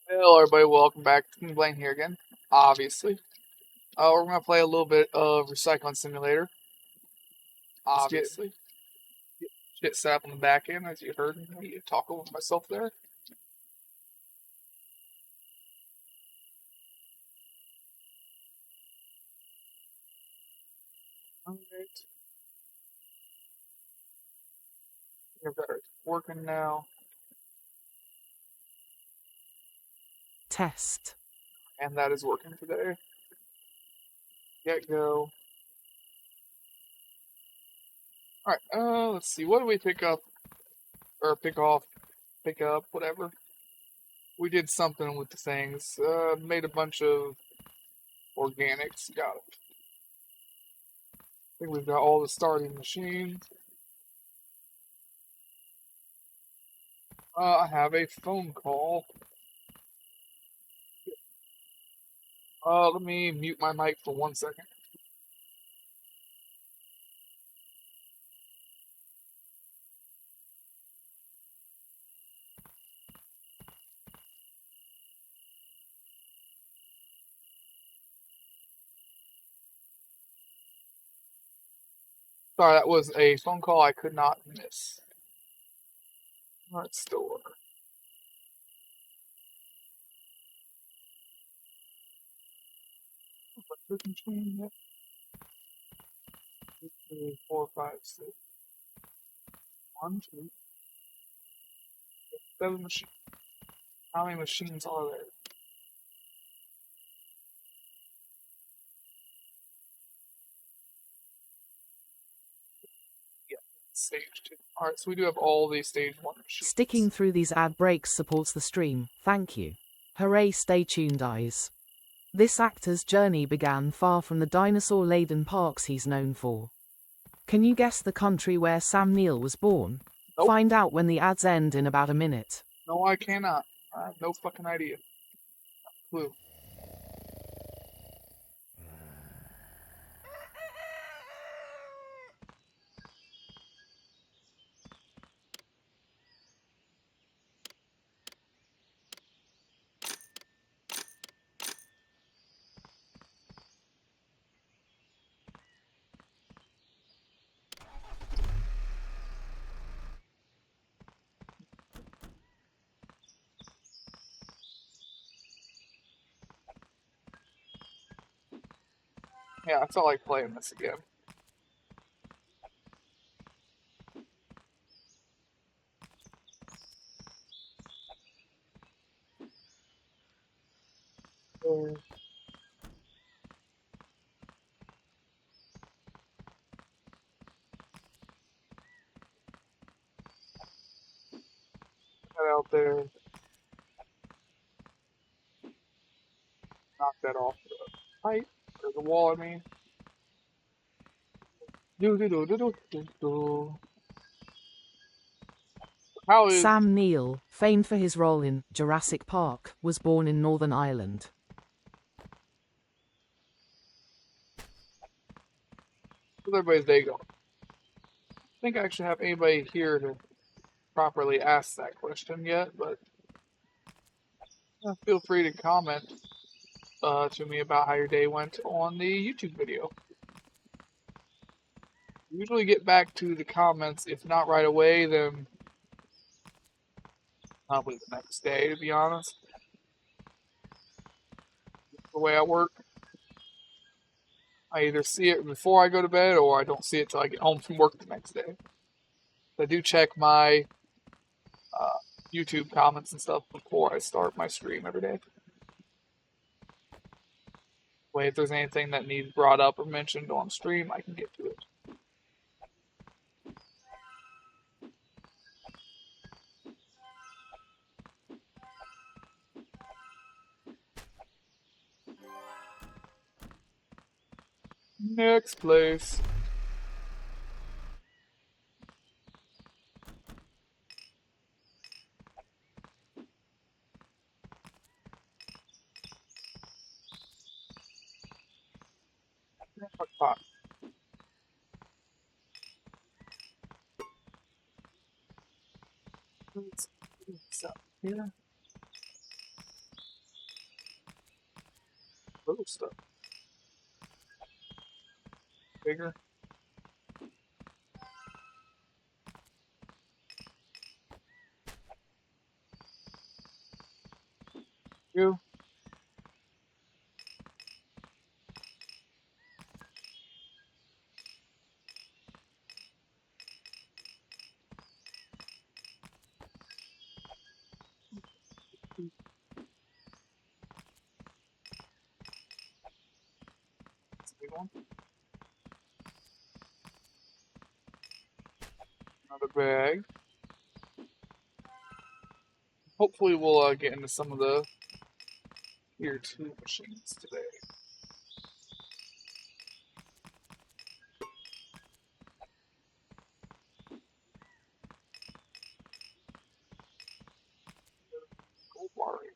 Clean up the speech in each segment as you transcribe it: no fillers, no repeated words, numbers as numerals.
Hello, everybody. Welcome back. King Blaine here again. Obviously, we're gonna play a little bit of Recycling Simulator. Obviously, get shit set up on the back end, as you heard me talk over myself there. All right, you're better. It's working now, Test. and that is working today. Get go. All right. Let's see. What do we pick up or pick off? Pick up whatever. We did something with the things. Made a bunch of organics. Got it. I think we've got all the starting machines. I have a phone call. Let me mute my mic for 1 second. Sorry, that was a phone call I could not miss. Let's store. Machine, yep. 2, 3, 4, 5, 6. 1, 2, 7 machines. How many machines are there? Yeah, stage 2. Alright, so we do have all these stage 1 machines. Sticking through these ad breaks supports the stream. Thank you. Hooray, stay tuned, eyes. This actor's journey began far from the dinosaur-laden parks he's known for. Can you guess the country where Sam Neill was born? Nope. Find out when the ads end in about a minute. No, I cannot. I have no fucking idea. No clue. Yeah, I felt like playing this again. That out there. Knock that off the pipe, or the wall, I mean. Do do do do do do do. How is Sam Neill, famed for his role in Jurassic Park, was born in Northern Ireland. everybody's day going? I think I actually have anybody here to properly ask that question yet, but feel free to comment to me about how your day went on the YouTube video. Usually get back to the comments, if not right away, then probably the next day, to be honest. The way I work, I either see it before I go to bed or I don't see it till I get home from work the next day. I do check my YouTube comments and stuff before I start my stream every day. Way if there's anything that needs brought up or mentioned on stream, I can get to it. Next place. Pot. So, yeah. Little stuff. Bigger. You. That's a big one. Another bag. Hopefully we'll get into some of the tier 2 machines today. Gold bar here.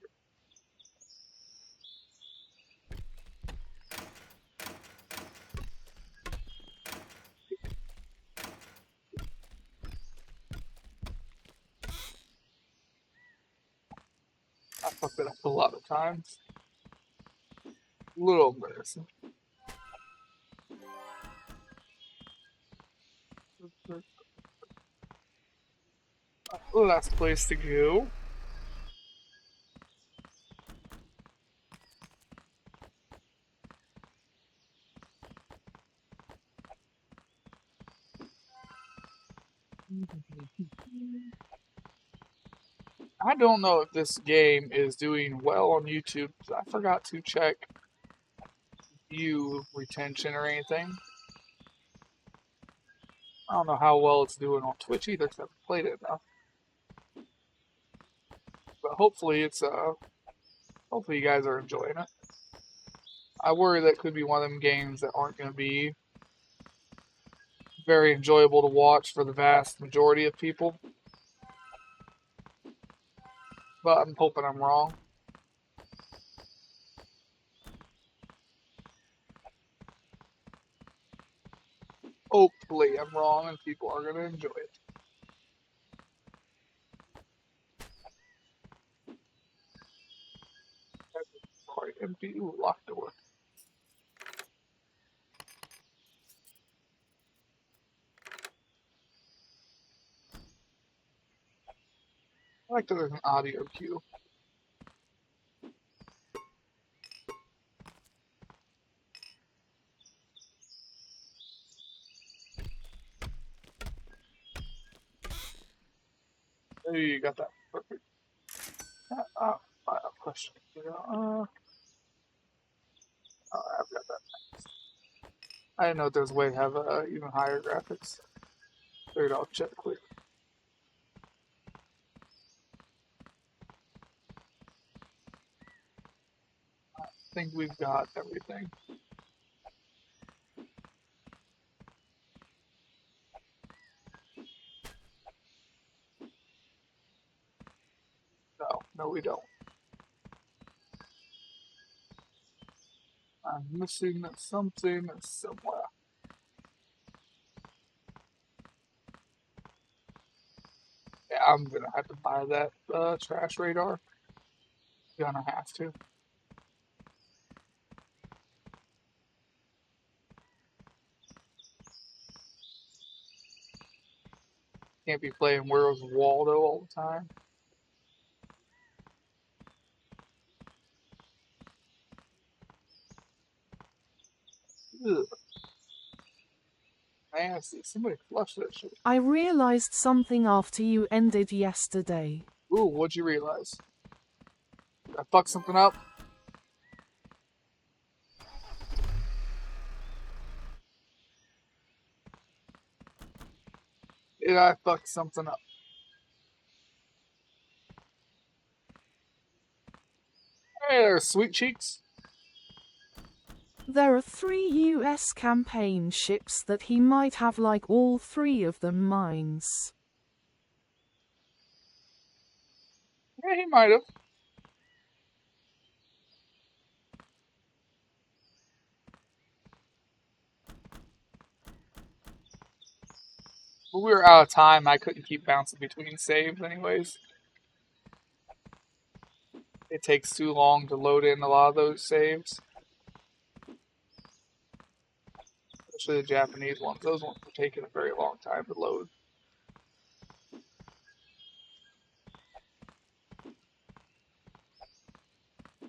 I fucked it up a lot of times. A little embarrassing. Last place to go. I don't know if this game is doing well on YouTube. I forgot to check view retention or anything. I don't know how well it's doing on Twitch either because I haven't played it enough. But hopefully hopefully you guys are enjoying it. I worry that could be one of them games that aren't going to be very enjoyable to watch for the vast majority of people. But I'm hoping I'm wrong. Hopefully I'm wrong and people are going to enjoy it. Quite empty. Ooh, locked door. I like that there's an audio cue. There you got that. Perfect. I have a question. I've got that. I didn't know if there's a way to have even higher graphics. Figured I'll check quick. I think we've got everything. No, we don't. I'm missing something somewhere. Yeah, I'm gonna have to buy that trash radar. Gonna have to. Can't be playing Where's Waldo all the time. Ugh. Nasty. Somebody flush that shit. I realized something after you ended yesterday. Ooh, what'd you realize? Did I fuck something up? Did I fuck something up? Hey there, sweet cheeks. There are 3 US campaign ships that he might have, like all 3 of them mines. Yeah, he might have. But we were out of time. I couldn't keep bouncing between saves anyways. It takes too long to load in a lot of those saves. Especially the Japanese ones. Those ones were taking a very long time to load.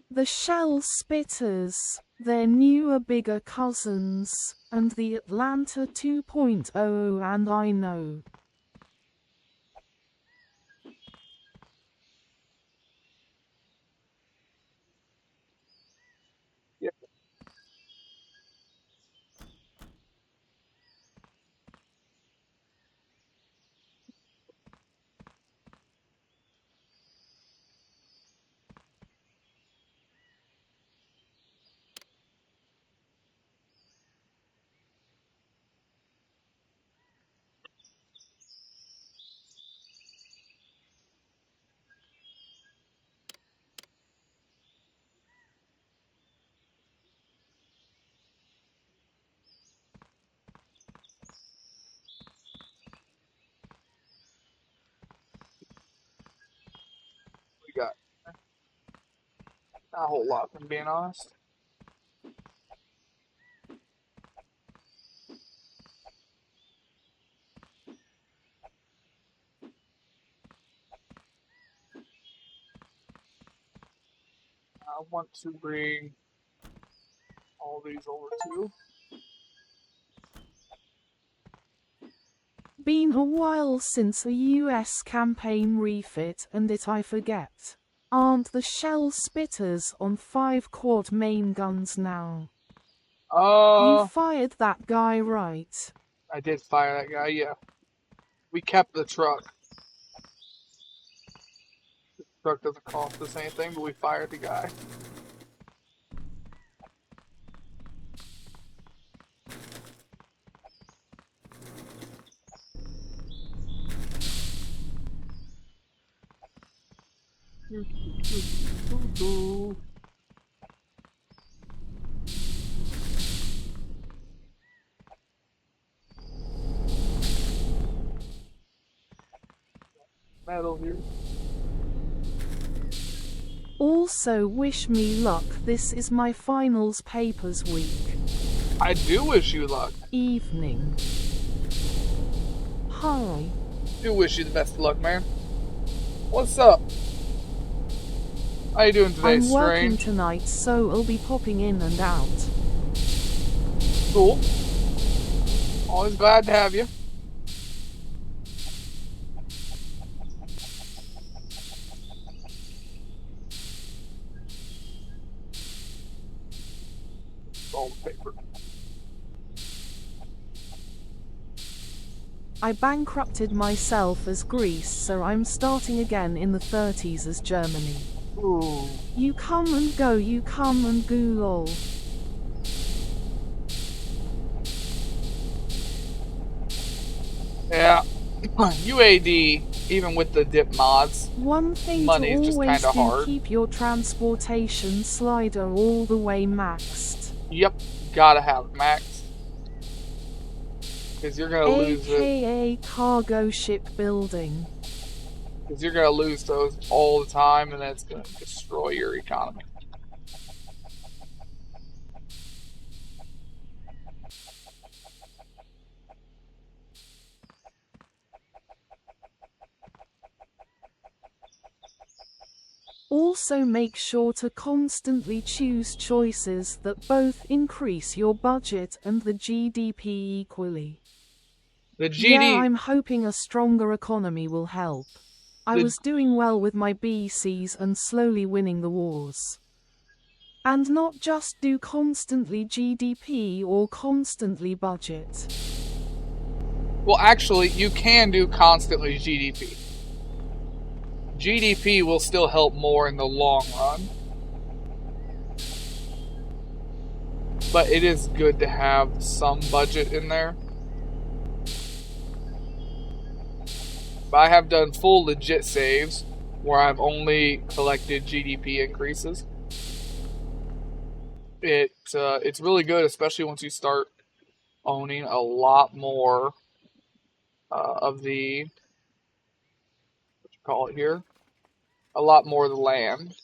The Shell Spitters, their newer bigger cousins, and the Atlanta 2.0 and I know. Yeah. We got not a whole lot, if I'm being honest. I want to bring all these over too. Been a while since a US campaign refit and it I forget. Aren't the Shell Spitters on 5 quad main guns now? You fired that guy, right? I did fire that guy, yeah. We kept the truck. The truck doesn't cost us anything, but we fired the guy. Metal here. Also wish me luck, this is my finals papers week. I do wish you luck. Evening. Hi. Do wish you the best of luck, man. What's up? How you doing today, I'm working Strange? tonight, so I'll be popping in and out. Cool. Always glad to have you. All the paper. I bankrupted myself as Greece, so I'm starting again in the 30s as Germany. Ooh. You come and go, you come and go, lol. Yeah. UAD, even with the dip mods, One thing money to is just always kinda do, hard. keep your transportation slider all the way maxed. Yep, gotta have it max. Because you're gonna lose it. AKA cargo shipbuilding. Because you're gonna lose those all the time, and that's gonna destroy your economy. Also make sure to constantly choose choices that both increase your budget and the GDP equally. The Yeah, GD, I'm hoping a stronger economy will help. I was doing well with my BCs and slowly winning the wars. And not just do constantly GDP or constantly budget. well, actually, you can do constantly GDP. GDP will still help more in the long run. But it is good to have some budget in there. But I have done full legit saves where I've only collected GDP increases. It's really good, especially once you start owning a lot more of the, what you call it here, a lot more of the land.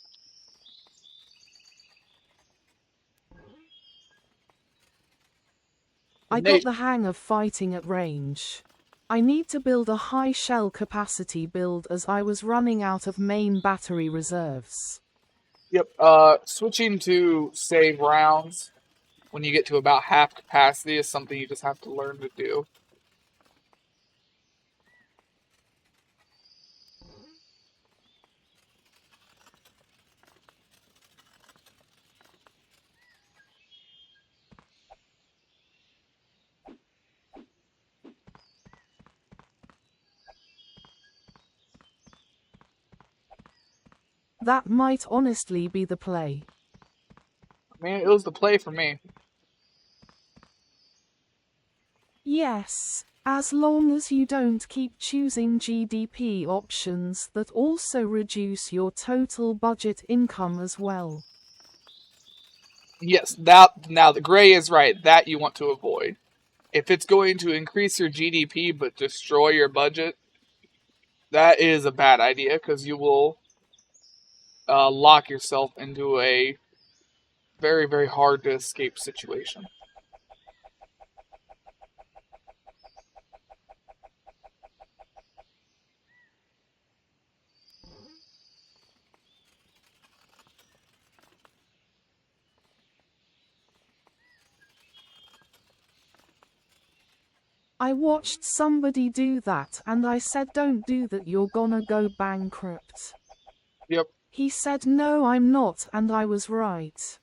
I Nate, got the hang of fighting at range. I need to build a high shell capacity build as I was running out of main battery reserves. yep. Switching to save rounds when you get to about half capacity is something you just have to learn to do. That might honestly be the play. I mean, it was the play for me. Yes, as long as you don't keep choosing GDP options that also reduce your total budget income as well. Yes, now the gray is right. That you want to avoid. If it's going to increase your GDP but destroy your budget, that is a bad idea because you will lock yourself into a very, very hard to escape situation. I watched somebody do that and I said, don't do that, you're gonna go bankrupt. Yep. He said, no, I'm not, and I was right.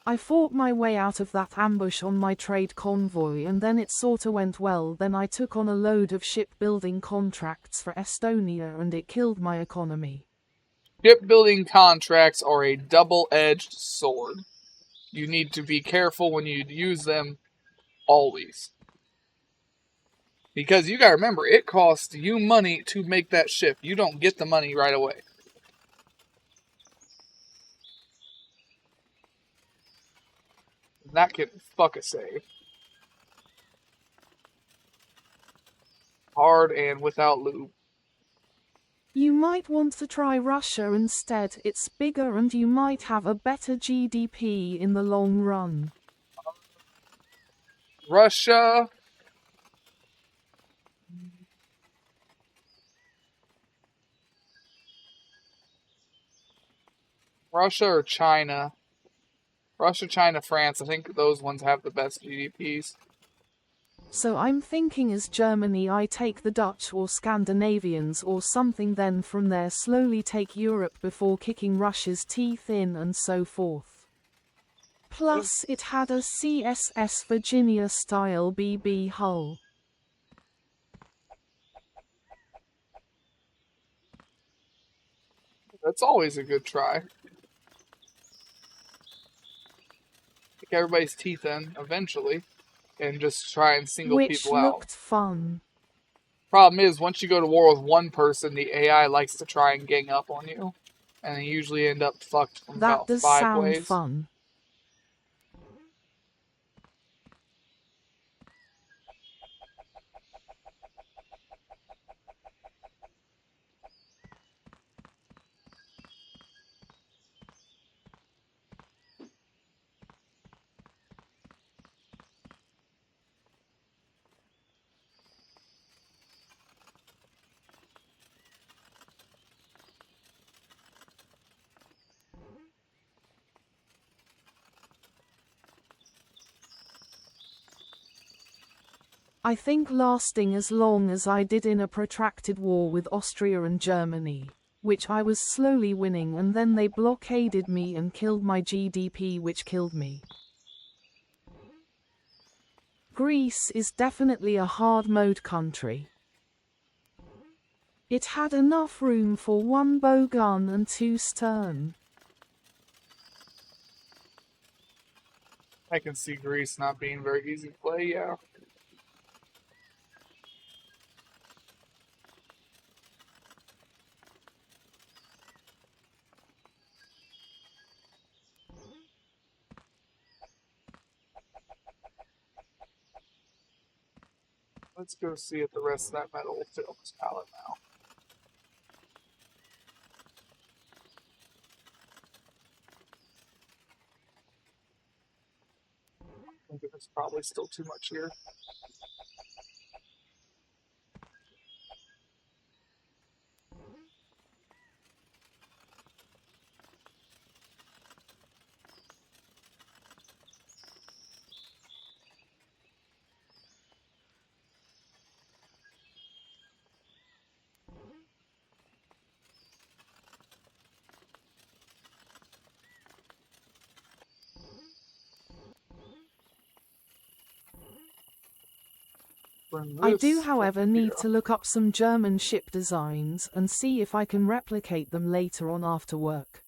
I fought my way out of that ambush on my trade convoy and then it sorta went well. Then I took on a load of shipbuilding contracts for Estonia and it killed my economy. Shipbuilding contracts are a double-edged sword. You need to be careful when you use them always. Because you gotta remember, it costs you money to make that ship. You don't get the money right away. And that can fuck a save. Hard and without lube. You might want to try Russia instead. It's bigger and you might have a better GDP in the long run. Russia. Russia or China? Russia, China, France. I think those ones have the best GDPs. So I'm thinking as Germany I take the Dutch or Scandinavians or something, then from there slowly take Europe before kicking Russia's teeth in and so forth. Plus it had a CSS Virginia style BB hull. That's always a good try. Kick everybody's teeth in eventually. And just try and single Which people out. looked fun. Problem is, once you go to war with one person, the AI likes to try and gang up on you. And you usually end up fucked from That about does 5 sound ways. fun. I think lasting as long as I did in a protracted war with Austria and Germany, which I was slowly winning, and then they blockaded me and killed my GDP, which killed me. Greece is definitely a hard mode country. It had enough room for 1 bow gun and 2 stern. I can see Greece not being very easy to play, yeah. Let's go see if the rest of that metal will fit on this pallet now. think there's probably still too much here. Bring I do, this however, over need here. to look up some German ship designs and see if I can replicate them later on after work.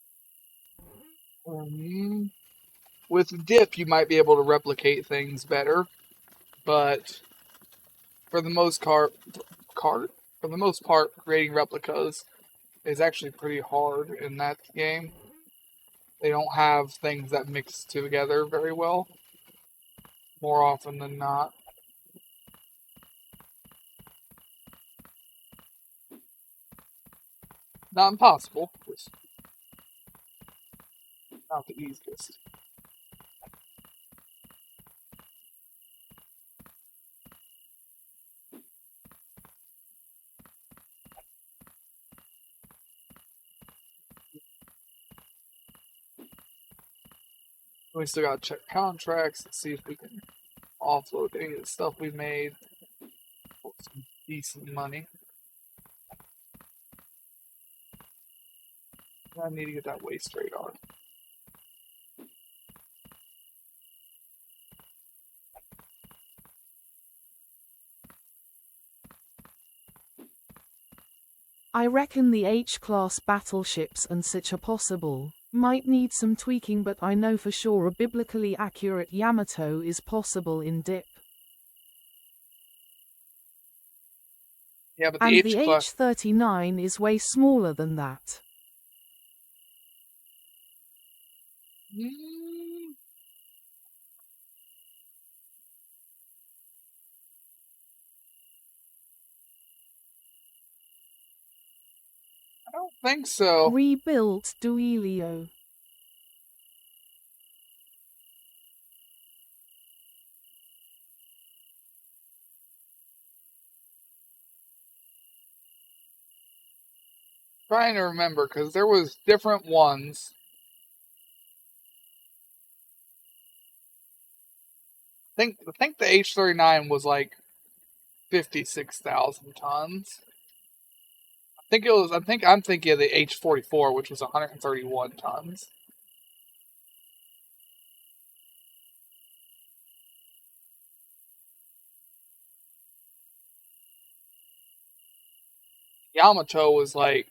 With dip, you might be able to replicate things better, but for the most part, creating replicas is actually pretty hard in that game. They don't have things that mix together very well, more often than not. Not impossible, just not the easiest. We still gotta check contracts and see if we can offload any of the stuff we made for some decent money. I need to get that waste radar. I reckon the H-class battleships and such are possible. Might need some tweaking, but I know for sure a biblically accurate Yamato is possible in dip. Yeah, but the And the H-class. H-39 is way smaller than that. I don't think so. Rebuilt Duilio. Trying to remember because there was different ones. I think the H-39 was like 56,000 tons. I'm thinking of the H-44, which was 131 tons. Yamato was like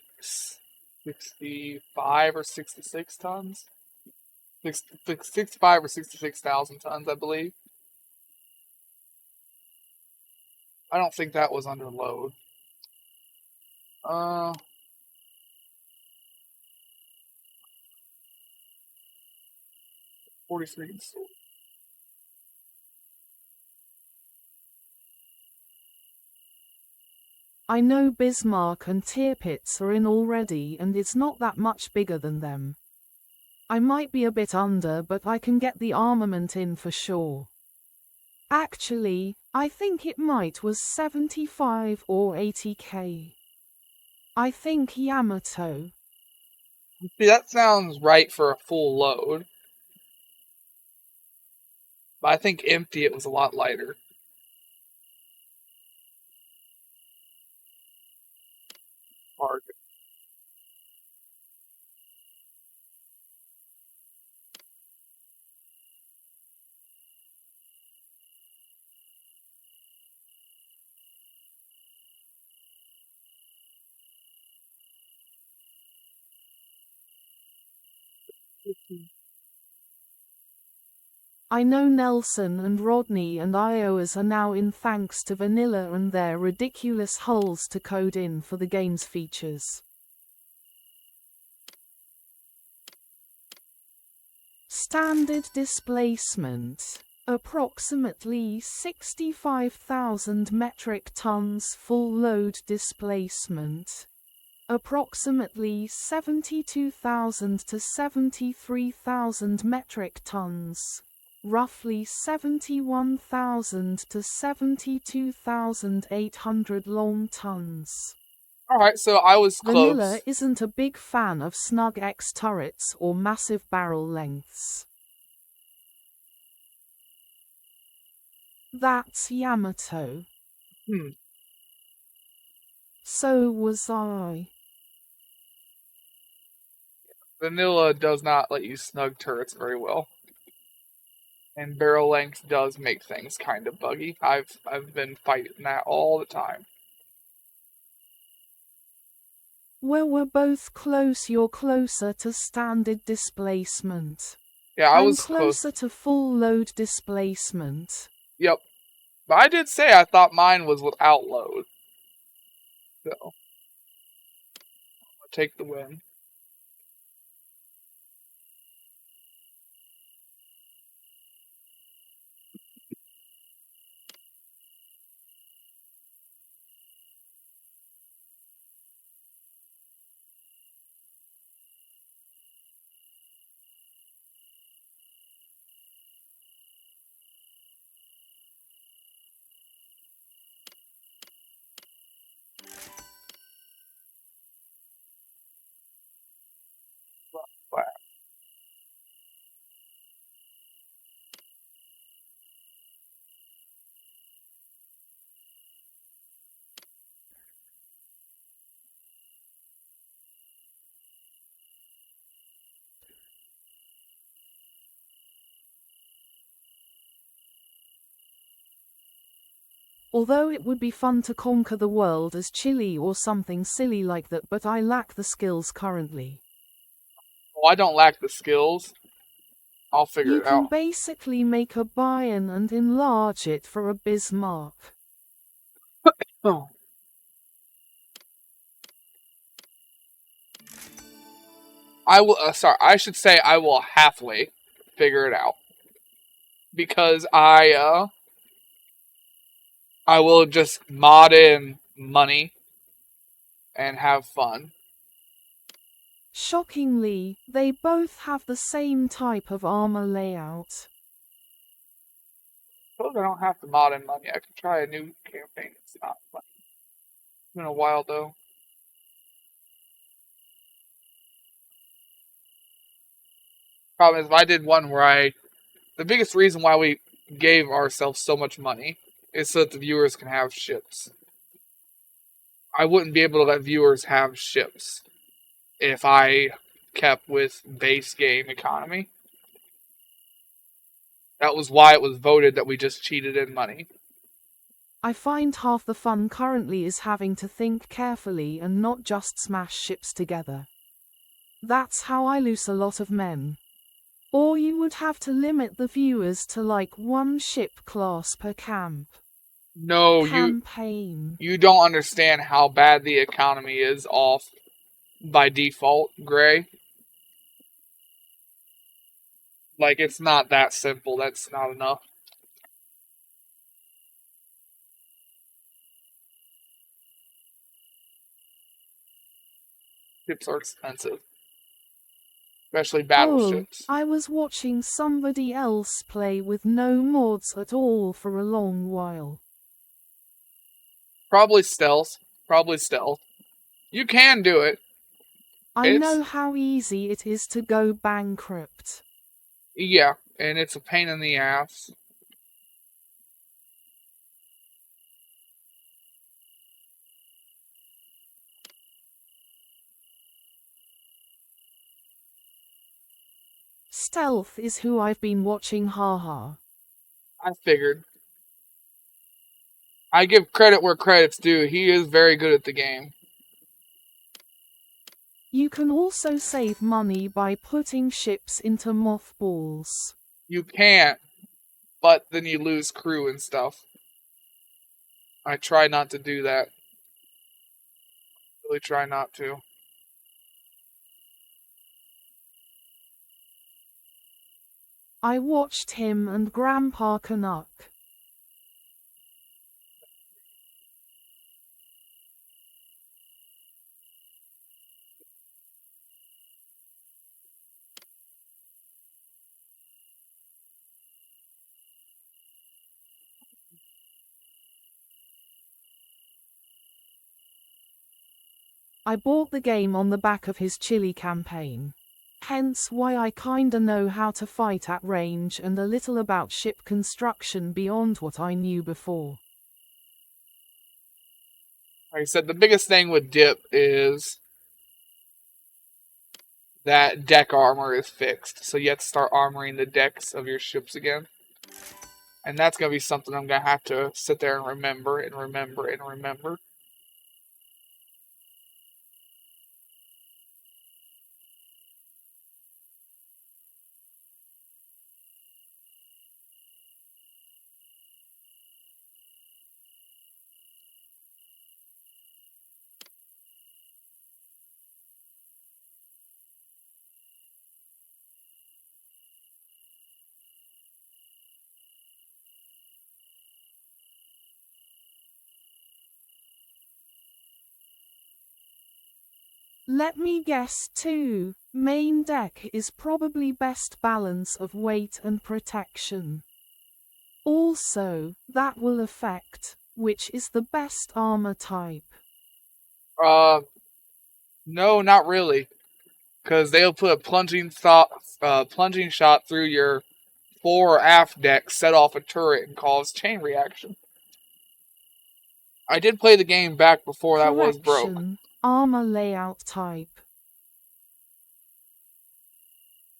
65 or 66 tons. 65 or 66,000 tons, I believe. I don't think that was under load. 43 installed. I know Bismarck and Tirpitz are in already, and it's not that much bigger than them. I might be a bit under, but I can get the armament in for sure. Actually, I think it might was 75 or 80k. I think Yamato. See, that sounds right for a full load. But I think empty it was a lot lighter. Hard. I know Nelson and Rodney and Iowas are now in thanks to Vanilla and their ridiculous holes to code in for the game's features. Standard displacement. Approximately 65,000 metric tons full load displacement. Approximately 72,000 to 73,000 metric tons. roughly 71,000 to 72,800 long tons. Alright, so I was close. Vanilla isn't a big fan of snug X turrets or massive barrel lengths. That's Yamato. So was I. Vanilla does not let you snug turrets very well. And barrel length does make things kind of buggy. I've been fighting that all the time. Well, we're both close. You're closer to standard displacement. Yeah, I I'm was close. closer to full load displacement. Yep. But I did say I thought mine was without load. So, I'm gonna take the win. Wow. Although it would be fun to conquer the world as Chile or something silly like that, but I lack the skills currently. Well, I don't lack the skills. I'll figure You it can out. basically make a Bayern and enlarge it for a Bismarck. Oh. I will. I should say I will halfway figure it out because I will just mod in money and have fun. Shockingly, they both have the same type of armor layout. Suppose I don't have to mod in money. I can try a new campaign. It's not fun. It's been a while though. Problem is, if I did one where the biggest reason why we gave ourselves so much money is so that the viewers can have ships. I wouldn't be able to let viewers have ships if I kept with base game economy. That was why it was voted that we just cheated in money. I find half the fun currently is having to think carefully and not just smash ships together. That's how I lose a lot of men. Or you would have to limit the viewers to like one ship class per camp. No, Campaign. you don't understand how bad the economy is off by default, Gray. Like, it's not that simple. That's not enough. Ships are expensive. Especially battleships. I was watching somebody else play with no mods at all for a long while. Probably stealth. You can do it. I know how easy it is to go bankrupt. Yeah, and it's a pain in the ass. Stealth is who I've been watching, haha. I figured. I give credit where credit's due. He is very good at the game. You can also save money by putting ships into mothballs. You can't, but then you lose crew and stuff. I try not to do that. Really try not to. I watched him and Grandpa Canuck. I bought the game on the back of his Chile campaign. Hence why I kinda know how to fight at range and a little about ship construction beyond what I knew before. Like I said, the biggest thing with Dip is that deck armor is fixed, so you have to start armoring the decks of your ships again. And that's going to be something I'm going to have to sit there and remember and remember and remember. Let me guess too. Main deck is probably best balance of weight and protection. Also, that will affect which is the best armor type. No, not really. Because they'll put a plunging shot through your fore or aft deck, set off a turret, and cause chain reaction. I did play the game back before that was broke. Armor layout type.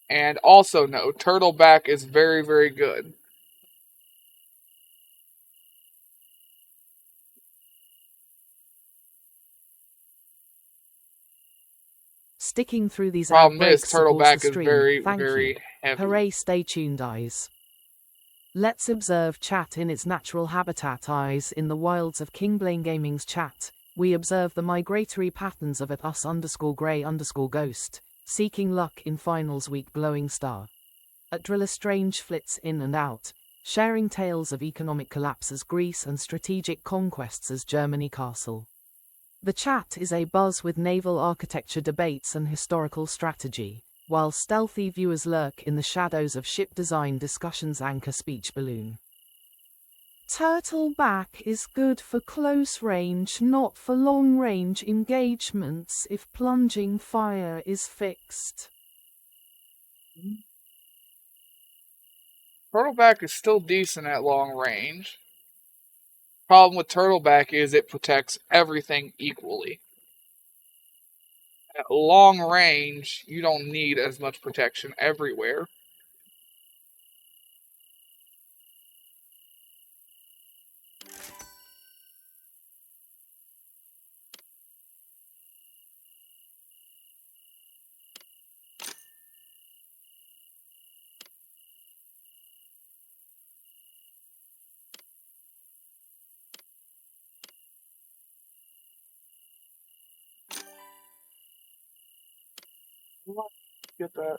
And also no, Turtleback is very, very good. Sticking through these Problem is, outbreaks supports Turtleback the is stream. very, Thank very you. heavy. Hooray, stay tuned, eyes. Let's observe chat in its natural habitat. Eyes in the wilds of King Blaine Gaming's chat. We observe the migratory patterns of at us_grey_ghost, seeking luck in finals week glowing star. At Driller Strange flits in and out, sharing tales of economic collapse as Greece and strategic conquests as Germany castle. The chat is a buzz with naval architecture debates and historical strategy, while stealthy viewers lurk in the shadows of ship design discussions. Anchor speech balloon. Turtleback is good for close range, not for long range engagements if plunging fire is fixed. Turtleback is still decent at long range. Problem with Turtleback is it protects everything equally. At long range, you don't need as much protection everywhere. Get that.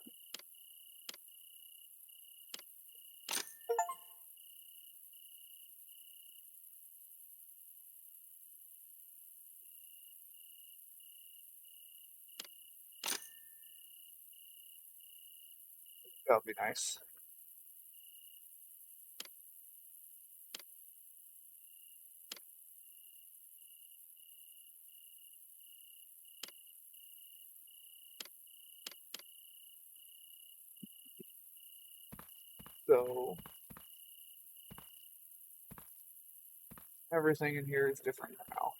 That would be nice. So everything in here is different now.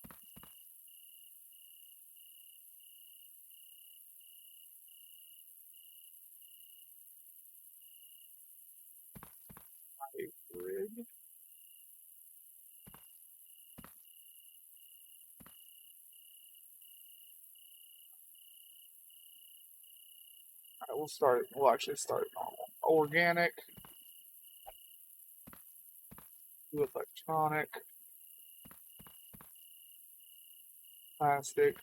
Grid. Alright, we'll actually start normal. Organic. Do electronic. Plastic.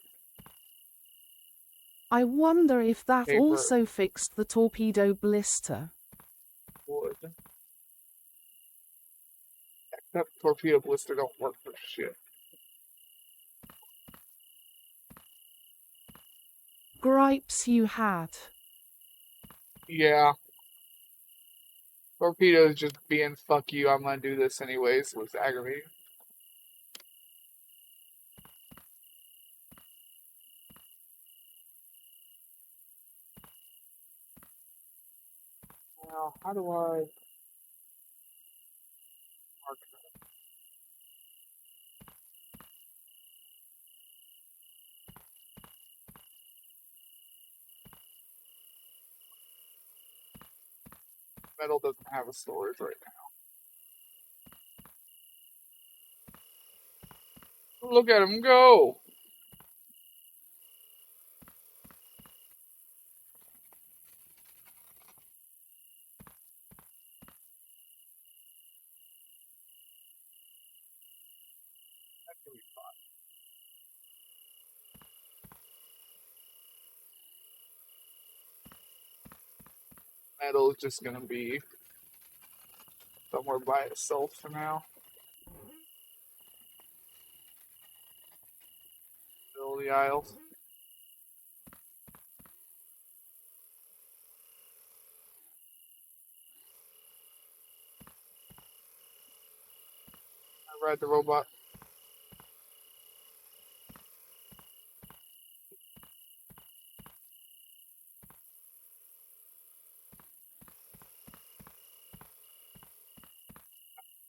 I wonder if that Paper. also fixed the torpedo blister. Wood. That torpedo blister don't work for shit. Gripes you had. Yeah. Torpedoes just being fuck you, I'm gonna do this anyways was aggravating. Now, how do I mark that? Metal doesn't have a storage right now. Look at him go! That can be fun. Metal is just gonna be somewhere by itself for now. Fill the aisles. I ride the robot.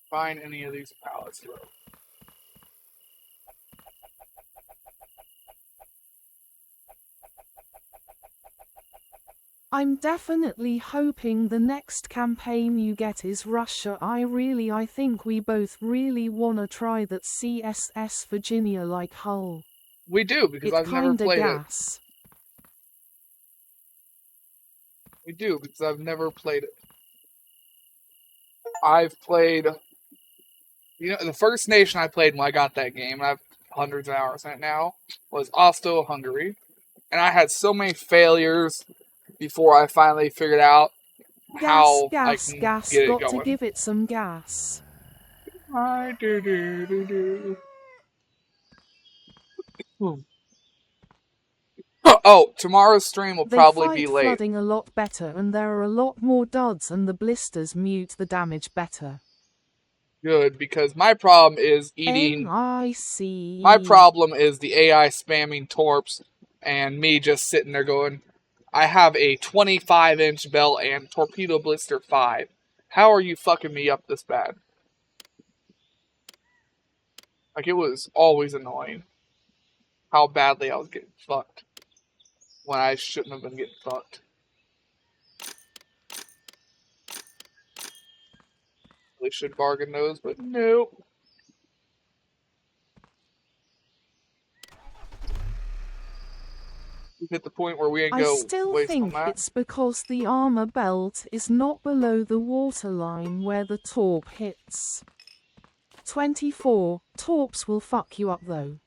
Find any of these pallets, though. I'm definitely hoping the next campaign you get is Russia. I think we both really wanna try that CSS Virginia like Hull. We do, because It's I've never kinda played gas. it. We do, because I've never played it. I've played... You know, the first nation I played when I got that game, and I've hundreds of hours in it now, was Austro-Hungary. And I had so many failures before I finally figured out how I can get it Got going. to give it some gas. I do. Oh, tomorrow's stream will They probably fight be late. flooding a lot better and there are a lot more duds and the blisters mute the damage better. Good, because my problem is eating... NIC. My problem is the AI spamming torps and me just sitting there going, I have a 25-inch belt and torpedo blister 5. How are you fucking me up this bad? Like, it was always annoying how badly I was getting fucked when I shouldn't have been getting fucked. Really should bargain those, but nope. We hit the point where we ain't I go still waste on think that. it's because the armor belt is not below the waterline where the torp hits. 24. Torps will fuck you up though.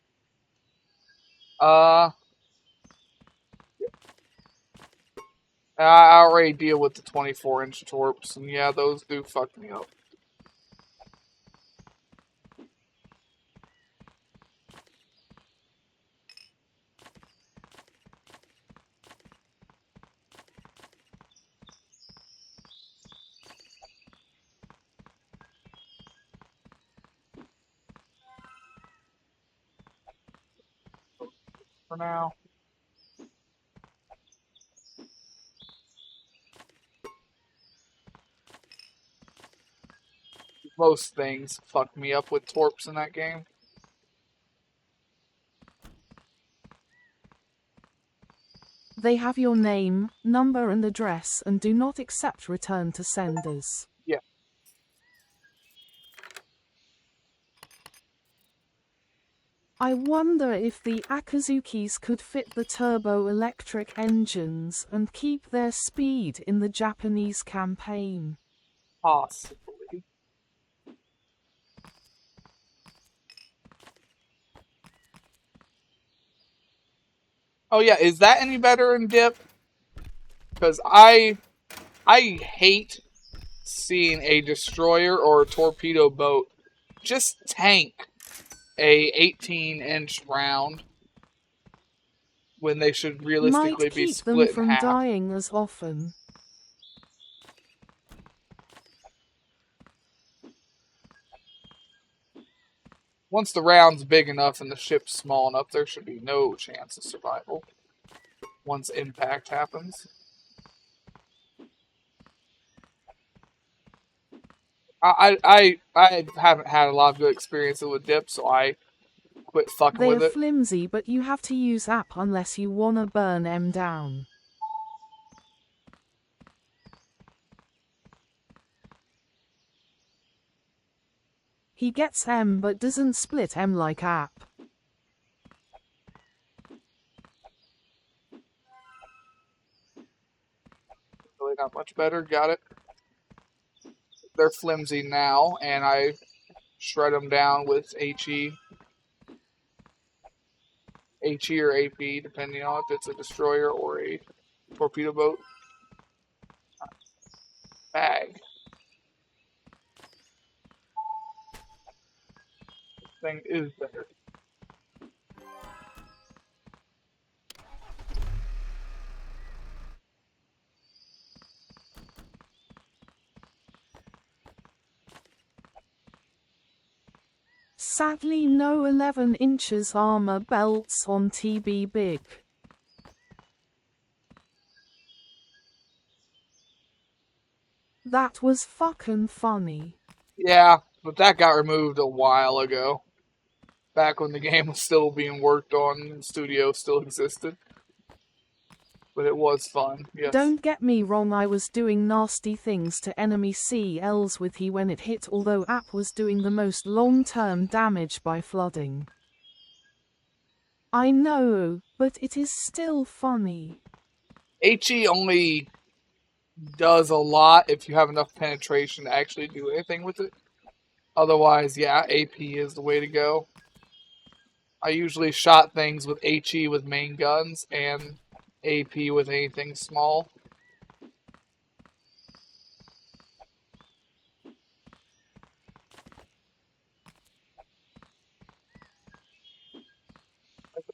I already deal with the 24-inch torps, and yeah, those do fuck me up. For now. Most things fuck me up with torps in that game. They have your name, number and address and do not accept return to senders. Yeah. I wonder if the Akazukis could fit the turbo-electric engines and keep their speed in the Japanese campaign. Possibly. Oh yeah, is that any better in dip? Because I hate seeing a destroyer or a torpedo boat just tank a 18-inch round when they should realistically Might be keep them split in from half. dying as often. Once the round's big enough and the ship's small enough, there should be no chance of survival once impact happens. I haven't had a lot of good experiences with dip, so I quit fucking They're with it. flimsy, but you have to use app unless you wanna burn em down. He gets M but doesn't split M like app. Really not much better. Got it. They're flimsy now, and I shred them down with HE or AP, depending on if it's a destroyer or a torpedo boat. Bag. This thing is better. Sadly no 11 inches armor belts on TB Big. That was fucking funny. Yeah, but that got removed a while ago. Back when the game was still being worked on and the studio still existed. But it was fun, yes. Don't get me wrong, I was doing nasty things to enemy CLs with he when it hit, although app was doing the most long-term damage by flooding. I know, but it is still funny. HE only does a lot if you have enough penetration to actually do anything with it. Otherwise, yeah, AP is the way to go. I usually shot things with HE with main guns and AP with anything small.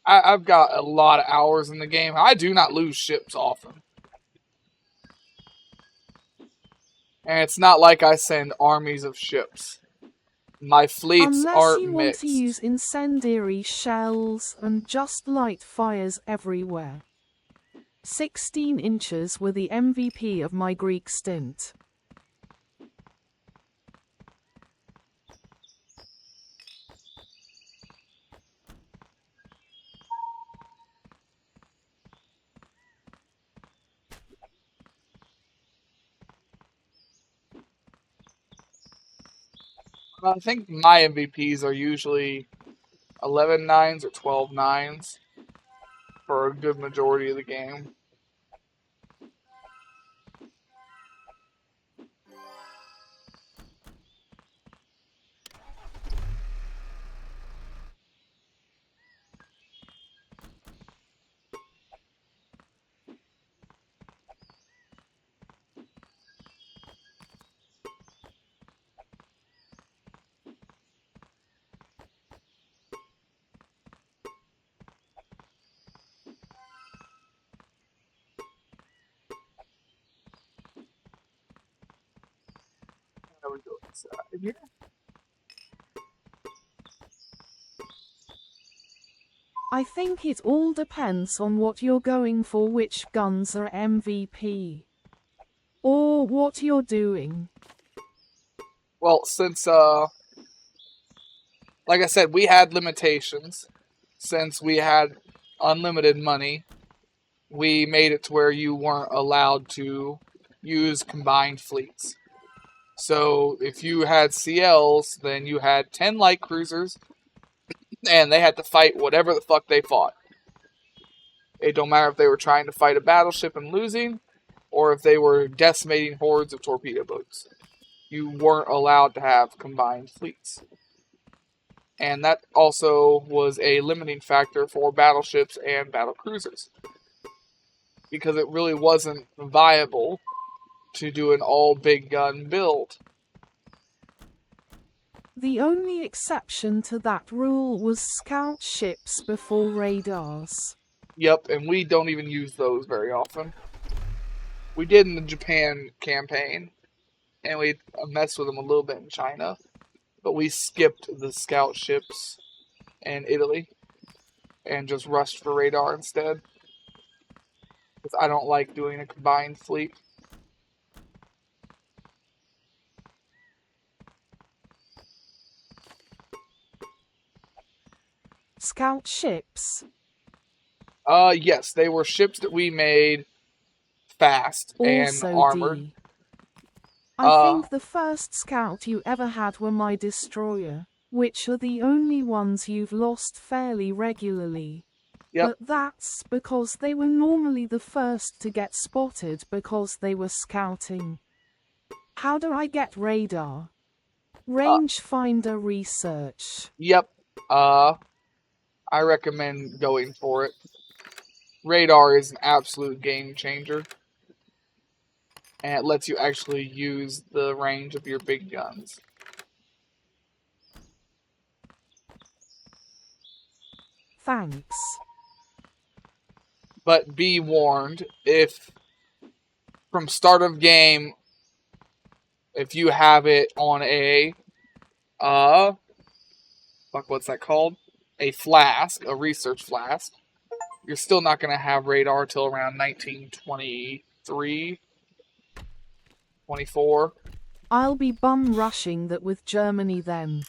I've got a lot of hours in the game. I do not lose ships often. And it's not like I send armies of ships. My fleets Unless are you mixed. want to use incendiary shells and just light fires everywhere. 16 inches were the MVP of my Greek stint. I think my MVPs are usually 11 nines or 12 nines for a good majority of the game. How we go inside here? I think it all depends on what you're going for, which guns are MVP. Or what you're doing. Well, since, like I said, we had limitations. Since we had unlimited money, we made it to where you weren't allowed to use combined fleets. So if you had CLs, then you had 10 light cruisers, and they had to fight whatever the fuck they fought. It don't matter if they were trying to fight a battleship and losing, or if they were decimating hordes of torpedo boats. You weren't allowed to have combined fleets. And that also was a limiting factor for battleships and battle cruisers. Because it really wasn't viable to do an all big gun build. The only exception to that rule was scout ships before radars. Yep, and we don't even use those very often. We did in the Japan campaign, and we messed with them a little bit in China, but we skipped the scout ships in Italy and just rushed for radar instead. Because I don't like doing a combined fleet. scout ships? Yes, they were ships that we made fast and Also armored. D. I Uh, think the first scout you ever had were my destroyer, which are the only ones you've lost fairly regularly. yep. But that's because they were normally the first to get spotted because they were scouting. How do I get radar? Rangefinder research. Yep. I recommend going for it. Radar is an absolute game changer. And it lets you actually use the range of your big guns. Thanks. But be warned, if from start of game, if you have it on a what's that called? A flask, a research flask, you're still not gonna have radar till around 1923, 24. I'll be bum rushing that with Germany then.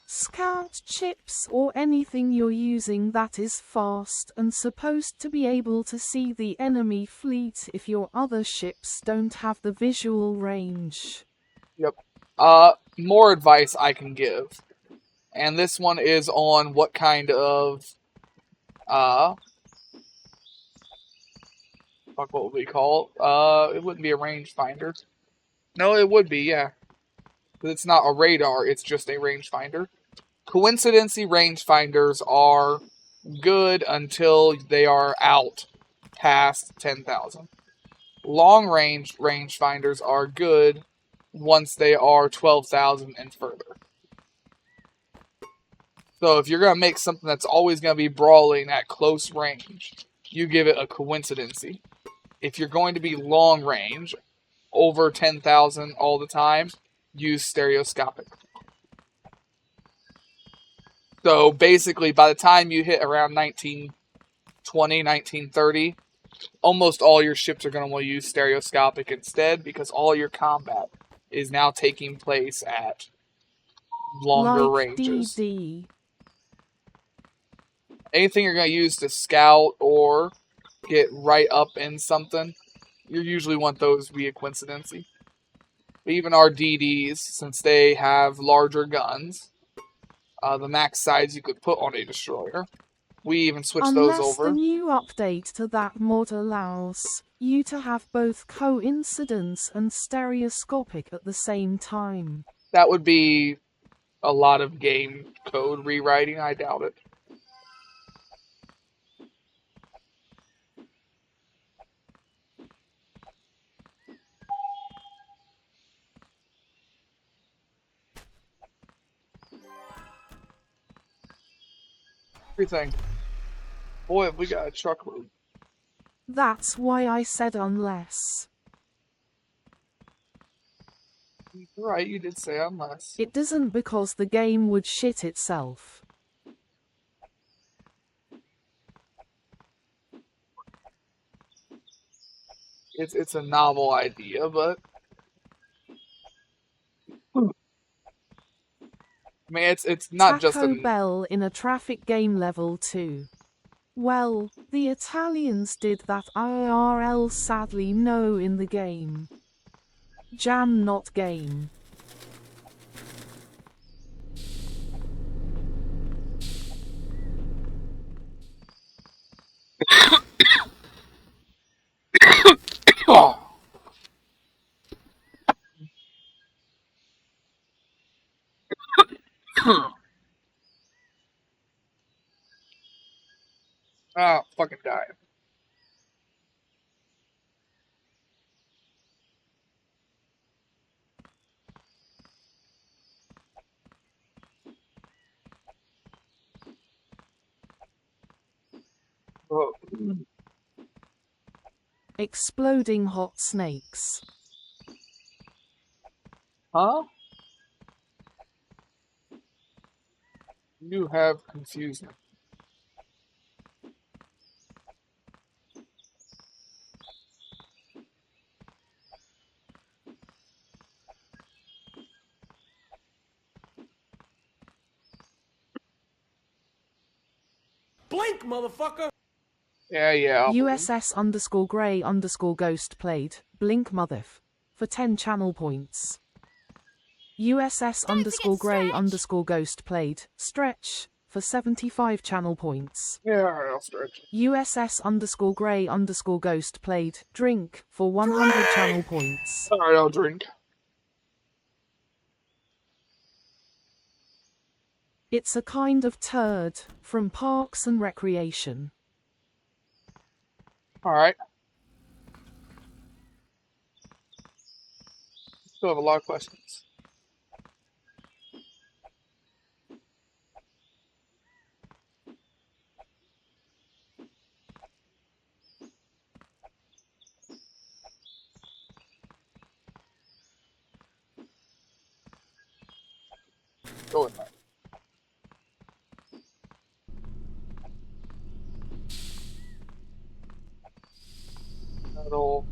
Scout chips or anything you're using that is fast and supposed to be able to see the enemy fleet if your other ships don't have the visual range. Yep. More advice I can give. And this one is on what kind of what would we call it? It wouldn't be a rangefinder. No, it would be, yeah. But it's not a radar, it's just a rangefinder. Coincidency rangefinders are good until they are out past 10,000. Long range rangefinders are good once they are 12,000 and further. So if you're going to make something that's always going to be brawling at close range, you give it a coincidency. If you're going to be long range, over 10,000 all the time, use stereoscopic. So basically, by the time you hit around 1920, 1930, almost all your ships are going to want to use stereoscopic instead because all your combat is now taking place at longer Like ranges. DD. Anything you're going to use to scout or get right up in something, you usually want those via coincidency. But even our DDs, since they have larger guns, the max size you could put on a destroyer, we even switched those Unless over. the new update to that mod allows you to have both coincidence and stereoscopic at the same time. That would be a lot of game code rewriting. I doubt it. Everything. Boy, we got a truckload. That's why I said unless. Right, you did say unless. It doesn't because the game would shit itself. It's a novel idea, but I mean it's not just Taco a Bell in a traffic game level 2. Well, the Italians did that IRL sadly no in the game. Jam not game. oh. Ah, fucking die. Oh. Exploding hot snakes. Huh? You have confused me. Blink, motherfucker! Yeah. I'll believe. USS_Grey_Ghost played Blink Motherf for 10 channel points. USS_Grey_Ghost played Stretch for 75 channel points. Yeah, alright, I'll stretch. USS_Grey_Ghost played Drink for 100 channel points. Alright, I'll drink. It's a kind of turd from Parks and Recreation. Alright. Still have a lot of questions. Go in there. Metal.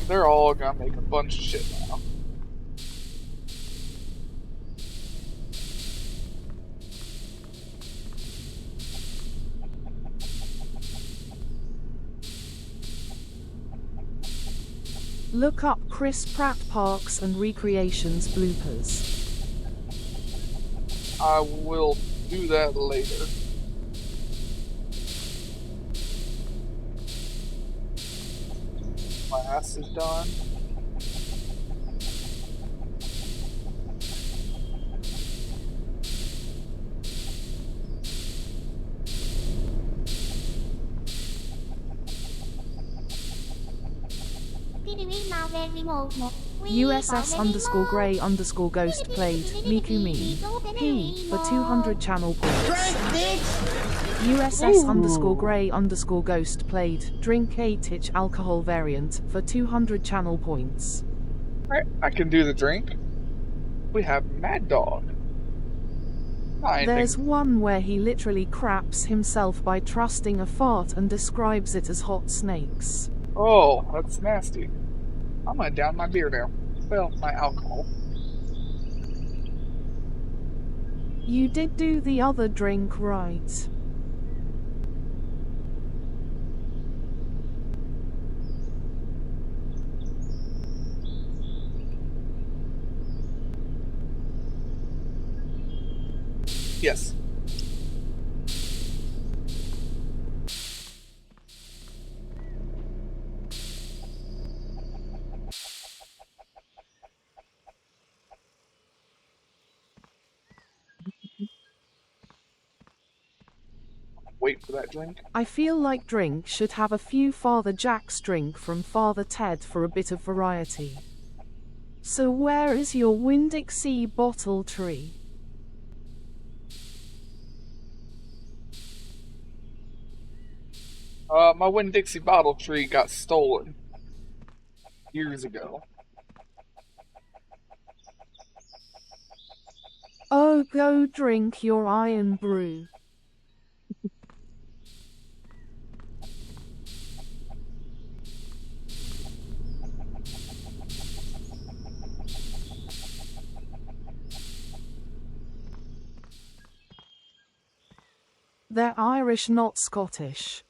They're all gonna make a bunch of shit now. Look up Chris Pratt Parks and Recreations bloopers. I will do that later. My ass is done. USS_Grey_Ghost played Mikumi P for 200 channel points. USS_Grey_Ghost played Drink 8-itch alcohol variant for 200 channel points. Alright, I can do the drink. We have Mad Dog. There's one where he literally craps himself by trusting a fart and describes it as hot snakes. Oh, that's nasty. I'm gonna down my beer now. Well, my alcohol. You did do the other drink right. Yes. Wait for that drink. I feel like Drink should have a few Father Jack's drink from Father Ted for a bit of variety. So where is your Winn-Dixie bottle tree? My Winn-Dixie bottle tree got stolen years ago. Oh, go drink your iron brew. They're Irish, not Scottish.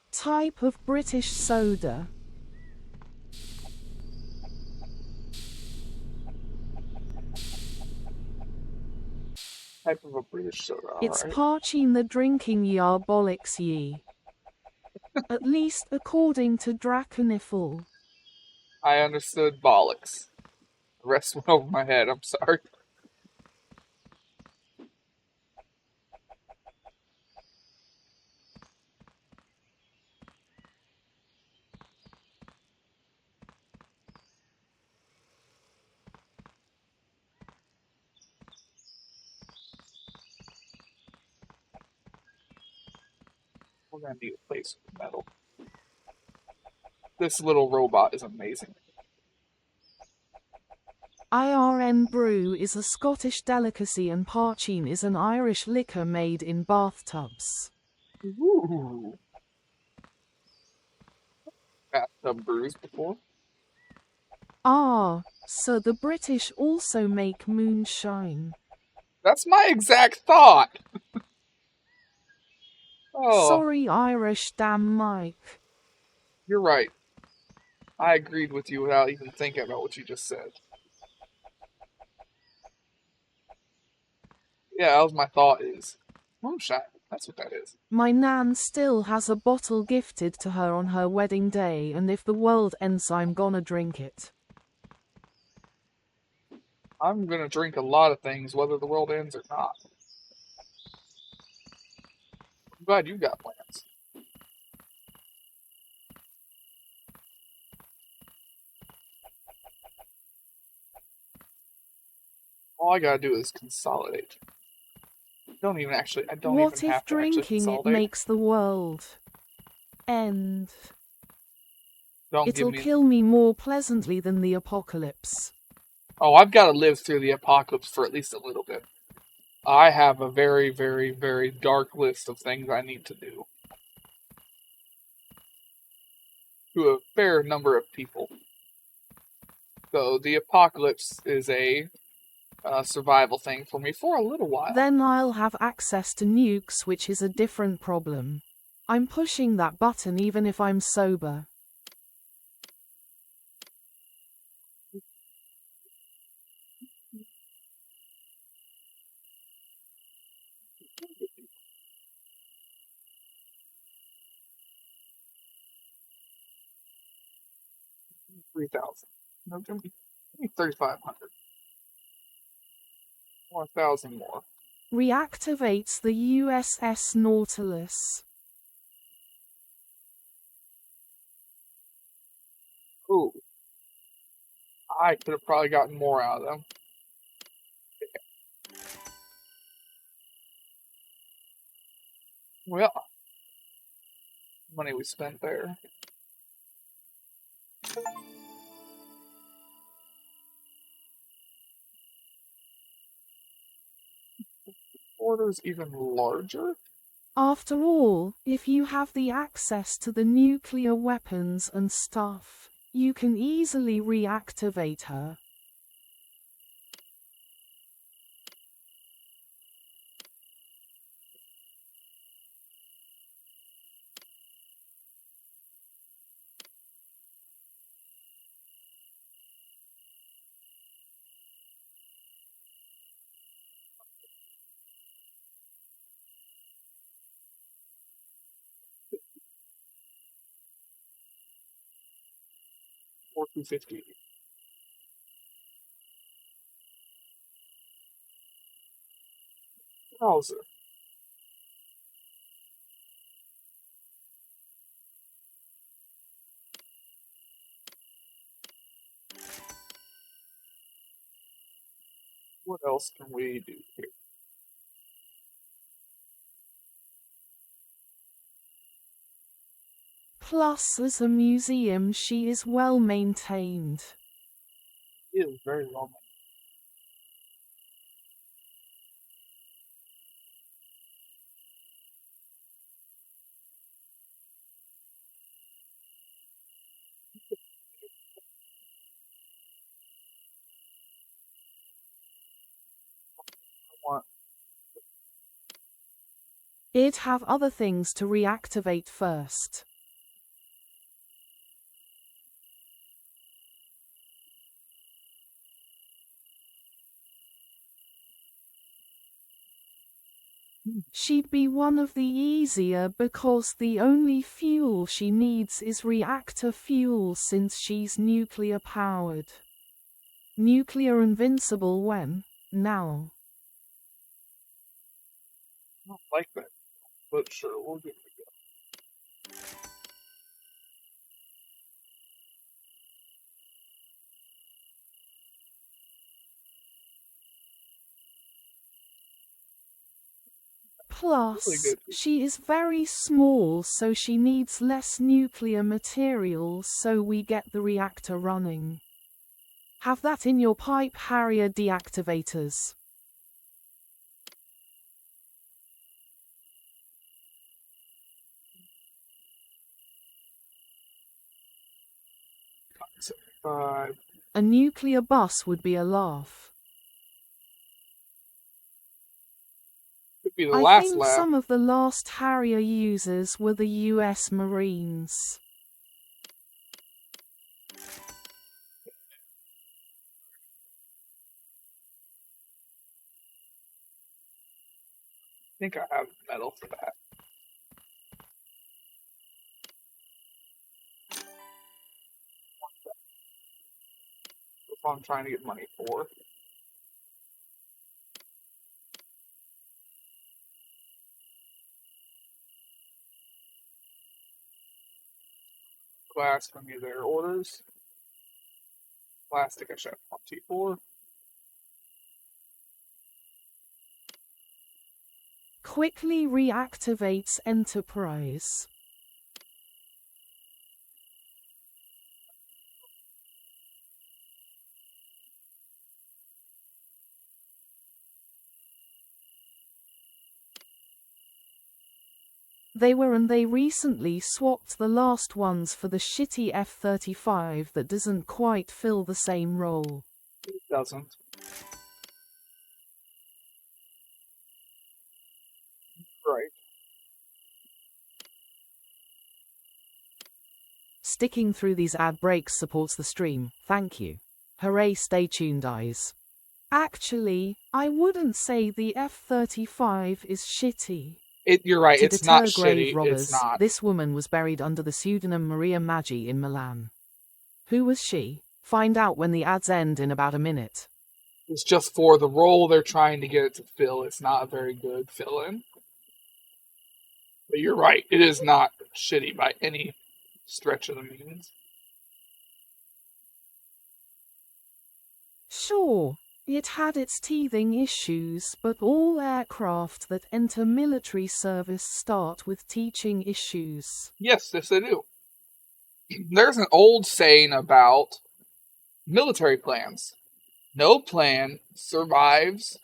Type of British soda. Type of a British soda. It's Alright. parching the drinking ye are bollocks ye. At least according to Draconiffle. I understood bollocks. The rest went over my head. I'm sorry. We're gonna need a place with metal. This little robot is amazing. IRN brew is a Scottish delicacy and parcheen is an Irish liquor made in bathtubs. Ooh. Bathtub brews before. Ah, so the British also make moonshine. That's my exact thought. Oh, Sorry Irish damn Mike. you're right. I agreed with you without even thinking about what you just said. Yeah, that was my thought is moonshine. That's what that is. My nan still has a bottle gifted to her on her wedding day, and if the world ends I'm gonna drink it. I'm gonna drink a lot of things whether the world ends or not. I'm glad you got plans. All I gotta do is consolidate. I don't even What have to if actually drinking it consolidate. makes the world end? Don't give It'll me. kill me more pleasantly than the apocalypse. Oh, I've got to live through the apocalypse for at least a little bit. I have a very, very, very dark list of things I need to do to a fair number of people. So the apocalypse is a survival thing for me for a little while. Then I'll have access to nukes, which is a different problem. I'm pushing that button even if I'm sober. $3,000. No, give me 3,500. 1,000 more. Reactivates the USS Nautilus. Ooh, I could have probably gotten more out of them. Well, money we spent there. Order's even larger. After all, if you have the access to the nuclear weapons and stuff, you can easily reactivate her. Or 250. Browser. What else can we do here? Plus, as a museum, she is well maintained. It is very well. I want It'd have other things to reactivate first. She'd be one of the easier because the only fuel she needs is reactor fuel since she's nuclear powered. Nuclear invincible when? Now. I don't like that, but sure, we'll give it a go. Plus, Really good. she is very small, so she needs less nuclear material, so we get the reactor running. Have that in your pipe, Harrier deactivators. Five. A nuclear bus would be a laugh. Could be the I last think laugh. some of the last Harrier users were the US Marines. I think I have metal for that. That's what I'm trying to get money for. Glass from me their orders. Plastic I should have T4. Quickly reactivates Enterprise. They recently swapped the last ones for the shitty F-35 that doesn't quite fill the same role. It doesn't. Right. Sticking through these ad breaks supports the stream, thank you. Hooray, stay tuned, eyes. Actually, I wouldn't say the F-35 is shitty. You're right, To it's not deter grave shitty. robbers, It's not. this woman was buried under the pseudonym Maria Maggi in Milan. Who was she? Find out when the ads end in about a minute. It's just for the role they're trying to get it to fill. It's not a very good fill-in. But you're right, it is not shitty by any stretch of the means. Sure, it had its teething issues, but all aircraft that enter military service start with teaching issues. Yes, they do. There's an old saying about military plans. No plan survives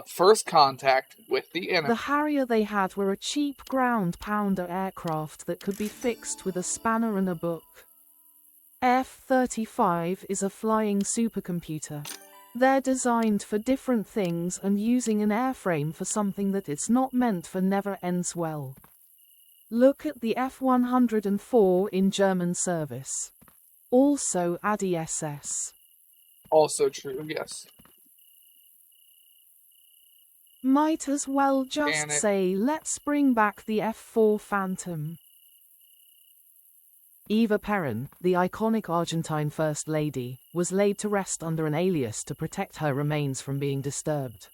first contact with the enemy. The Harrier they had were a cheap ground pounder aircraft that could be fixed with a spanner and a book. F-35 is a flying supercomputer. They're designed for different things, and using an airframe for something that it's not meant for never ends well. Look at the F-104 in German service. Also ADSS. Also true, yes. Might as well just Can it? say let's bring back the F-4 Phantom. Eva Perón, the iconic Argentine First Lady, was laid to rest under an alias to protect her remains from being disturbed.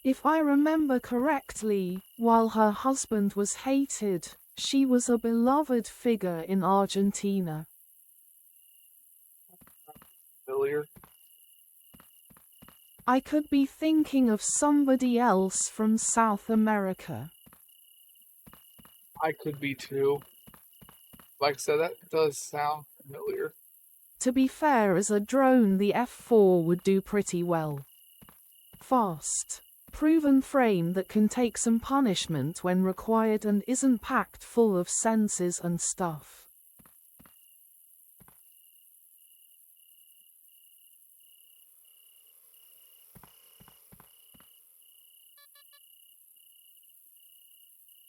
If I remember correctly, while her husband was hated, she was a beloved figure in Argentina. Familiar. I could be thinking of somebody else from South America. I could be too. Like I said, that does sound familiar. To be fair, as a drone the F-4 would do pretty well. Fast. Proven frame that can take some punishment when required and isn't packed full of sensors and stuff.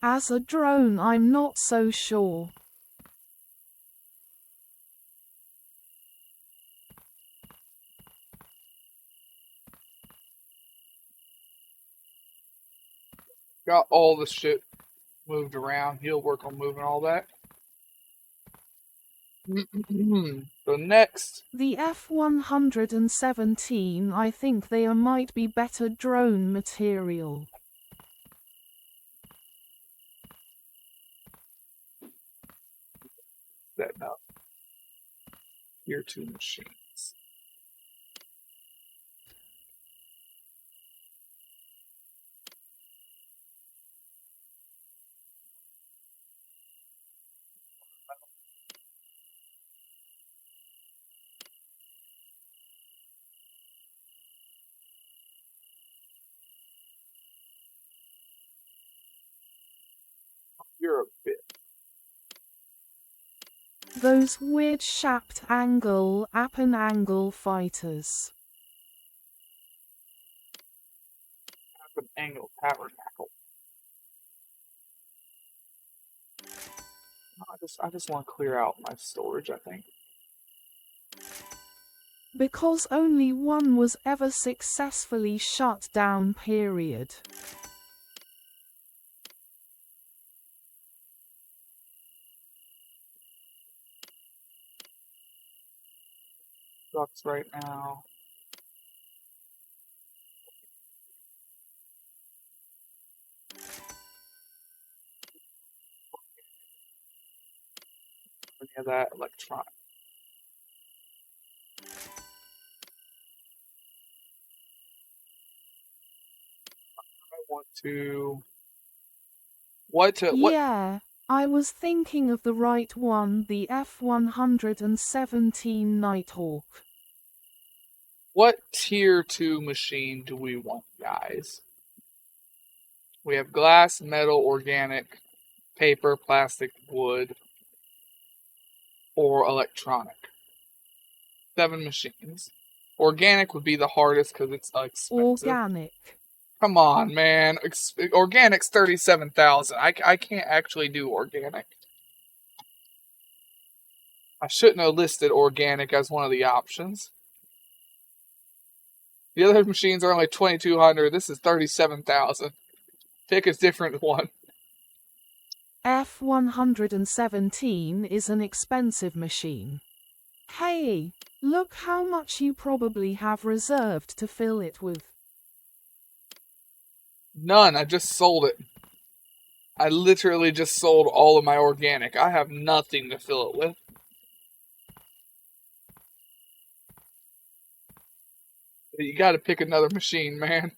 As a drone, I'm not so sure. Got all the shit moved around. He'll work on moving all that. So next, The F-117, I think there might be better drone material. setting up tier 2 machines. You're a bit. Those weird shaped angle, up and angle fighters. Have an angle tabernacle. I just want to clear out my storage, I think. Because only one was ever successfully shut down, period. Sucks right now. Any of that electronic. I want to. What? Yeah, I was thinking of the right one, the F-117 Nighthawk. What tier 2 machine do we want, guys? We have glass, metal, organic, paper, plastic, wood, or electronic. 7 machines. Organic would be the hardest because it's expensive. Organic. Come on, man. Organic's 37,000. I can't actually do organic. I shouldn't have listed organic as one of the options. The other machines are only 2,200. This is 37,000. Pick a different one. F-117 is an expensive machine. Hey, look how much you probably have reserved to fill it with. None. I just sold it. I literally just sold all of my organic. I have nothing to fill it with. You gotta pick another machine, man.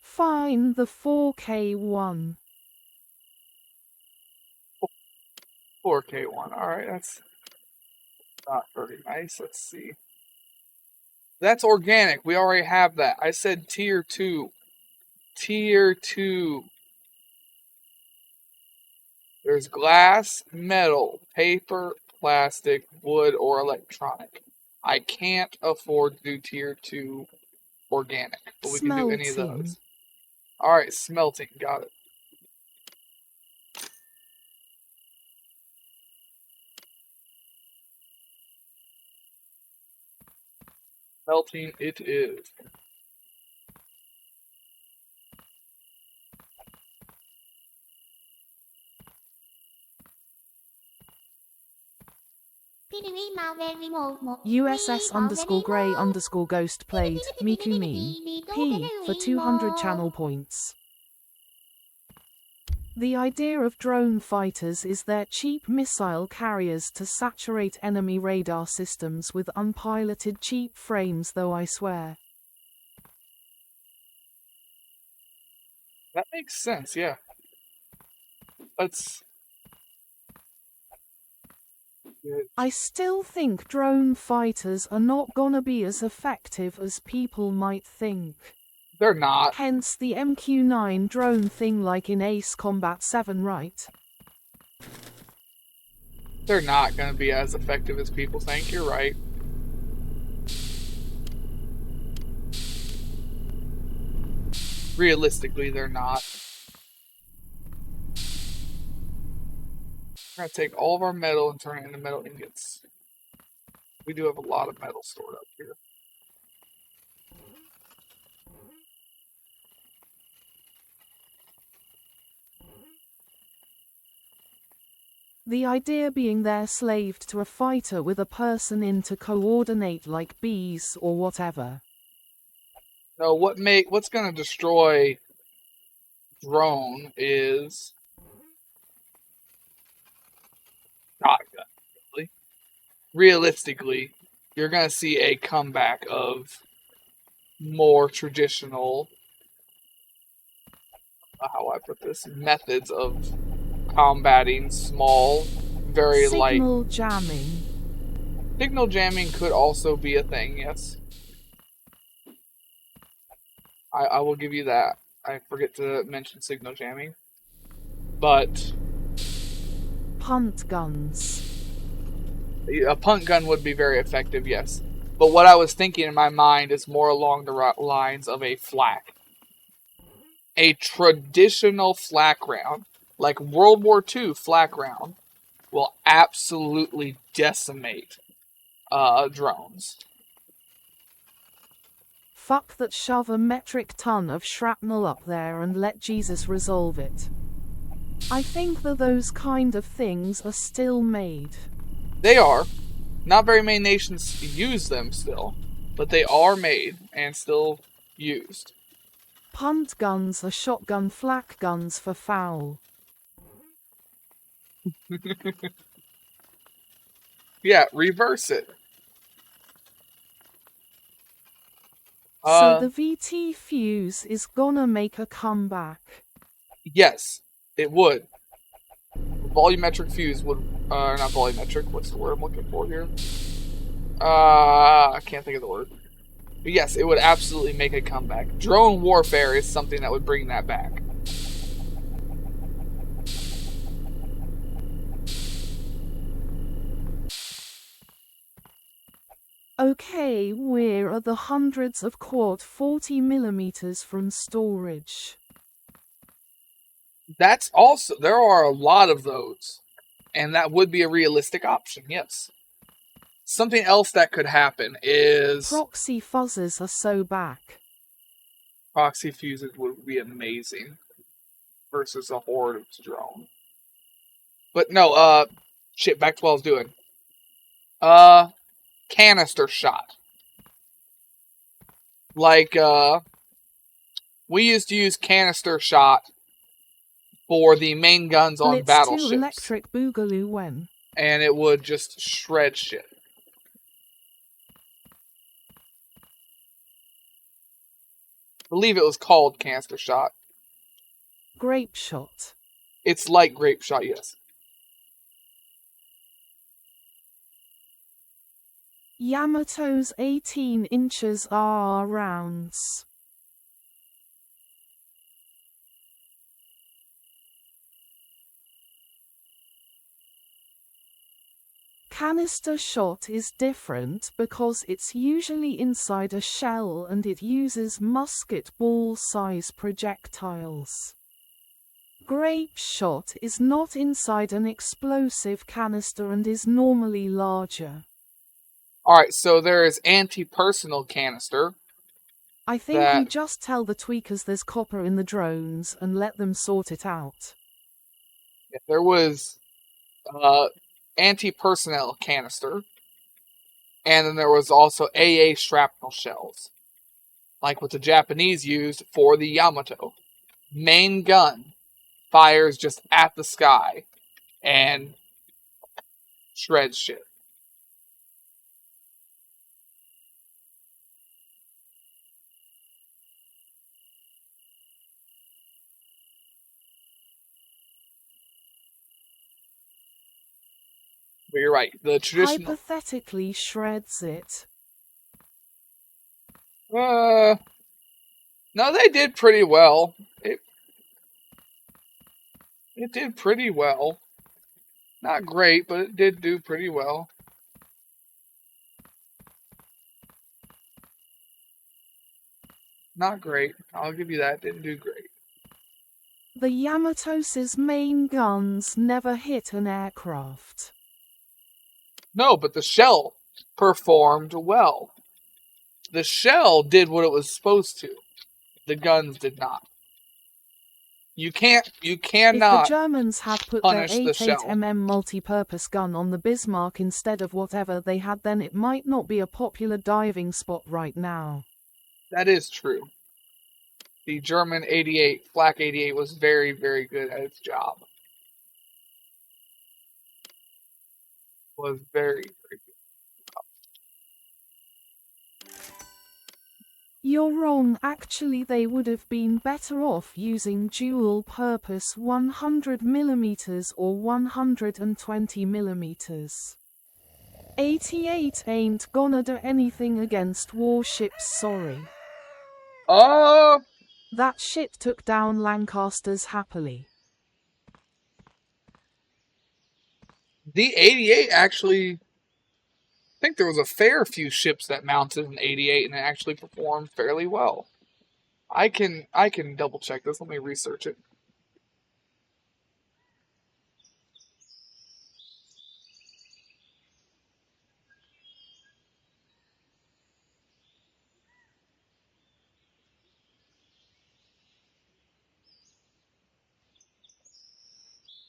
Fine, the 4K one. 4K one. Alright, that's not very nice. Let's see. That's organic. We already have that. I said tier 2. Tier 2. There's glass, metal, paper, plastic, wood, or electronic. I can't afford to do tier 2 organic, but we can do any of those. Alright, smelting. Got it. Smelting it is. USS_Grey_Ghost played Miku meme P for 200 channel points. The idea of drone fighters is they're cheap missile carriers to saturate enemy radar systems with unpiloted cheap frames, though I swear. That makes sense, yeah. Let's. I still think drone fighters are not gonna be as effective as people might think. They're not. Hence the MQ-9 drone thing, like in Ace Combat 7, right? They're not going to be as effective as people think. You're right. Realistically, they're not. We're going to take all of our metal and turn it into metal ingots. We do have a lot of metal stored up here. The idea being they're slaved to a fighter with a person in to coordinate like bees or whatever. No, what's gonna destroy drone is shotgun. Really. Realistically, you're gonna see a comeback of more traditional, how I put this, methods of combating small, very light. Signal jamming. Signal jamming could also be a thing, yes. I will give you that. I forget to mention signal jamming. But Punt guns. a punt gun would be very effective, yes. But what I was thinking in my mind is more along the lines of a flak. A traditional flak round, like World War II flak round, will absolutely decimate drones. Fuck that, shove a metric ton of shrapnel up there and let Jesus resolve it. I think that those kind of things are still made. They are. Not very many nations use them still, but they are made and still used. Punt guns are shotgun flak guns for foul. Yeah, reverse it. So the VT fuse is gonna make a comeback. Yes, it would. Volumetric fuse would, not volumetric, what's the word I'm looking for here? I can't think of the word. But yes, it would absolutely make a comeback. Drone warfare is something that would bring that back. Okay, where are the hundreds of quad 40mm from storage? That's also, there are a lot of those. And that would be a realistic option, yes. Something else that could happen is Proxy fuzzers are so back. proxy fuses would be amazing versus a horde of drone. But no, shit, back to what I was doing. Canister shot. Like, we used to use canister shot for the main guns on Blitz battleships. 2 electric boogaloo when. And it would just shred shit. I believe it was called canister shot. Grape shot. It's like grape shot, yes. Yamato's 18 inches are rounds. Canister shot is different because it's usually inside a shell and it uses musket ball size projectiles. Grape shot is not inside an explosive canister and is normally larger. Alright, so there is anti-personal canister. I think we just tell the tweakers there's copper in the drones and let them sort it out. There was anti-personnel canister. And then there was also AA shrapnel shells. Like what the Japanese used for the Yamato. Main gun fires just at the sky and shreds shit. But you're right. The traditional. Hypothetically shreds it. No, they did pretty well. It did pretty well. Not great, but it did do pretty well. Not great. I'll give you that. It didn't do great. The Yamato's main guns never hit an aircraft. No, but the shell performed well. The shell did what it was supposed to. The guns did not. You If the cannot Germans had put their punish the shell. 88mm multi-purpose gun on the Bismarck instead of whatever they had, then it might not be a popular diving spot right now. That is true. The German 88, Flak 88, was very, very good at its job. Was very, very good. You're wrong, actually they would have been better off using dual-purpose 100mm or 120mm. 88 ain't gonna do anything against warships, sorry. That shit took down Lancasters happily. The 88 actually, I think there was a fair few ships that mounted an 88 and it actually performed fairly well. I can double check this. Let me research it.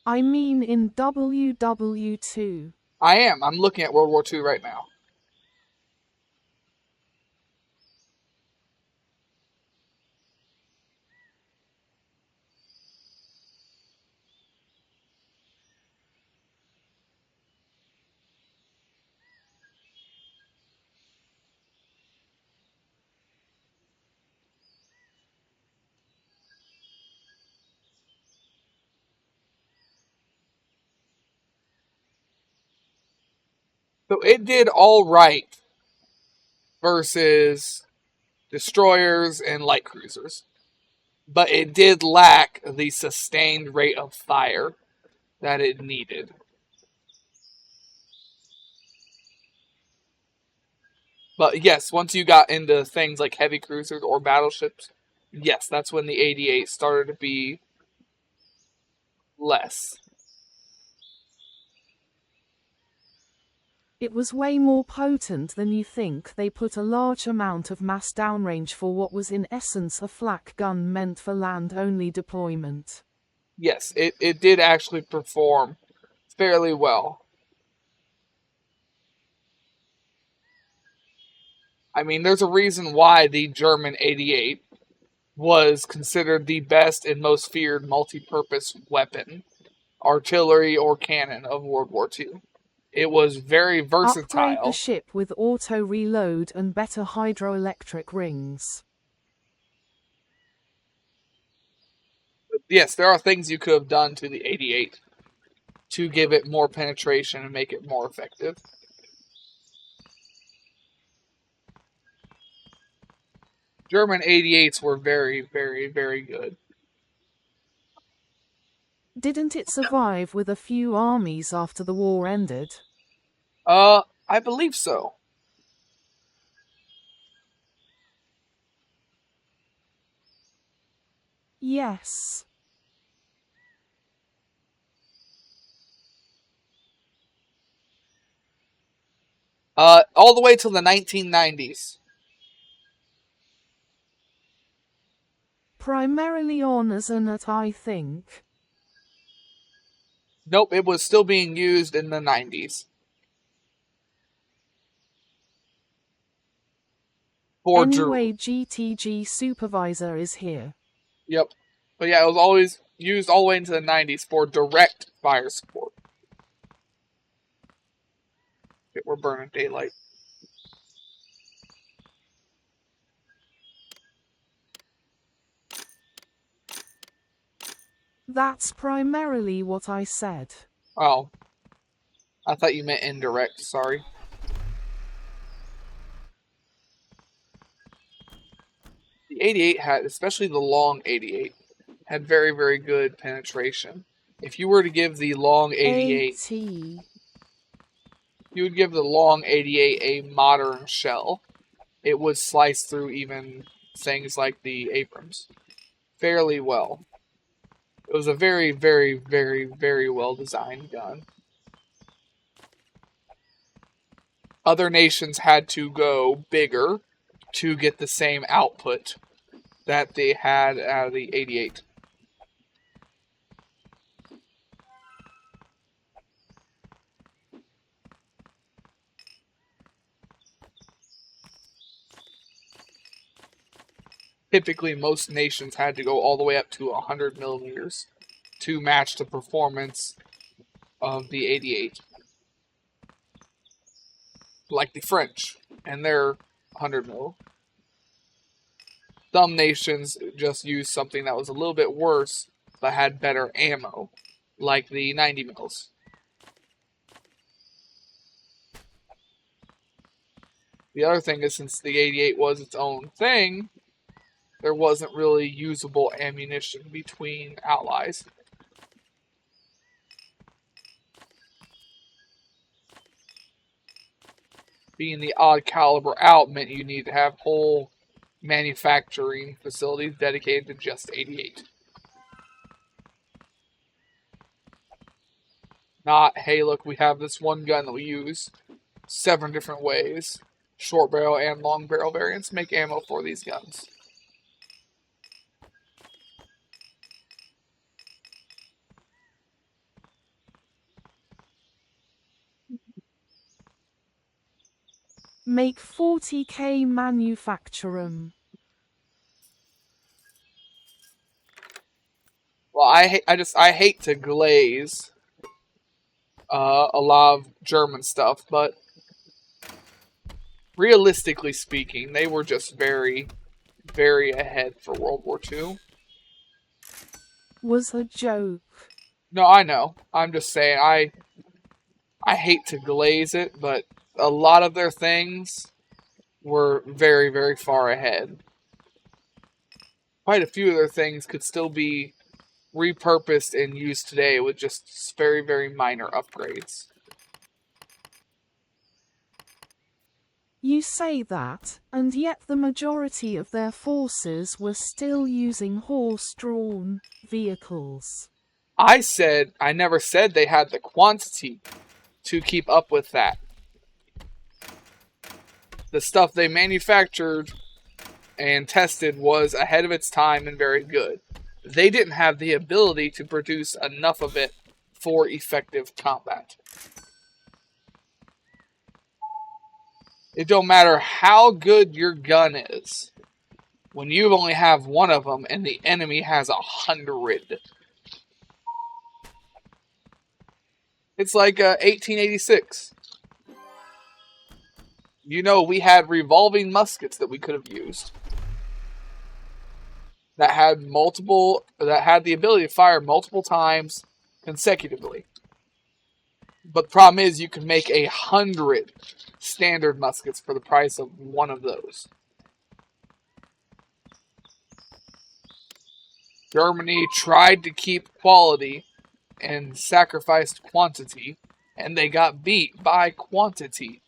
I mean in WW2. I am. I'm looking at World War II right now. So it did all right versus destroyers and light cruisers. But it did lack the sustained rate of fire that it needed. But yes, once you got into things like heavy cruisers or battleships, yes, that's when the 88 started to be less. It was way more potent than you think. They put a large amount of mass downrange for what was in essence a flak gun meant for land-only deployment. Yes, it did actually perform fairly well. I mean, there's a reason why the German 88 was considered the best and most feared multi-purpose weapon, artillery or cannon of World War II. It was very versatile. Upgrade the ship with auto-reload and better hydroelectric rings. But yes, there are things you could have done to the 88 to give it more penetration and make it more effective. German 88s were very, very, very good. Didn't it survive with a few armies after the war ended? I believe so. Yes. All the way till the 1990s. Primarily on as an I think. Nope, it was still being used in the 90s. Anyway, GTG Supervisor is here. Yep. But yeah, it was always used all the way into the 90s for direct fire support. Okay, we're burning daylight. That's primarily what I said. Oh. I thought you meant indirect, sorry. The 88 had, especially the long 88, had very, very good penetration. If you were to give the long 88... AT. You would give the long 88 a modern shell, it would slice through even things like the Abrams fairly well. It was a very, very, very, very well designed gun. Other nations had to go bigger to get the same output that they had out of the 88. typically most nations had to go all the way up to 100 millimeters to match the performance of the 88. Like the French and their 100 mil. Some nations just used something that was a little bit worse but had better ammo, like the 90 mils. The other thing is, since the 88 was its own thing, there wasn't really usable ammunition between allies. Being the odd caliber out meant you need to have whole manufacturing facilities dedicated to just 88. Not, hey, look, we have this one gun that we use 7 different ways. Short barrel and long barrel variants make ammo for these guns. Make 40k manufacturum. Well, I hate to glaze a lot of German stuff, but realistically speaking, they were just very, very ahead for World War II. Was a joke. No, I know. I'm just saying, I hate to glaze it, but a lot of their things were very, very far ahead. Quite a few of their things could still be repurposed and used today with just very, very minor upgrades. You say that, and yet the majority of their forces were still using horse-drawn vehicles. I never said they had the quantity to keep up with that. The stuff they manufactured and tested was ahead of its time and very good. They didn't have the ability to produce enough of it for effective combat. It don't matter how good your gun is, when you only have one of them and the enemy has 100. It's like 1886. You know, we had revolving muskets that we could have used. That had the ability to fire multiple times consecutively. But the problem is, you can make 100 standard muskets for the price of one of those. Germany tried to keep quality and sacrificed quantity, and they got beat by quantity.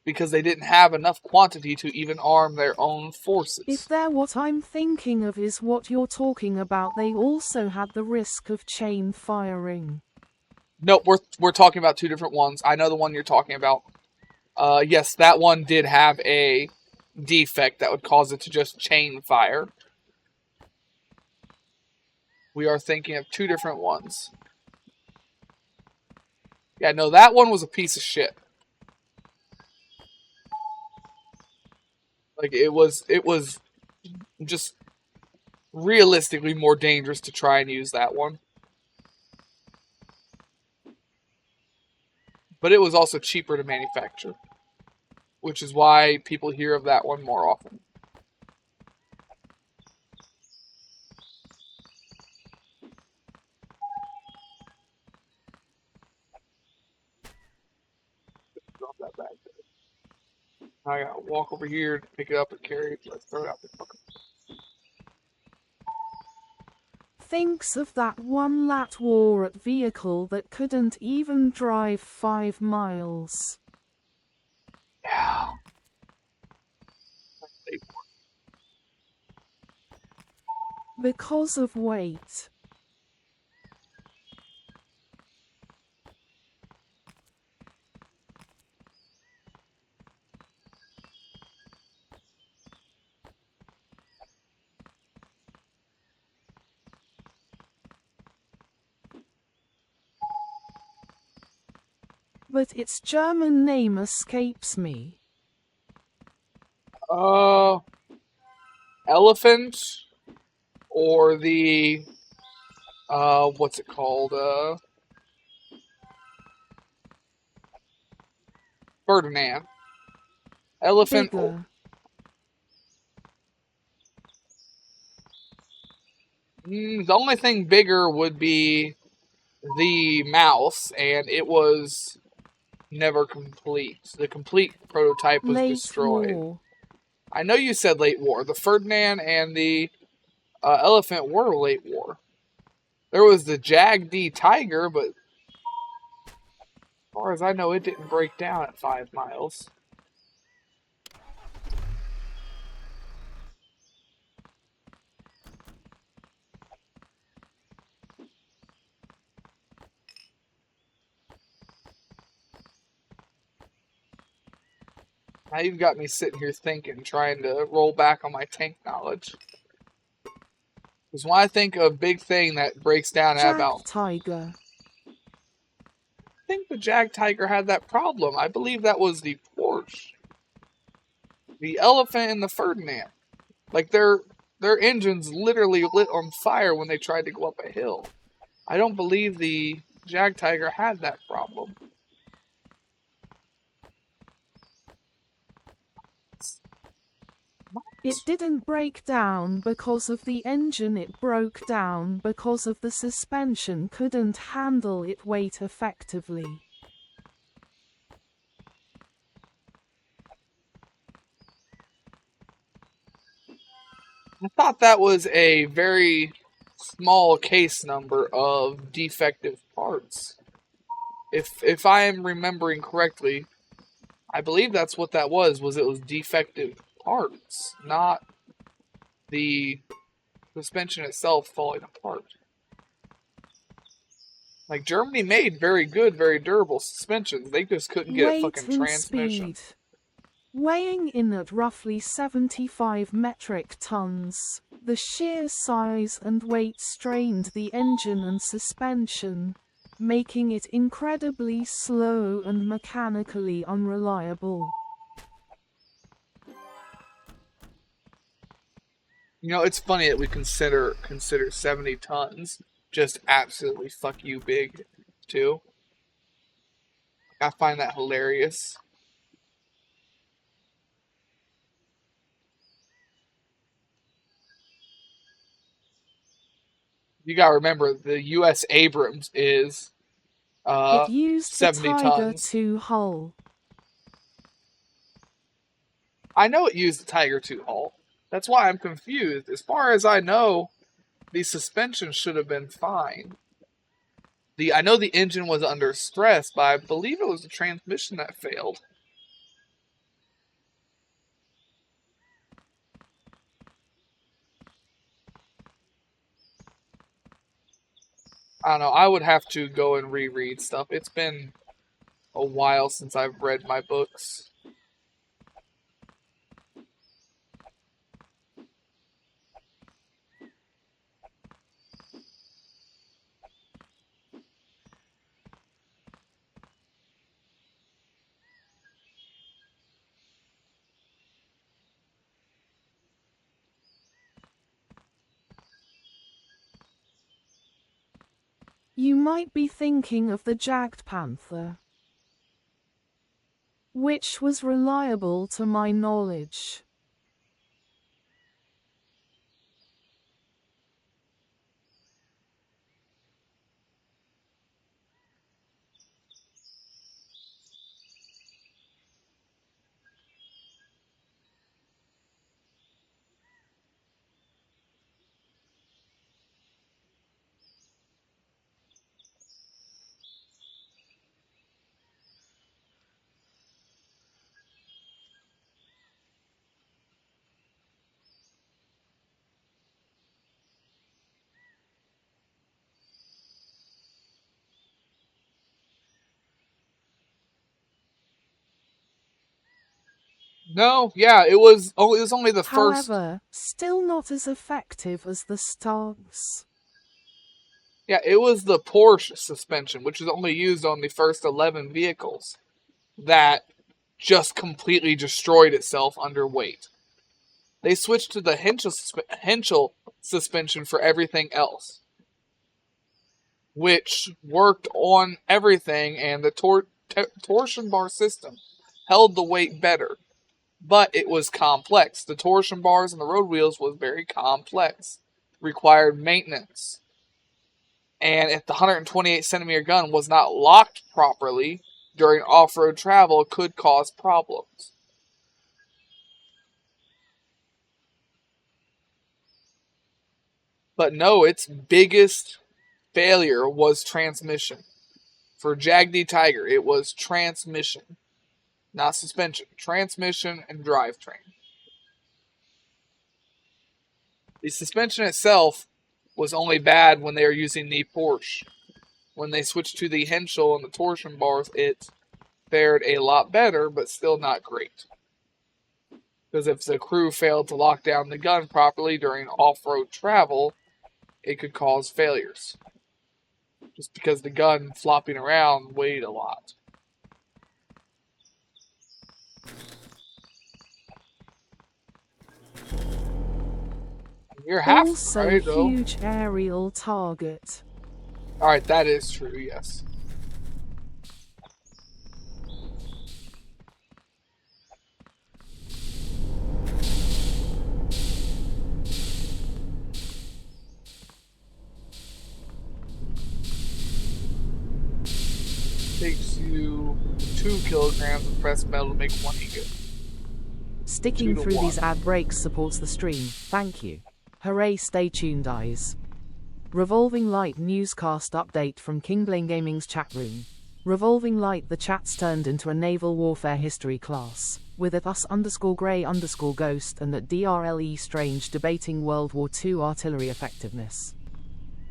Because they didn't have enough quantity to even arm their own forces. If they're what I'm thinking of is what you're talking about, they also had the risk of chain firing. Nope, we're talking about 2 different ones. I know the one you're talking about. Yes, that one did have a defect that would cause it to just chain fire. We are thinking of 2 different ones. Yeah, no, that one was a piece of shit. Like, it was just realistically more dangerous to try and use that one. But it was also cheaper to manufacture, which is why people hear of that one more often. Drop that bag there. I gotta walk over here to pick it up and carry it. Let's throw it out the fucker. Thinks of that one lat war at vehicle that couldn't even drive 5 miles. Yeah. Because of weight. But its German name escapes me. elephant or the what's it called? Ferdinand. Elephant. Bigger. The only thing bigger would be the mouse, and it was never complete. The complete prototype was Late destroyed. war. I know you said late war. The Ferdinand and the elephant were late war. There was the Jag-D Tiger, but as far as I know, it didn't break down at 5 miles. Now you've got me sitting here thinking, trying to roll back on my tank knowledge. Because when I think of big thing that breaks down at about... Tiger. I think the Jag Tiger had that problem. I believe that was the Porsche. The elephant and the Ferdinand. Like, their engines literally lit on fire when they tried to go up a hill. I don't believe the Jag Tiger had that problem. It didn't break down because of the engine, it broke down because of the suspension couldn't handle its weight effectively. I thought that was a very small case number of defective parts. If I am remembering correctly, I believe that's what that was it was defective parts, not the suspension itself falling apart. Like, Germany made very good, very durable suspensions. They just couldn't get a fucking transmission. Speed. Weighing in at roughly 75 metric tons, the sheer size and weight strained the engine and suspension, making it incredibly slow and mechanically unreliable. You know, it's funny that we consider 70 tons just absolutely fuck you big, too. I find that hilarious. You gotta remember, the U.S. Abrams is it used 70 the Tiger tons. II hull. I know it used the Tiger II hull. That's why I'm confused. As far as I know, the suspension should have been fine. I know the engine was under stress, but I believe it was the transmission that failed. I don't know. I would have to go and reread stuff. It's been a while since I've read my books. You might be thinking of the Jagd Panther, which was reliable to my knowledge. No, yeah, it was only the first. However, still not as effective as the Stags. Yeah, it was the Porsche suspension, which was only used on the first 11 vehicles, that just completely destroyed itself under weight. They switched to the Henschel suspension for everything else, which worked on everything, and the torsion bar system held the weight better, but it was complex. The torsion bars and the road wheels was very complex, required maintenance. And if the 128 centimeter gun was not locked properly during off-road travel, it could cause problems. But no, its biggest failure was transmission. For Jagdee Tiger, it was transmission, not suspension. Transmission and drivetrain. The suspension itself was only bad when they were using the Porsche. When they switched to the Henschel and the torsion bars, it fared a lot better, but still not great. Because if the crew failed to lock down the gun properly during off-road travel, it could cause failures. Just because the gun flopping around weighed a lot. You're half Also right, though. huge aerial target. Alright, that is true, yes. Takes you 2 kilograms of pressed metal to make 1 ingot. Sticking 2 to through 1. these ad breaks supports the stream. Thank you. Hooray, stay tuned, eyes. Revolving Light newscast update from Kingbling Gaming's chat room. Revolving Light, the chat's turned into a naval warfare history class, with at us_grey_ghost and at DRLE Strange debating World War II artillery effectiveness.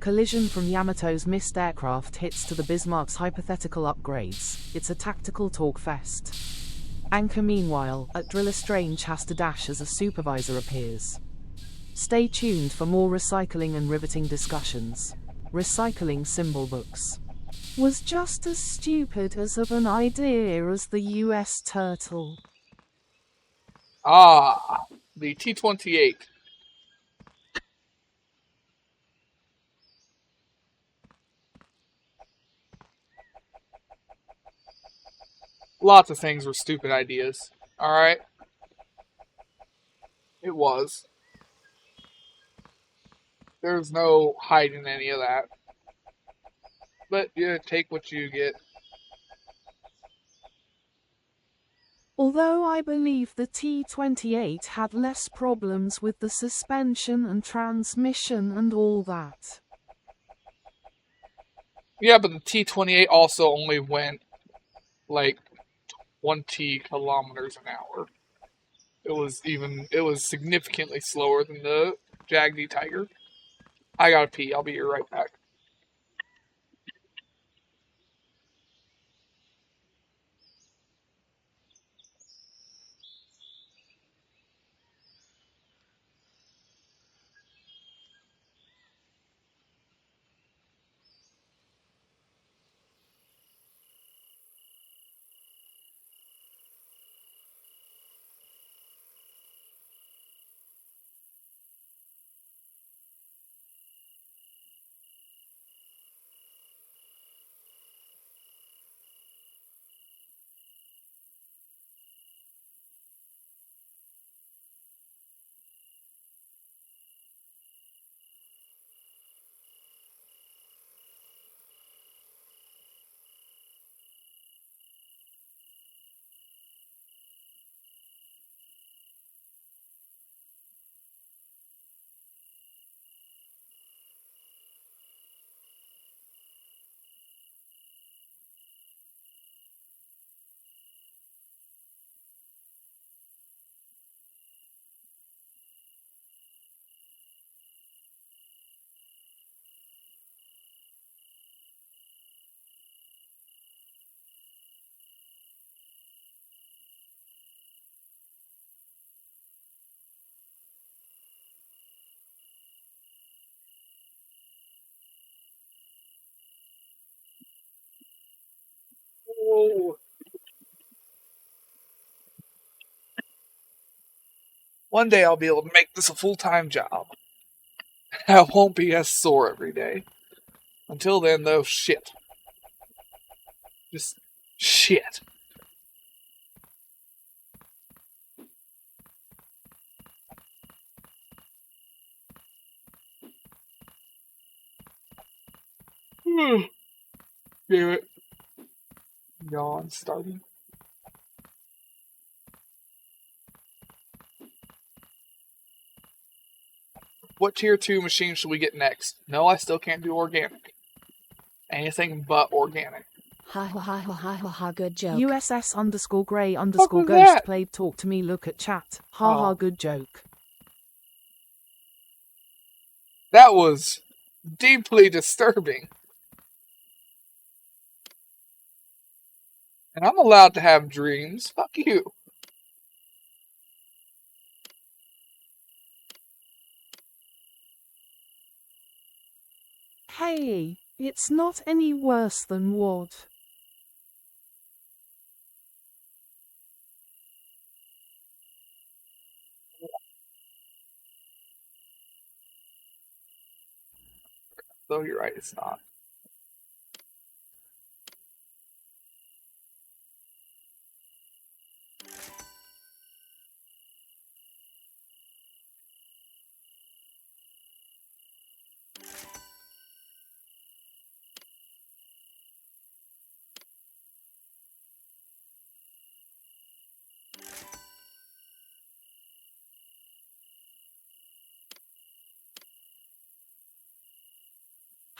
Collision from Yamato's missed aircraft hits to the Bismarck's hypothetical upgrades. It's a tactical talk fest. Anchor meanwhile, at Driller Strange has to dash as a supervisor appears. Stay tuned for more recycling and riveting discussions. Recycling symbol books was just as stupid as of an idea as the US turtle. Ah, the T-28. Lots of things were stupid ideas. Alright? It was. There's no hiding any of that. But you take what you get. Although I believe the T-28 had less problems with the suspension and transmission and all that. Yeah, but the T-28 also only went like 20 kilometers an hour. It was significantly slower than the Jagdee Tiger. I gotta pee. I'll be right back. One day I'll be able to make this a full-time job. I won't be as sore every day. Until then, though, shit. Just shit. Damn it. Yawn starting. What tier 2 machine should we get next? No, I still can't do organic. Anything but organic. Ha ha ha ha ha ha ha, good joke. USS _ grey _ was ghost that? played talk to me look at chat. Ha ha, Oh. good joke. That was deeply disturbing. And I'm allowed to have dreams. Fuck you. Hey, it's not any worse than what? Though you're right, it's not.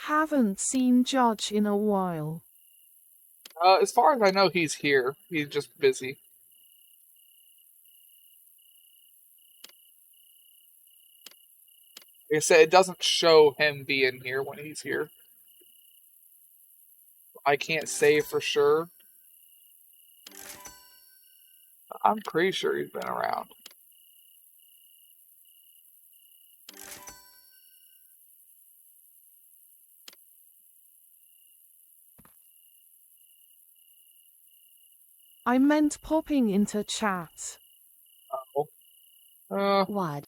Haven't seen Judge in a while. As far as I know, he's here. He's just busy. Like I said, it doesn't show him being here when he's here. I can't say for sure. I'm pretty sure he's been around. I meant popping into chat. What?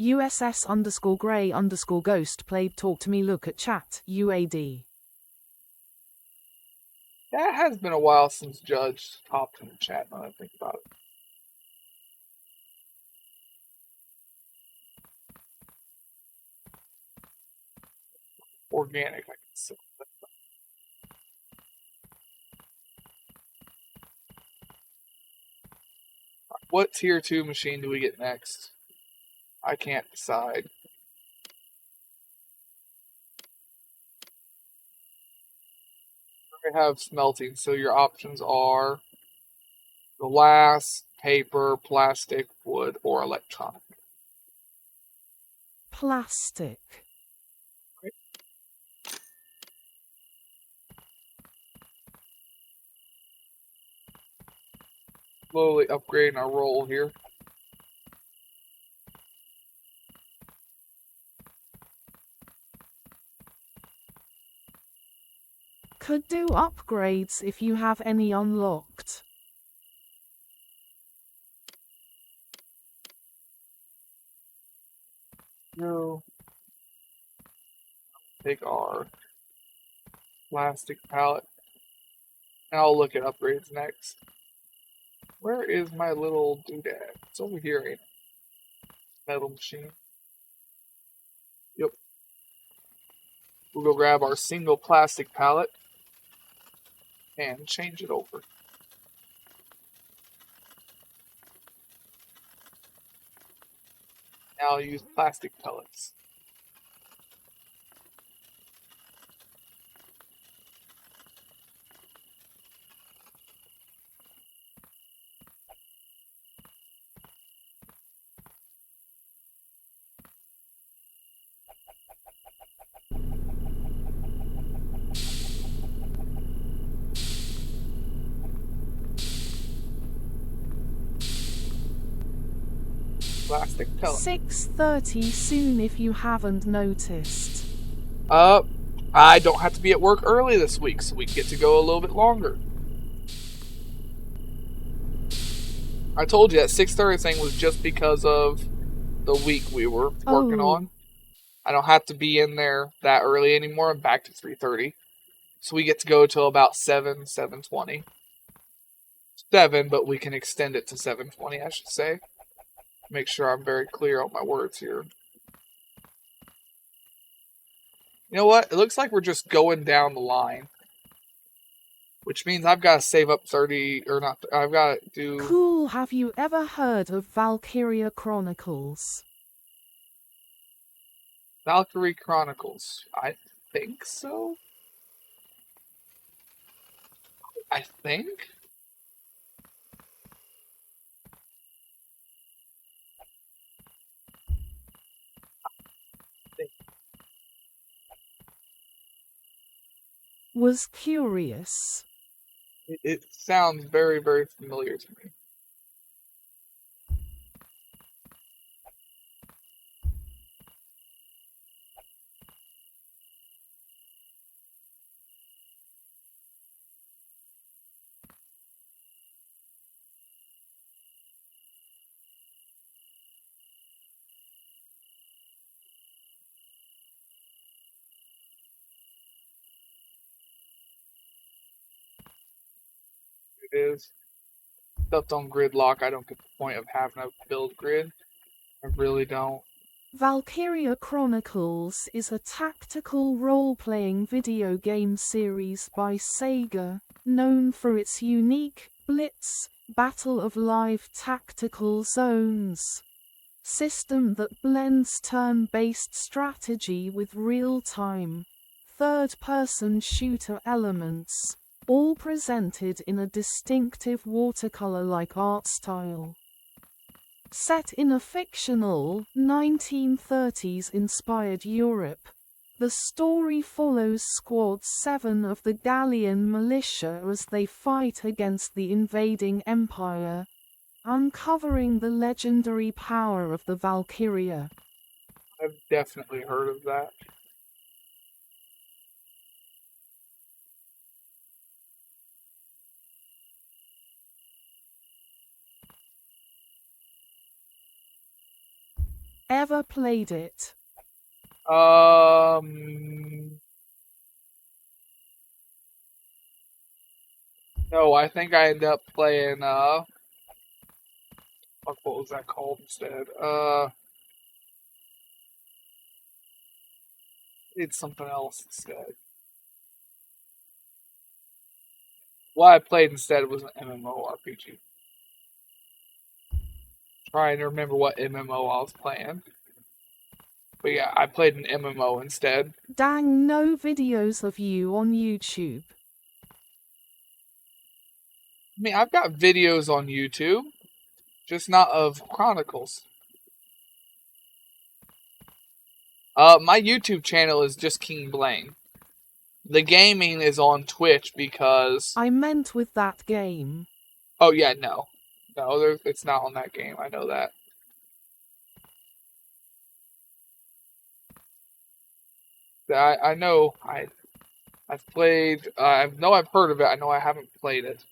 USS _ grey _ ghost played talk to me look at chat. UAD. That has been a while since Judge hopped in the chat, now that I think about it. Organic, I can say. What tier 2 machine do we get next? I can't decide. We have smelting, so your options are glass, paper, plastic, wood, or electronic. Plastic. Slowly upgrading our roll here. Could do upgrades if you have any unlocked. No. Take our plastic palette. And I'll look at upgrades next. Where is my little doodad? It's over here, ain't it? Metal machine. Yep. We'll go grab our single plastic palette and change it over. Now I'll use plastic pellets. Plastic pellet. 6:30 soon if you haven't noticed. I don't have to be at work early this week, so we get to go a little bit longer. I told you that 6:30 thing was just because of the week we were working Oh. on. I don't have to be in there that early anymore. I'm back to 3:30. So we get to go till about 7:20. 7, but we can extend it to 7:20, I should say. Make sure I'm very clear on my words here. You know what? It looks like we're just going down the line. Which means I've got to save up 30, or not, I've got to do... Cool, have you ever heard of Valkyria Chronicles? Valkyrie Chronicles. I think so? I think? Was curious. It sounds very, very familiar to me. It is. Stuff on gridlock, I don't get the point of having a build grid. I really don't. Valkyria Chronicles is a tactical role-playing video game series by Sega, known for its unique Blitz Battle of Live Tactical Zones system that blends turn-based strategy with real-time, third-person shooter elements, all presented in a distinctive watercolor-like art style. Set in a fictional, 1930s-inspired Europe, the story follows Squad 7 of the Gallian militia as they fight against the invading empire, uncovering the legendary power of the Valkyria. I've definitely heard of that. Ever played it? No, I think I ended up playing, fuck, what was that called instead? Did something else instead. What I played instead was an MMORPG. Trying to remember what MMO I was playing. But yeah, I played an MMO instead. Dang, no videos of you on YouTube. I mean, I've got videos on YouTube, just not of Chronicles. My YouTube channel is just King Blaine. The gaming is on Twitch because... I meant with that game. Oh yeah, no. No, it's not on that game, I know that. I know, I've played, I know I've heard of it, I know I haven't played it.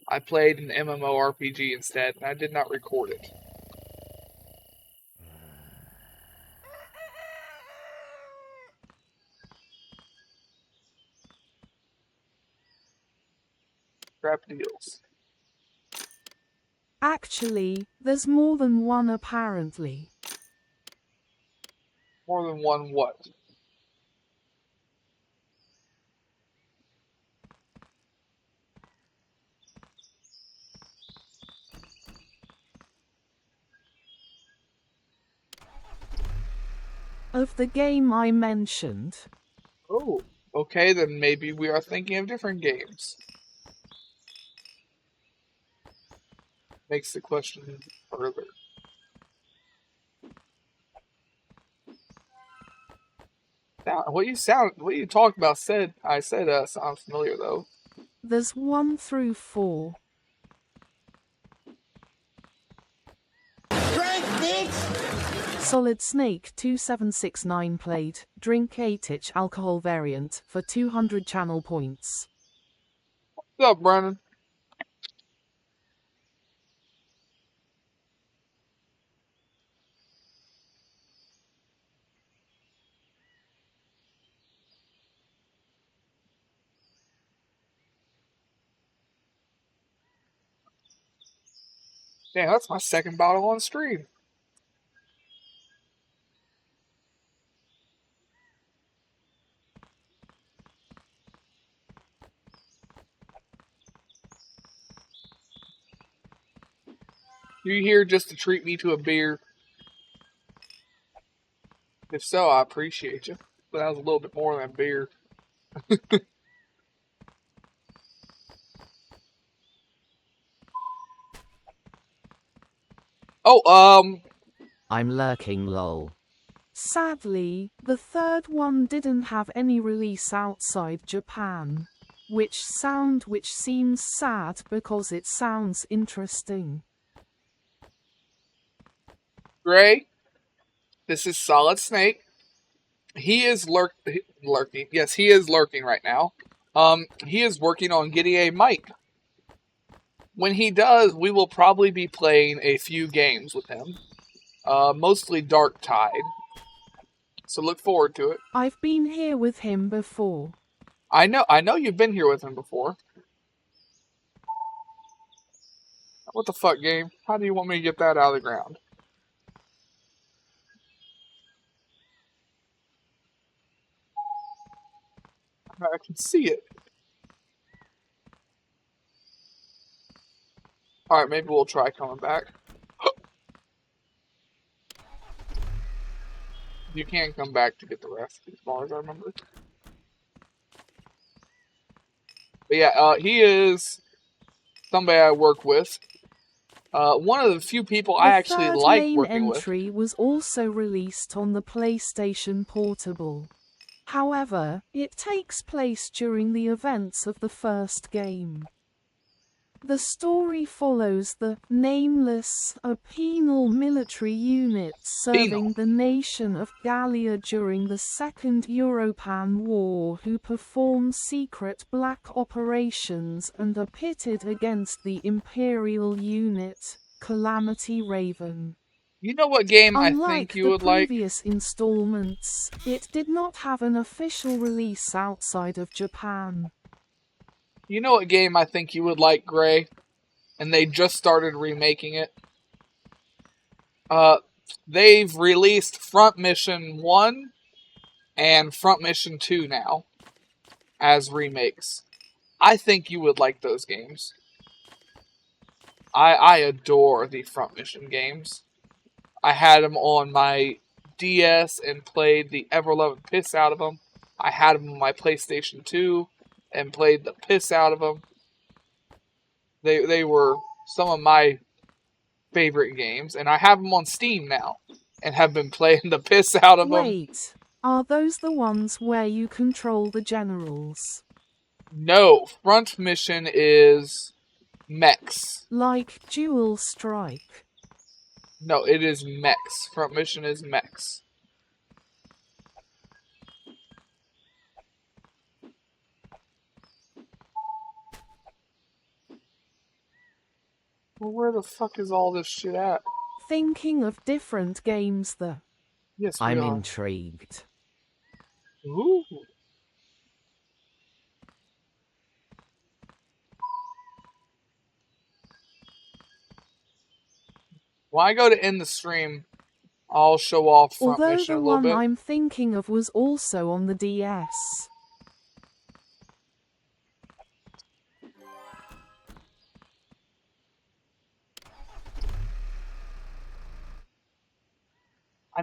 I played an MMORPG instead, and I did not record it. Crap deals. Actually, there's more than one apparently. More than one what? Of the game I mentioned. Oh, okay, then maybe we are thinking of different games. Makes the question further. What you talked about I said sounds familiar though. There's 1 through 4. Solid Snake 2769 played, drink 8-inch alcohol variant for 200 channel points. What's up, Brennan? Damn, that's my second bottle on stream. You here just to treat me to a beer? If so, I appreciate you. But that was a little bit more than beer. Oh, I'm lurking lol. Sadly, the third one didn't have any release outside Japan. Which seems sad because it sounds interesting. Gray, this is Solid Snake. He is lurking. Yes, he is lurking right now. He is working on getting a mic. When he does, we will probably be playing a few games with him. Mostly Dark Tide. So look forward to it. I've been here with him before. I know you've been here with him before. What the fuck, game? How do you want me to get that out of the ground? I can see it. Alright, maybe we'll try coming back. You can come back to get the rest, as far as I remember. But yeah, he is somebody I work with. One of the few people I actually like working with. The third main entry was also released on the PlayStation Portable. However, it takes place during the events of the first game. The story follows the nameless, a penal military unit serving the nation of Gallia during the Second Europan War who perform secret black operations and are pitted against the Imperial unit, Calamity Raven. You know what game I think you would like? Unlike the previous installments, it did not have an official release outside of Japan. You know what game I think you would like, Gray? And they just started remaking it. They've released Front Mission 1 and Front Mission 2 now as remakes. I think you would like those games. I adore the Front Mission games. I had them on my DS and played the ever-loving piss out of them. I had them on my PlayStation 2 and played the piss out of them. They were some of my favorite games, and I have them on Steam now, and have been playing the piss out of them. Wait, are those the ones where you control the generals? No, Front Mission is mechs. Like Dual Strike? No, it is mechs. Front Mission is mechs. Well, where the fuck is all this shit at? Thinking of different games Yes, we I'm are. intrigued. Ooh. When I go to end the stream, I'll show off Front Although Mission a the little one bit. I'm thinking of was also on the DS.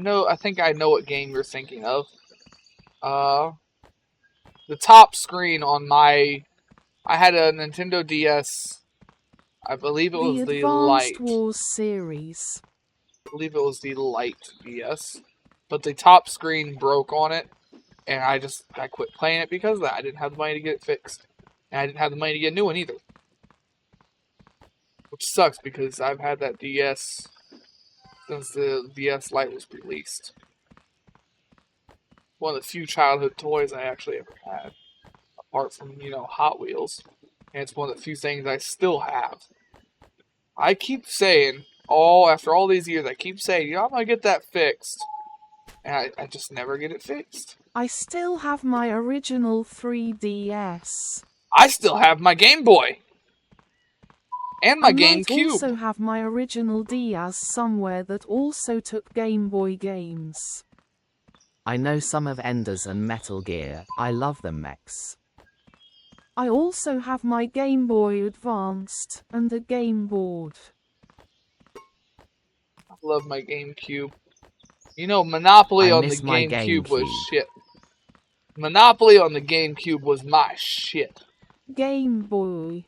I think I know what game you're thinking of. The top screen on I had a Nintendo DS. I believe it was the Lite. Advanced Wars series. I believe it was the Lite DS. But the top screen broke on it, and I quit playing it because of that. I didn't have the money to get it fixed. And I didn't have the money to get a new one either. Which sucks because I've had that DS since the DS Lite was released. One of the few childhood toys I actually ever had. Apart from, Hot Wheels. And it's one of the few things I still have. I keep saying, after all these years, I keep saying, I'm gonna get that fixed. And I just never get it fixed. I still have my original 3DS. I still have my Game Boy. And my I might GameCube. also have my original Diaz somewhere that also took Game Boy games. I know some of Enders and Metal Gear. I love them mechs. I also have my Game Boy Advanced and a Game Board. I love my GameCube. You know, Monopoly I on the miss my GameCube was GameCube. shit. Monopoly on the GameCube was my shit. Game Boy.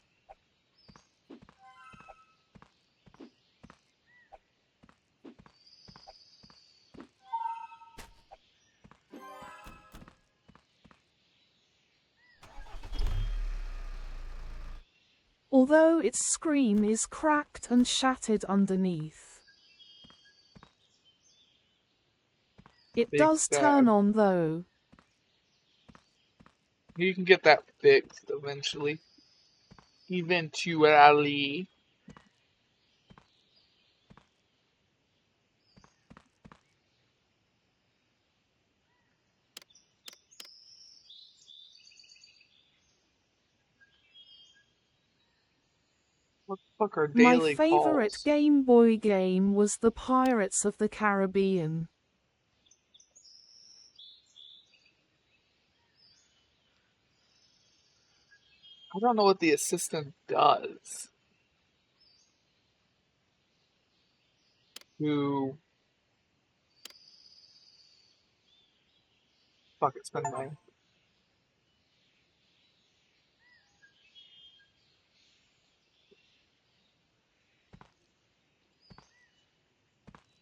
Although its screen is cracked and shattered underneath. It Big does sad. turn on though. You can get that fixed eventually. Eventually. What the fuck are My daily favorite calls? Game Boy game was the Pirates of the Caribbean. I don't know what the assistant does. Who? Fuck, it's been my.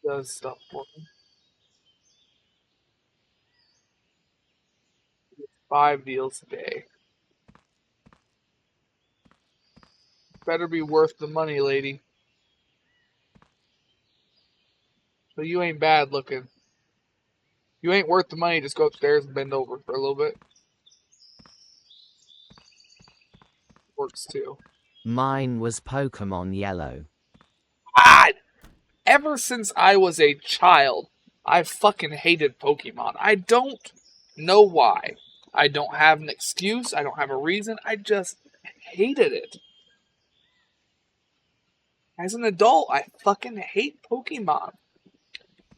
Does stuff for me. 5 deals a day. Better be worth the money, lady. So you ain't bad looking. You ain't worth the money, just go upstairs and bend over for a little bit. Works too. Mine was Pokemon Yellow. God! Ever since I was a child, I fucking hated Pokemon. I don't know why. I don't have an excuse. I don't have a reason. I just hated it. As an adult, I fucking hate Pokemon.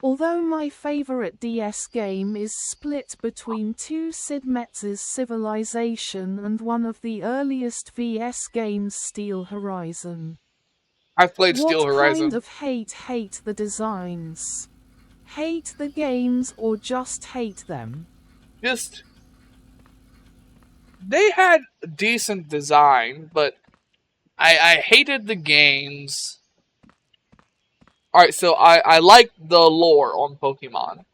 Although my favorite DS game is split between two Sid Metz's Civilization and one of the earliest VS games, Steel Horizon. I've played Steel What Horizon. kind of hate the designs? Hate the games or just hate them? Just they had decent design, but I hated the games. Alright, so I like the lore on Pokemon.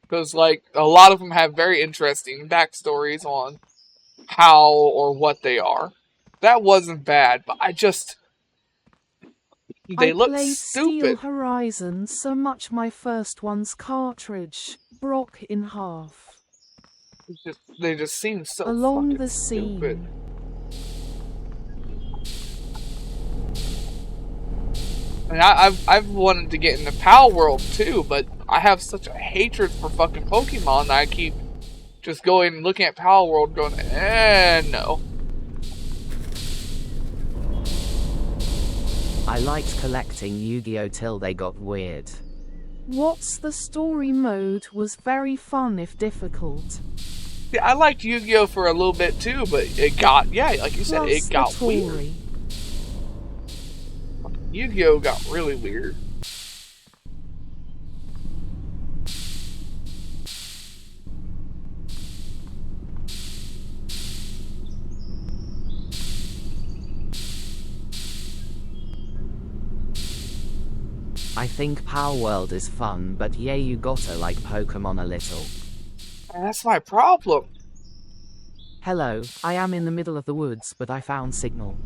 Because, like, a lot of them have very interesting backstories on how or what they are. That wasn't bad, but I just... They I look played Steel stupid. Horizon so much my first one's cartridge broke in half. They just seem so Along fucking the stupid. seam. And I've wanted to get into Pal World too, but I have such a hatred for fucking Pokemon that I keep just going and looking at Pal World going, no. I liked collecting Yu-Gi-Oh till they got weird. What's the story mode was very fun if difficult. Yeah, I liked Yu-Gi-Oh for a little bit too, but it got, yeah, like you said, Plus it got the weird. Tory. Yu-Gi-Oh got really weird. I think Pal World is fun, but yeah, you gotta like Pokemon a little. And that's my problem. Hello, I am in the middle of the woods, but I found signal.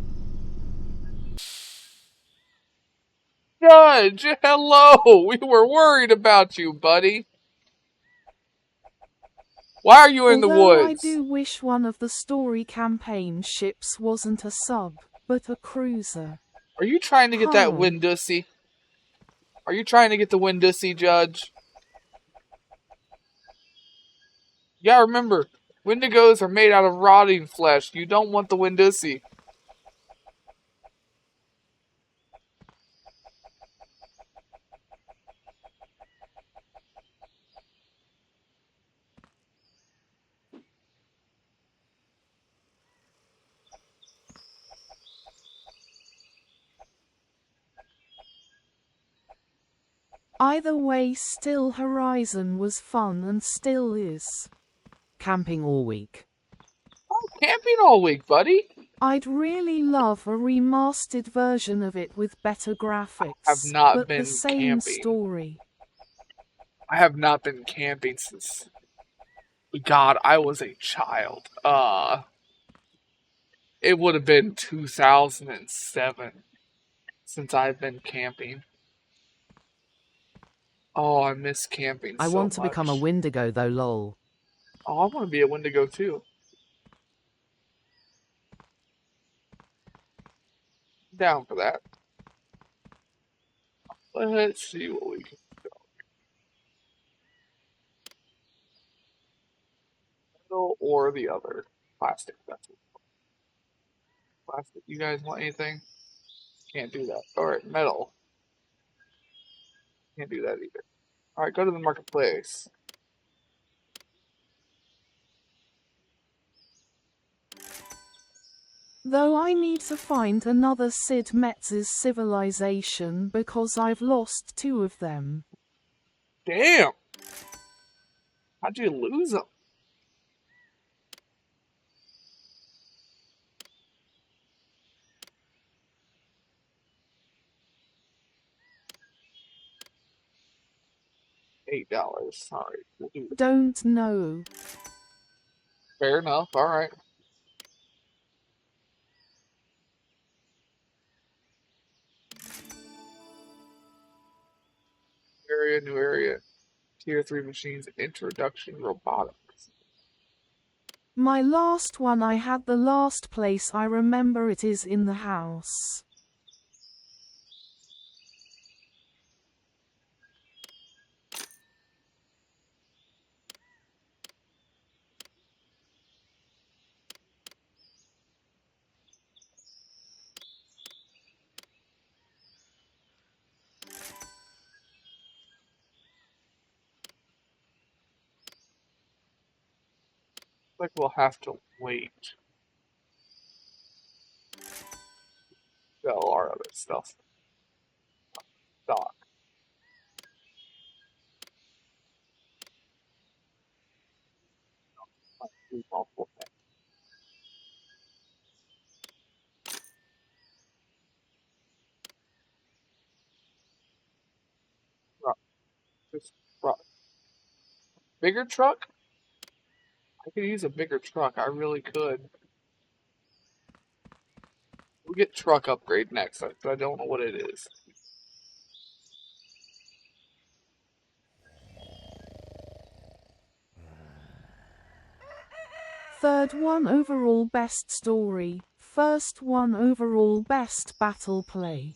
Judge, hello! We were worried about you, buddy. Why are you in the Although I woods? do wish one of the story campaign ships wasn't a sub, but a cruiser. Are you trying to get that Huh. Windussy? Are you trying to get the Windussy, Judge? Yeah, remember, Wendigos are made out of rotting flesh. You don't want the Windussy. Either way, still Horizon was fun and still is. Camping all week. Camping all week, buddy. I'd really love a remastered version of it with better graphics, I've not but been the same camping. story. I have not been camping since, God, I was a child. It would have been 2007 since I've been camping. Oh, I miss camping I so want to become a much. Wendigo though, lol. Oh, I want to be a Wendigo too. Down for that. Let's see what we can do. Or the other. Plastic. That's it. Plastic. You guys want anything? Can't do that. Alright, metal. Can't do that either. Alright, go to the marketplace. Though I need to find another Sid Metz's civilization because I've lost 2 of them. Damn! How'd you lose them? $8. Alright, we'll do it. Don't know. Fair enough, alright. New area. Tier 3 machines, introduction robotics. My last one, I had the last place I remember it is in the house. Like we'll have to wait. Sell our other stuff. Stock. Multiple things. Truck. Just truck. Bigger truck? I could use a bigger truck. I really could. We'll get truck upgrade next. I don't know what it is. Third one overall best story. First one overall best battle play.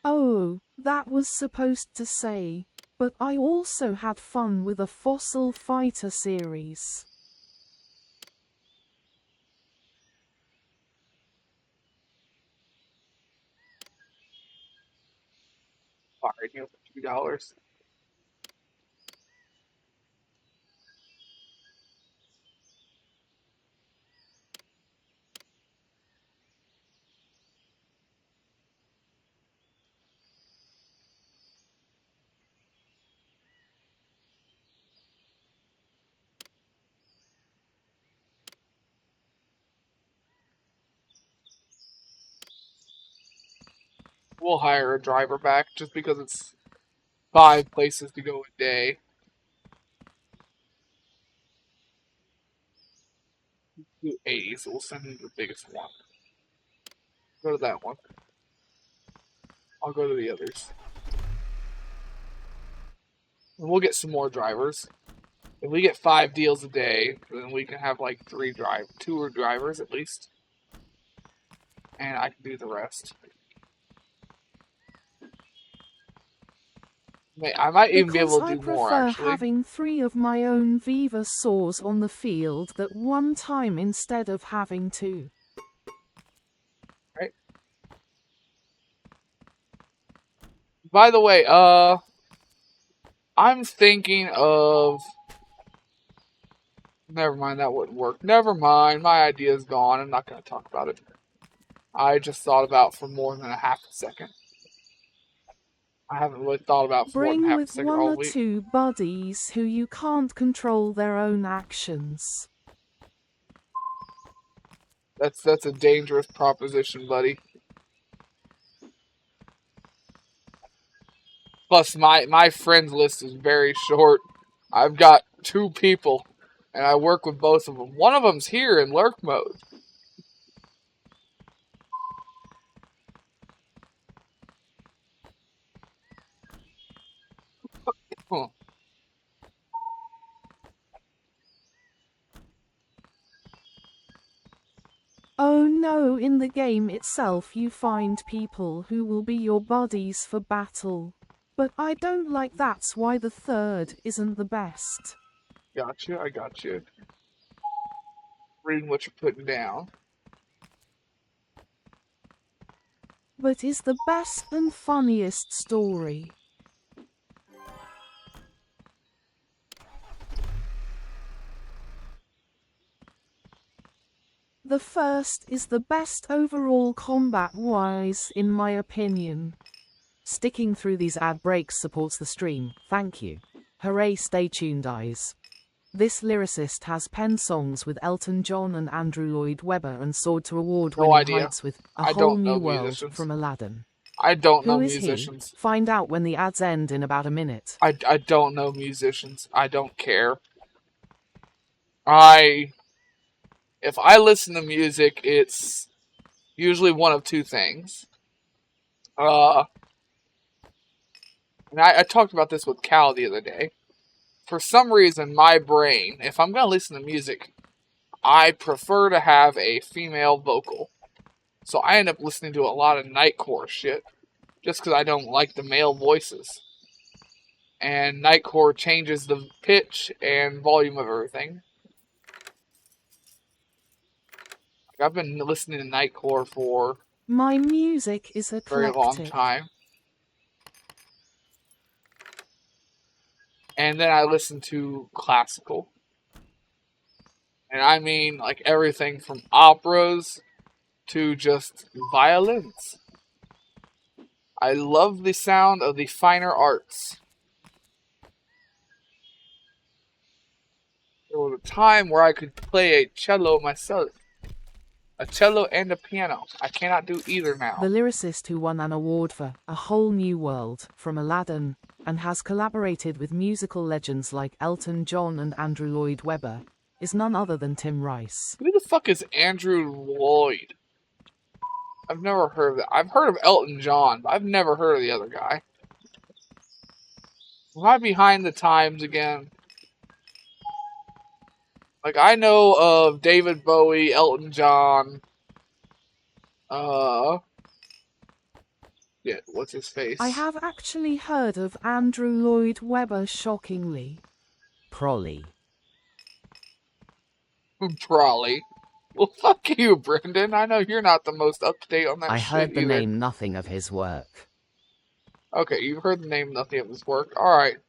Oh, that was supposed to say. But I also had fun with a Fossil Fighter series. Alright, you know, for $2. We'll hire a driver back just because it's 5 places to go a day. Do 80, so we'll send him to the biggest one. Go to that one. I'll go to the others. And we'll get some more drivers. If we get 5 deals a day, then we can have like 2 drivers at least. And I can do the rest. I might even be able to do more, I actually. prefer having 3 of my own Viva saws on the field at one time instead of having 2. Right. By the way, I'm thinking of... Never mind, that wouldn't work. Never mind, my idea's gone. I'm not going to talk about it. I just thought about for more than a half a second. I haven't really thought about for more than Bring half a with second one all or week. two buddies who you can't control their own actions. That's a dangerous proposition, buddy. Plus, my friends list is very short. I've got 2 people, and I work with both of them. One of them's here in lurk mode. Huh. Oh no, in the game itself you find people who will be your buddies for battle. But I don't like that's why the third isn't the best. Gotcha, I got you. Reading what you're putting down. But is the best and funniest story. The first is the best overall combat-wise in my opinion. Sticking through these ad breaks supports the stream, thank you. Hooray, stay tuned eyes. This lyricist has penned songs with Elton John and Andrew Lloyd Webber and soared to award-winning idea. heights with A I Whole don't know New World musicians. from Aladdin. I don't know Who is musicians. he? Find out when the ads end in about a minute. I don't know musicians. I don't care. If I listen to music, it's usually one of 2 things. And I talked about this with Cal the other day. For some reason, my brain, if I'm going to listen to music, I prefer to have a female vocal. So I end up listening to a lot of Nightcore shit, just because I don't like the male voices. And Nightcore changes the pitch and volume of everything. I've been listening to Nightcore for My music is a very long eclectic. time. And then I listen to classical. And I mean like everything from operas to just violins. I love the sound of the finer arts. There was a time where I could play a cello myself. A cello and a piano. I cannot do either now. The lyricist who won an award for A Whole New World from Aladdin and has collaborated with musical legends like Elton John and Andrew Lloyd Webber is none other than Tim Rice. Who the fuck is Andrew Lloyd? I've never heard of that. I've heard of Elton John, but I've never heard of the other guy. Am I behind the times again? Like, I know of David Bowie, Elton John, yeah, what's his face? I have actually heard of Andrew Lloyd Webber shockingly. Prolly. Probably. Well, fuck you, Brendan. I know you're not the most up-to-date on that I shit heard the either. name nothing of his work. Okay, you've heard the name, nothing of his work. Alright.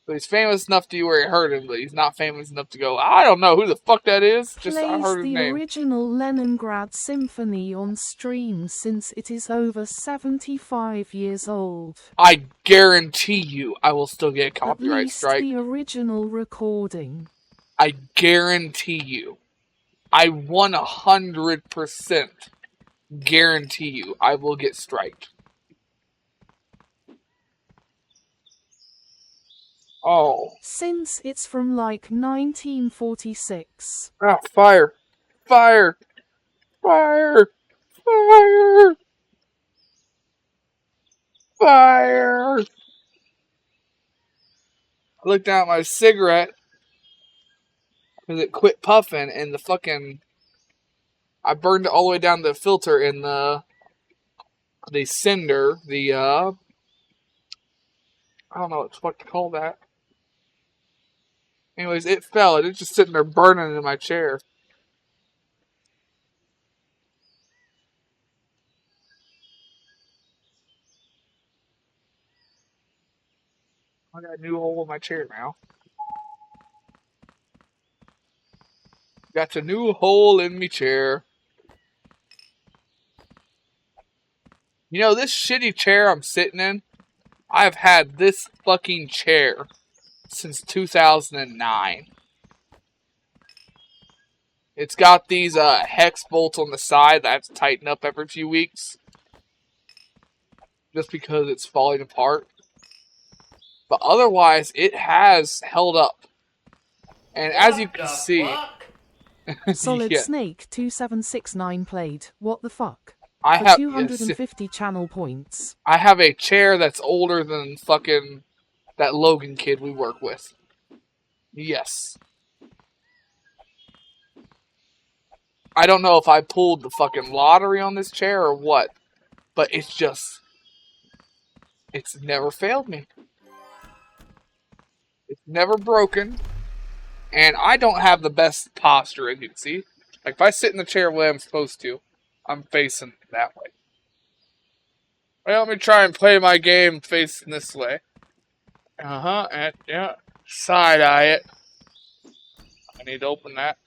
So he's famous enough to you where you heard him, but he's not famous enough to go, I don't know who the fuck that is. Just, I Plays heard his the name. original Leningrad Symphony on stream since it is over 75 years old. I guarantee you I will still get a At copyright least strike. the original recording. I guarantee you. I 100% guarantee you I will get striked. Oh. Since it's from like 1946. Ah, fire. Fire. Fire. Fire. Fire. I looked down at my cigarette because it quit puffing and the fucking... I burned it all the way down the filter in the cinder, I don't know what the fuck to call that. Anyways, it fell and it's just sitting there burning in my chair. I got a new hole in my chair now. Got a new hole in me chair. You know, this shitty chair I'm sitting in, I've had this fucking chair since 2009. It's got these hex bolts on the side that I have to tighten up every few weeks. Just because it's falling apart. But otherwise, it has held up. And as you can see... Solid yeah, Snake 2769 played. What the fuck? I For have 250 channel points. I have a chair that's older than fucking that Logan kid we work with. Yes. I don't know if I pulled the fucking lottery on this chair or what, but it's never failed me. It's never broken, and I don't have the best posture, as you can see. Like, if I sit in the chair the way I'm supposed to, I'm facing that way. Well, let me try and play my game facing this way. And yeah, side-eye it. I need to open that.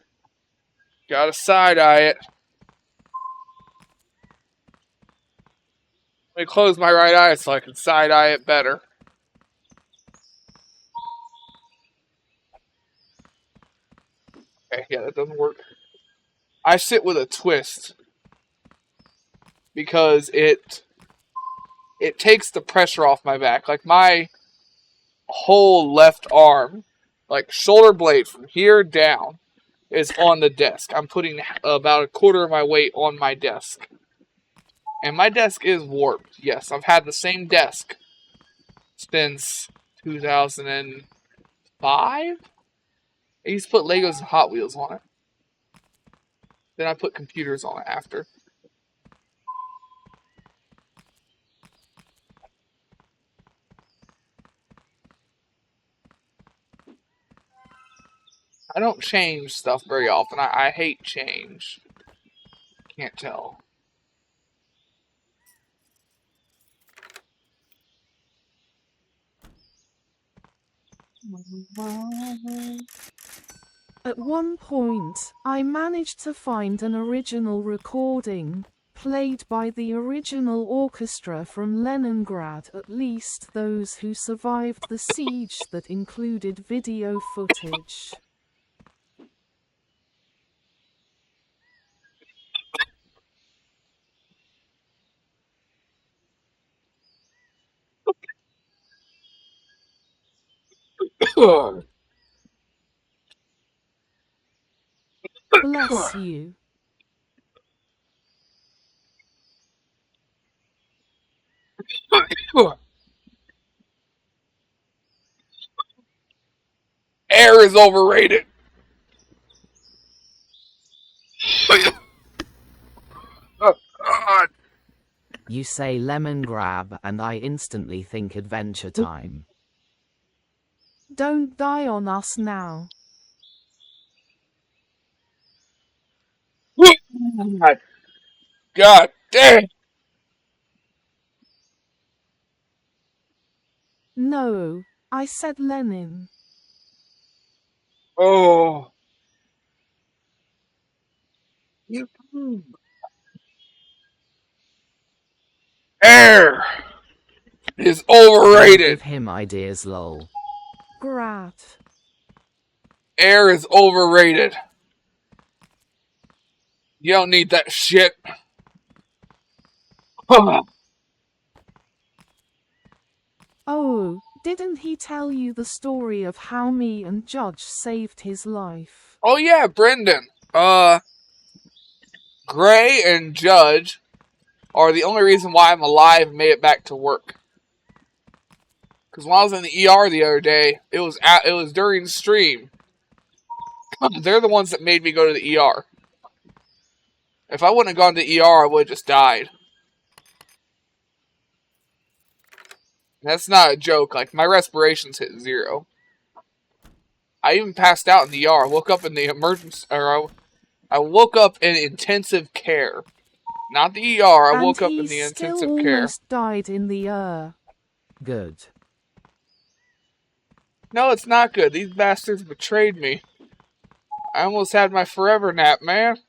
Gotta side-eye it. Let me close my right eye so I can side-eye it better. Okay, yeah, that doesn't work. I sit with a twist because it takes the pressure off my back. Like, my whole left arm, like shoulder blade from here down, is on the desk. I'm putting about a quarter of my weight on my desk. And my desk is warped. Yes, I've had the same desk since 2005. I used to put Legos and Hot Wheels on it. Then I put computers on it after. I don't change stuff very often. I hate change. Can't tell. At one point, I managed to find an original recording, played by the original orchestra from Leningrad, at least those who survived the siege, that included video footage. Bless you. Air is overrated. Oh, God. You say lemon grab and I instantly think Adventure Time. Don't die on us now. God damn. No, I said Lenin. Oh. Air is Don't overrated. give him ideas, lol. Grat. Air is overrated. You don't need that shit. Oh, didn't he tell you the story of how me and Judge saved his life? Oh yeah, Brendan. Gray and Judge are the only reason why I'm alive and made it back to work. Because when I was in the ER the other day, it was during the stream. They're the ones that made me go to the ER. If I wouldn't have gone to the ER, I would have just died. That's not a joke. Like, my respirations hit 0. I even passed out in the ER. I woke up in the emergency, or I woke up in intensive care. Not the ER. I woke up in the intensive still care. Almost died in the Good. No, it's not good. These bastards betrayed me. I almost had my forever nap, man.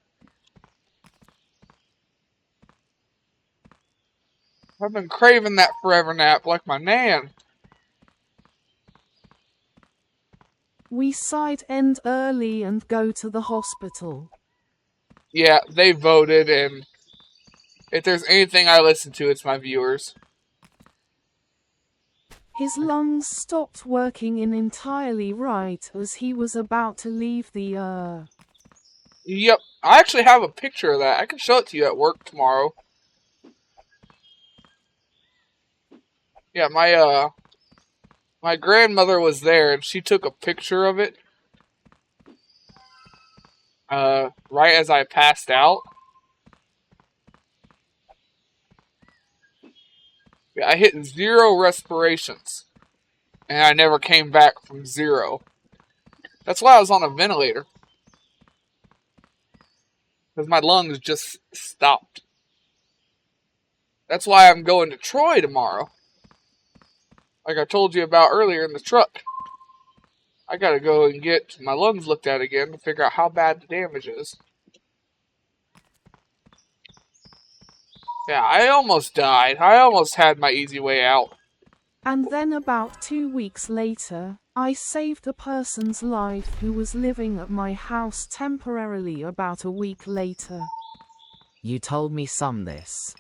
I've been craving that forever nap like my nan. We side end early and go to the hospital. Yeah, they voted, and if there's anything I listen to, it's my viewers. His lungs stopped working in entirely right as he was about to leave the Yep, I actually have a picture of that. I can show it to you at work tomorrow. Yeah, my grandmother was there, and she took a picture of it. Right as I passed out. Yeah, I hit 0 respirations. And I never came back from 0. That's why I was on a ventilator. Because my lungs just stopped. That's why I'm going to Troy tomorrow. Like I told you about earlier in the truck. I gotta go and get my lungs looked at again to figure out how bad the damage is. Yeah, I almost died. I almost had my easy way out. And then about 2 weeks later, I saved a person's life who was living at my house temporarily about a week later. You told me some this.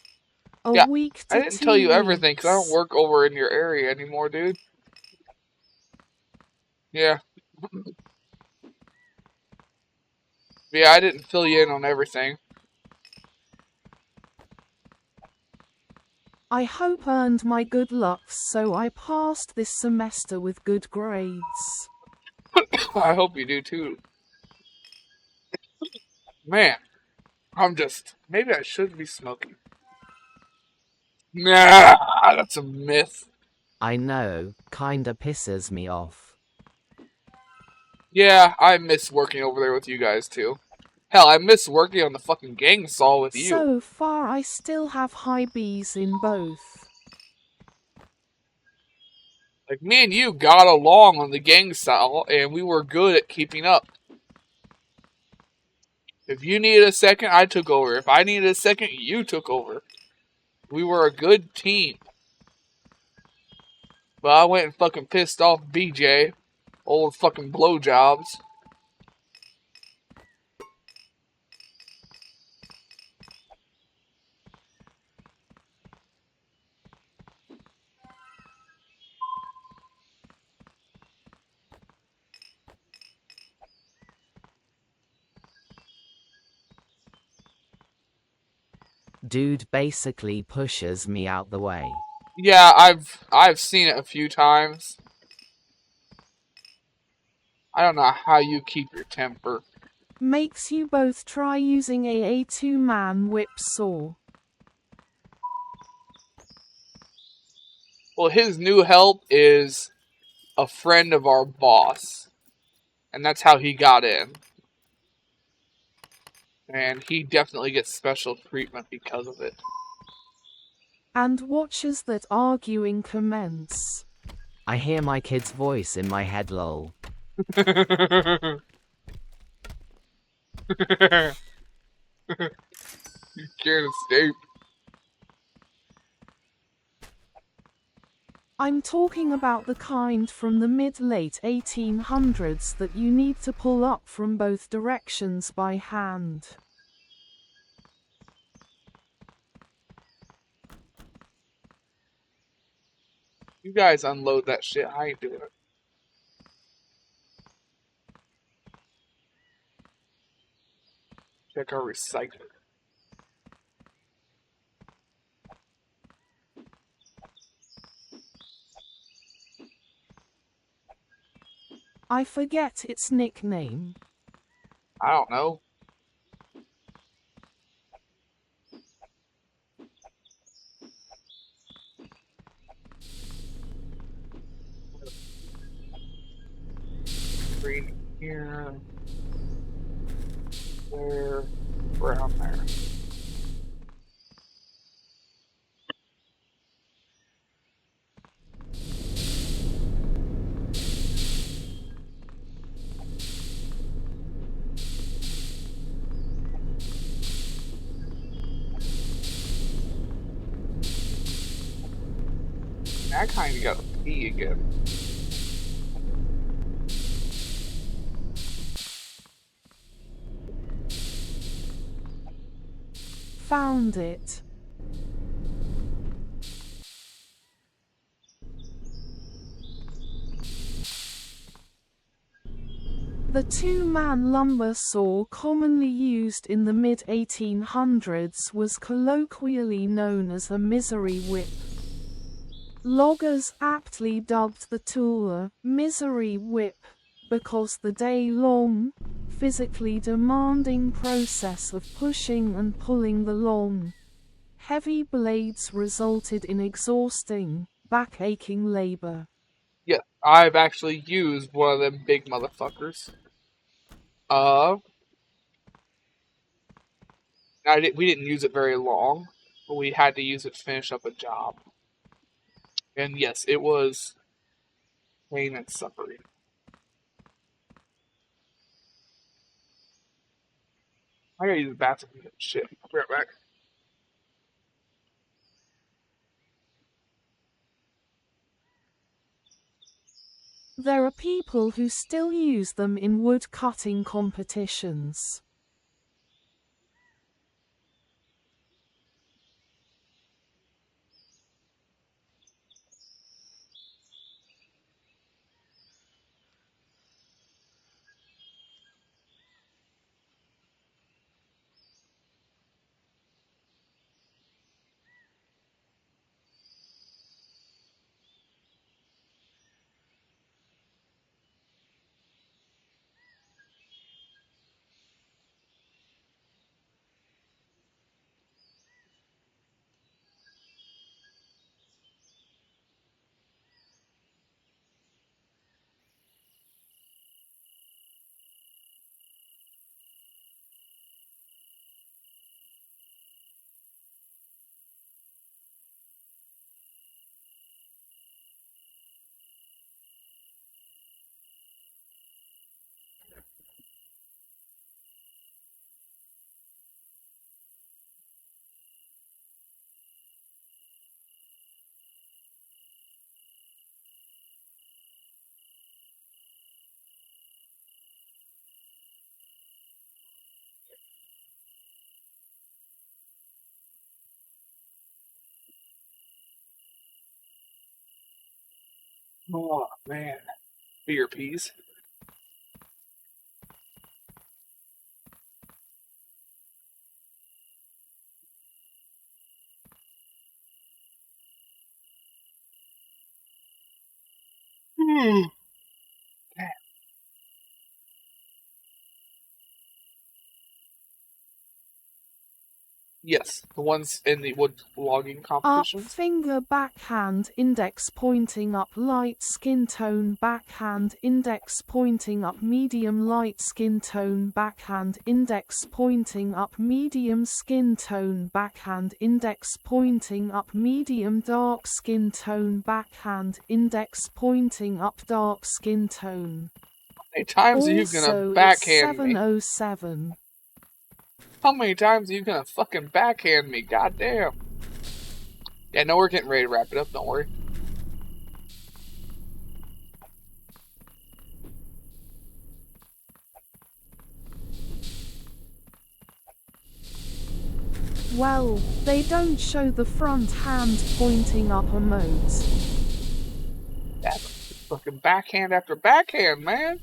A week to I didn't 2 tell you everything because I don't weeks. work over in your area anymore, dude. Yeah. Yeah, I didn't fill you in on everything. I hope earned my good luck so I passed this semester with good grades. I hope you do too. Man, maybe I shouldn't be smoking. Nah, that's a myth. I know, kinda pisses me off. Yeah, I miss working over there with you guys too. Hell, I miss working on the fucking gang saw with you. So far I still have high B's in both. Like, me and you got along on the gang saw, and we were good at keeping up. If you needed a second, I took over. If I needed a second, you took over. We were a good team. But I went and fucking pissed off BJ. Old fucking blowjobs. Dude basically pushes me out the way. Yeah, I've seen it a few times. I don't know how you keep your temper. Makes you both try using a two-man whip saw. Well, his new help is a friend of our boss. And that's how he got in. And he definitely gets special treatment because of it. And watches that arguing commence. I hear my kid's voice in my head, lol. You can't escape. I'm talking about the kind from the mid-late 1800s that you need to pull up from both directions by hand. You guys unload that shit. I ain't doing it. Check our recycler. I forget its nickname. I don't know. Green here. There. Brown there. I kind of gotta pee again. Found it. The two-man lumber saw commonly used in the mid-1800s was colloquially known as a misery whip. Loggers aptly dubbed the tool a misery whip because the day-long, physically demanding process of pushing and pulling the long, heavy blades resulted in exhausting, back-aching labor. Yeah, I've actually used one of them big motherfuckers. We didn't use it very long, but we had to use it to finish up a job. And yes, it was pain and suffering. I gotta use the bathroom. Shit. I'll be right back. There are people who still use them in wood-cutting competitions. Oh, man. Beer peas. Hmm. Yes, the ones in the wood logging Up, competitions. finger, backhand, index pointing up, light skin tone, backhand, index pointing up, medium light skin tone, backhand, index pointing up, medium skin tone, backhand, index pointing up, medium dark skin tone, backhand, index pointing up, dark skin tone. How many times are you gonna Also, it's backhand me? 707. How many times are you gonna fucking backhand me? Goddamn. Yeah, no, we're getting ready to wrap it up. Don't worry. Well, they don't show the front hand pointing up emote. That's fucking backhand after backhand, man.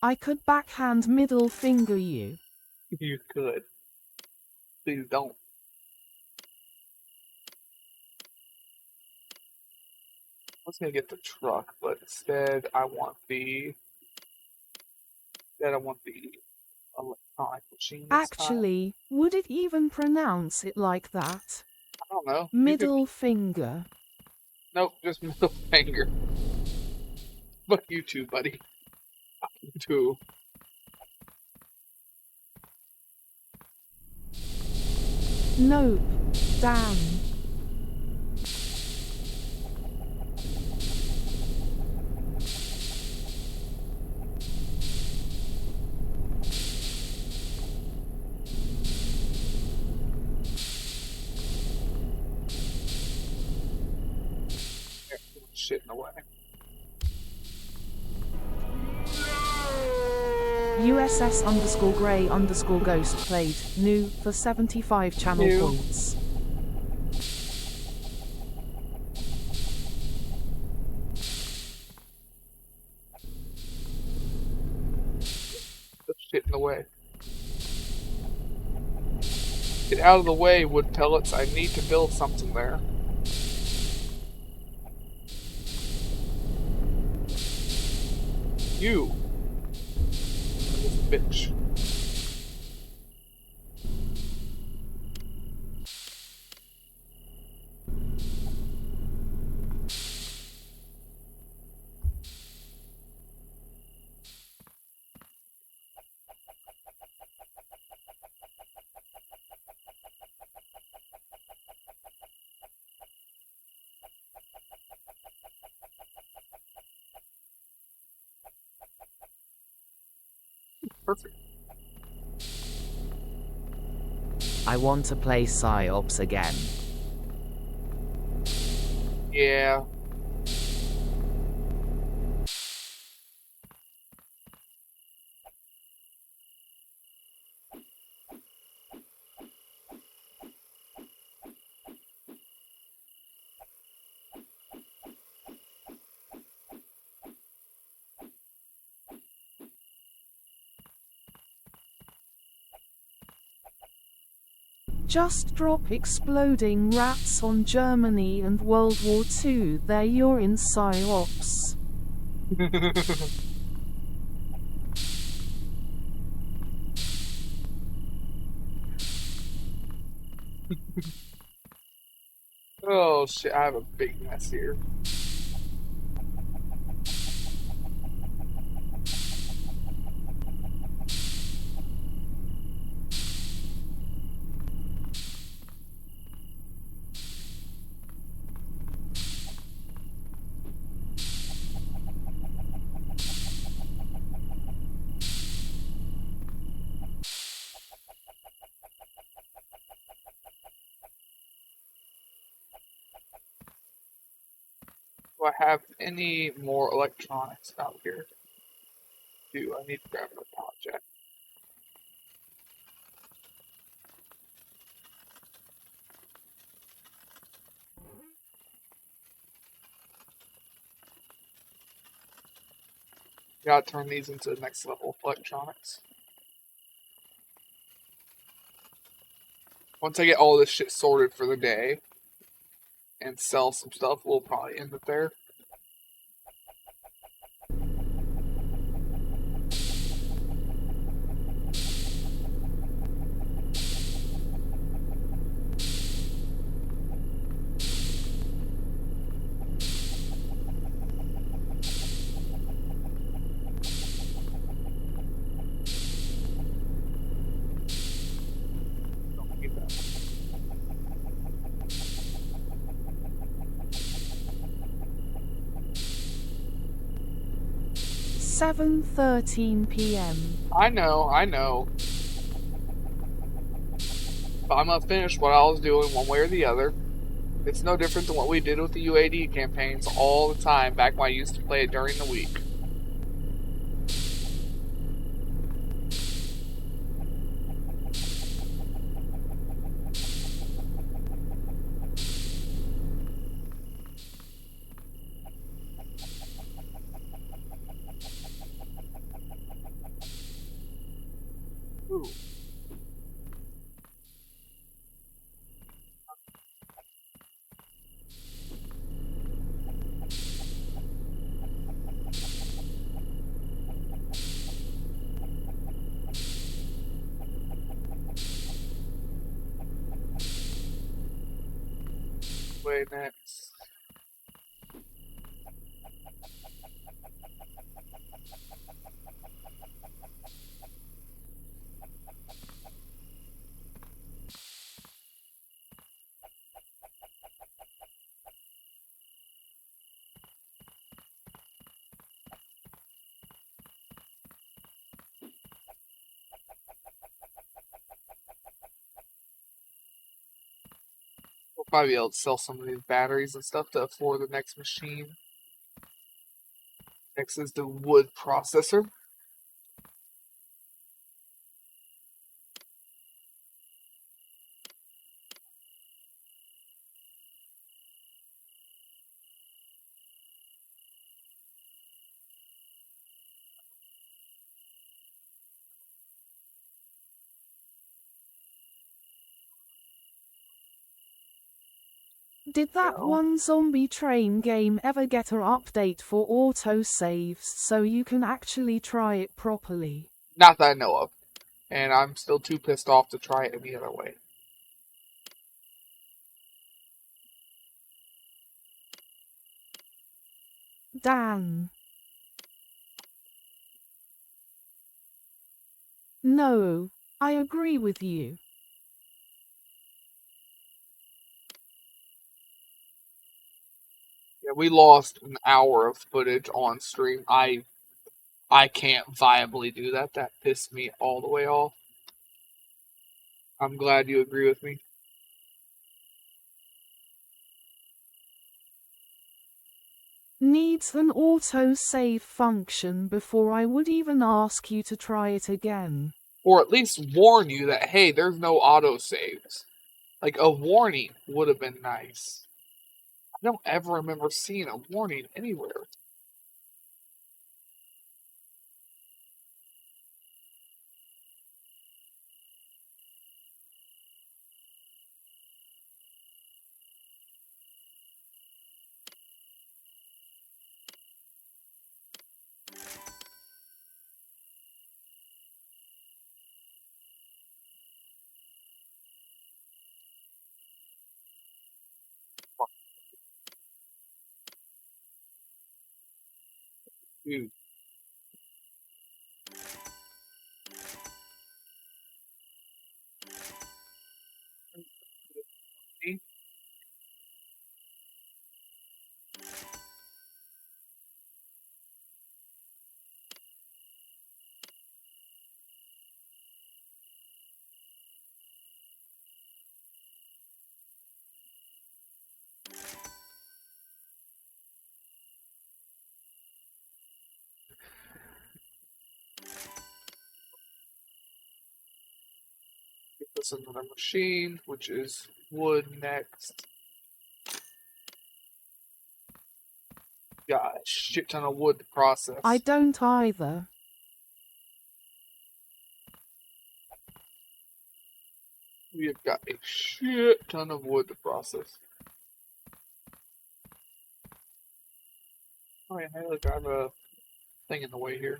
I could backhand middle finger you. You could. Please don't. I was gonna get the truck, but instead I want the electronic machine this time. Actually, would it even pronounce it like that? I don't know. Middle finger. Nope, just middle finger. Fuck you too, buddy. Fuck you too. Nope. Damn. Yeah, too much shit in the way. USS_Grey_Ghost played new for 75 channel New. points. Put shit in the way. Get out of the way, wood pellets. I need to build something there. You. This bitch. Perfect. I want to play PsyOps again. Yeah. Just drop exploding rats on Germany and World War II. There you're in PsyOps. Oh shit, I have a big mess here. Do I have any more electronics out here? Do I need to grab a power jack? Gotta turn these into the next level of electronics. Once I get all this shit sorted for the day and sell some stuff, we'll probably end it there. Don't need that. 7:13 p.m. I know. But I'm gonna finish what I was doing one way or the other. It's no different than what we did with the UAD campaigns all the time back when I used to play it during the week. Ooh. Wait next. Probably be able to sell some of these batteries and stuff to afford the next machine. Next is the wood processor. Did that No. one zombie train game ever get an update for autosaves so you can actually try it properly? Not that I know of. And I'm still too pissed off to try it any other way. Dan. No, I agree with you. Yeah, we lost an hour of footage on stream. I can't viably do that. That pissed me all the way off. I'm glad you agree with me. Needs an autosave function before I would even ask you to try it again. Or at least warn you that, hey, there's no autosaves. Like, a warning would have been nice. I don't ever remember seeing a warning anywhere. Dude. Get this another machine, which is wood next. Got a shit ton of wood to process. I don't either. We have got a shit ton of wood to process. Oh yeah, hey, look, I have a thing in the way here.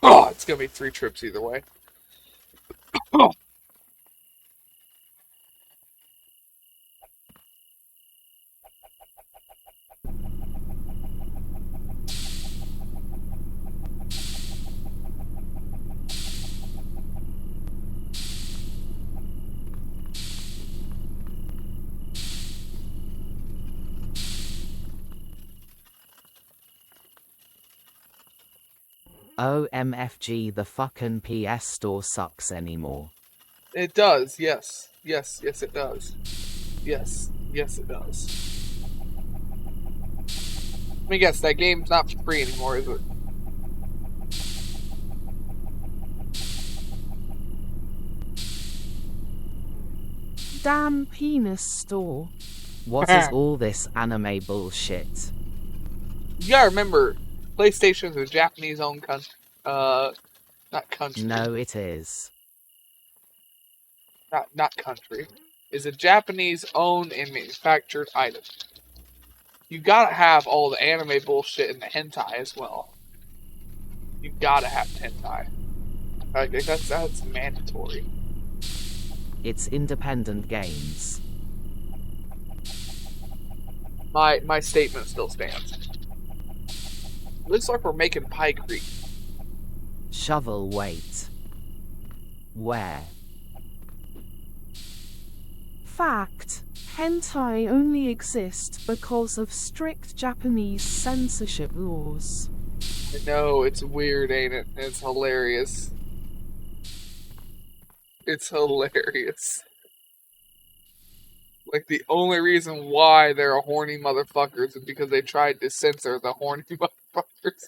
Oh, it's gonna be 3 trips either way. OMFG, the fucking PS Store sucks anymore. It does, yes. Yes, yes it does. Yes, yes it does. Let me guess, that game's not free anymore, is it? Damn penis store. What is all this anime bullshit? You gotta remember, PlayStation's a Japanese-owned country. Not country. No, it is. Not country. Is a Japanese-owned and manufactured item. You gotta have all the anime bullshit and the hentai as well. You gotta have hentai. I think that's mandatory. It's independent games. My statement still stands. Looks like we're making Pie Creek. Shovel weight. Where? Fact. Hentai only exist because of strict Japanese censorship laws. I know, it's weird, ain't it? It's hilarious. It's hilarious. Like, the only reason why there are horny motherfuckers is because they tried to censor the horny motherfuckers.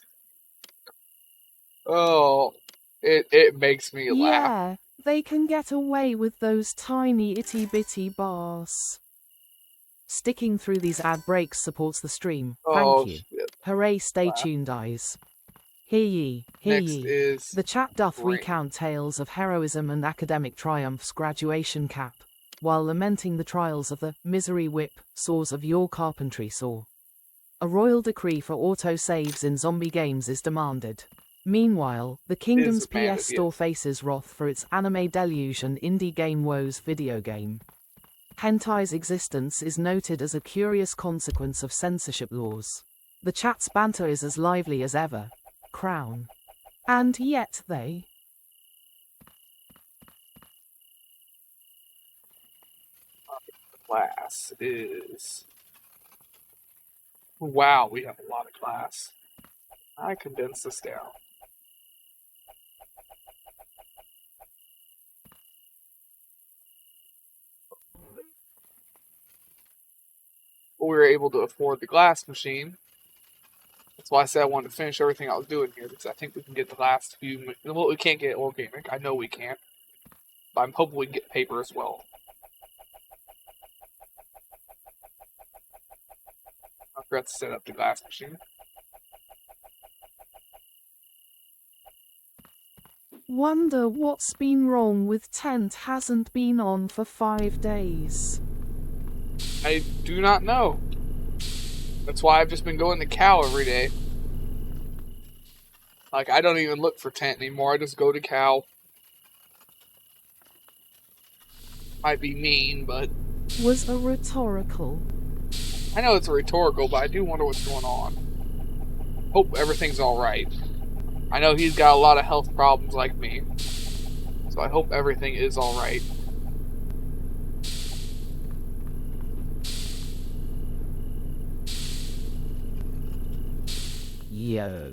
Oh, it makes me laugh. Yeah, they can get away with those tiny itty bitty bars. Sticking through these ad breaks supports the stream. Thank Oh, you. shit. Hooray, stay Wow. tuned, eyes. Hear ye, hear Next ye. is The chat doth Brain. recount tales of heroism and academic triumphs graduation cap, while lamenting the trials of the misery whip saws of your carpentry saw. A royal decree for auto-saves in zombie games is demanded. Meanwhile, the Kingdom's demanded, PS Store yes. faces wrath for its anime deluge and indie game woes video game. Hentai's existence is noted as a curious consequence of censorship laws. The chat's banter is as lively as ever. Crown. And yet they... Class is... Wow, we have a lot of class. I condensed this down. But we were able to afford the glass machine. That's why I said I wanted to finish everything I was doing here, because I think we can get the last few... Well, we can't get organic. I know we can't. But I'm hoping we can get paper as well. I forgot to set up the glass machine. Wonder what's been wrong with tent hasn't been on for 5 days. I do not know. That's why I've just been going to Cow every day. Like, I don't even look for tent anymore. I just go to Cow. Might be mean, but... Was a rhetorical. I know it's a rhetorical, but I do wonder what's going on. Hope everything's alright. I know he's got a lot of health problems like me. So I hope everything is alright. Yo.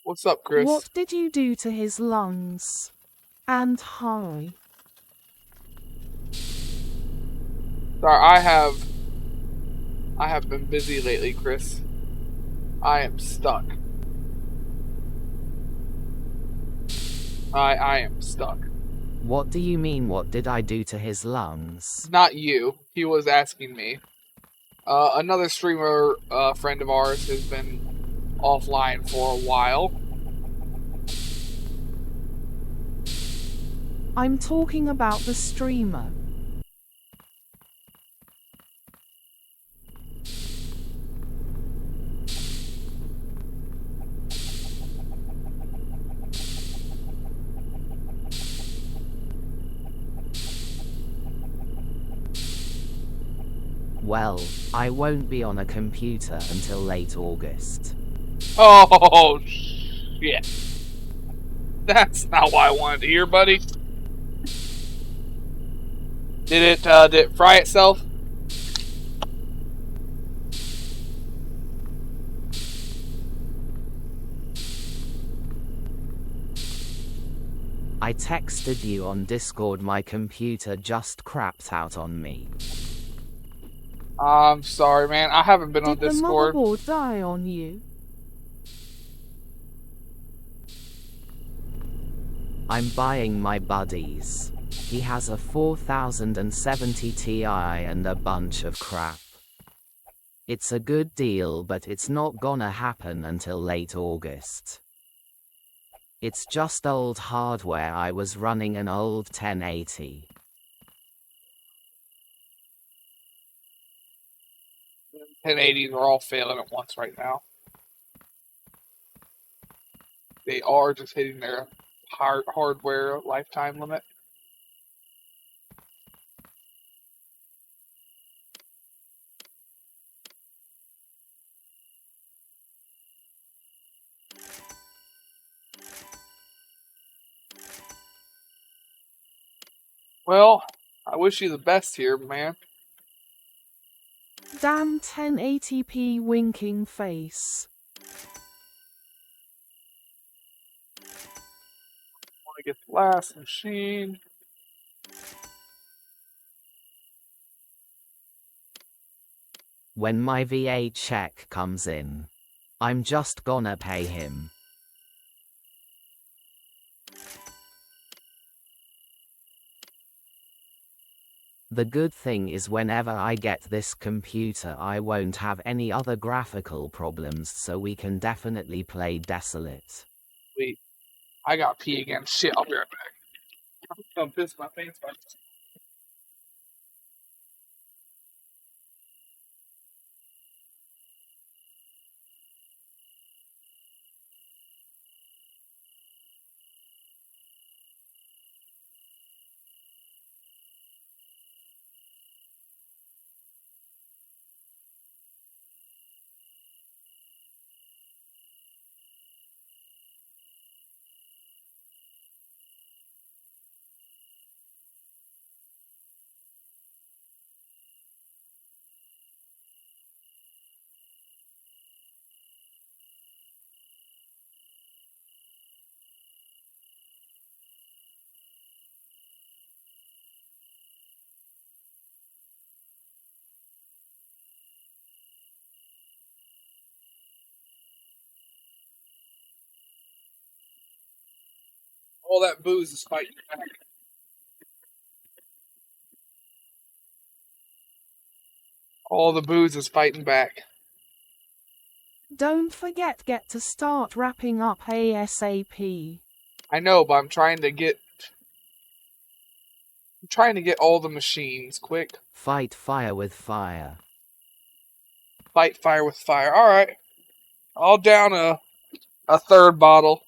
What's up, Chris? What did you do to his lungs? And hi. Sorry, I have been busy lately, Chris. I am stuck. I am stuck. What do you mean, what did I do to his lungs? Not you. He was asking me. Another streamer, friend of ours, has been offline for a while. I'm talking about the streamer. Well, I won't be on a computer until late August. Oh, shit. That's not what I wanted to hear, buddy. Did it fry itself? I texted you on Discord, my computer just crapped out on me. I'm sorry, man. I haven't been on Did the Discord. motherboard die on you? I'm buying my buddies. He has a 4070 Ti and a bunch of crap. It's a good deal, but it's not gonna happen until late August. It's just old hardware. I was running an old 1080. 1080s are all failing at once right now. they are just hitting their hardware lifetime limit. Well, I wish you the best here, man. Damn 1080p winking face. Want to get the last machine. When my VA check comes in, I'm just gonna pay him. The good thing is whenever I get this computer I won't have any other graphical problems, so we can definitely play Desolate. Wait, I got pee again. Shit, I'll be right back. I'm gonna piss my pants. All that booze is fighting back. All the booze is fighting back. Don't forget get to start wrapping up ASAP. I know, but I'm trying to get all the machines quick. Fight fire with fire. Fight fire with fire. Alright. I'll down a third bottle.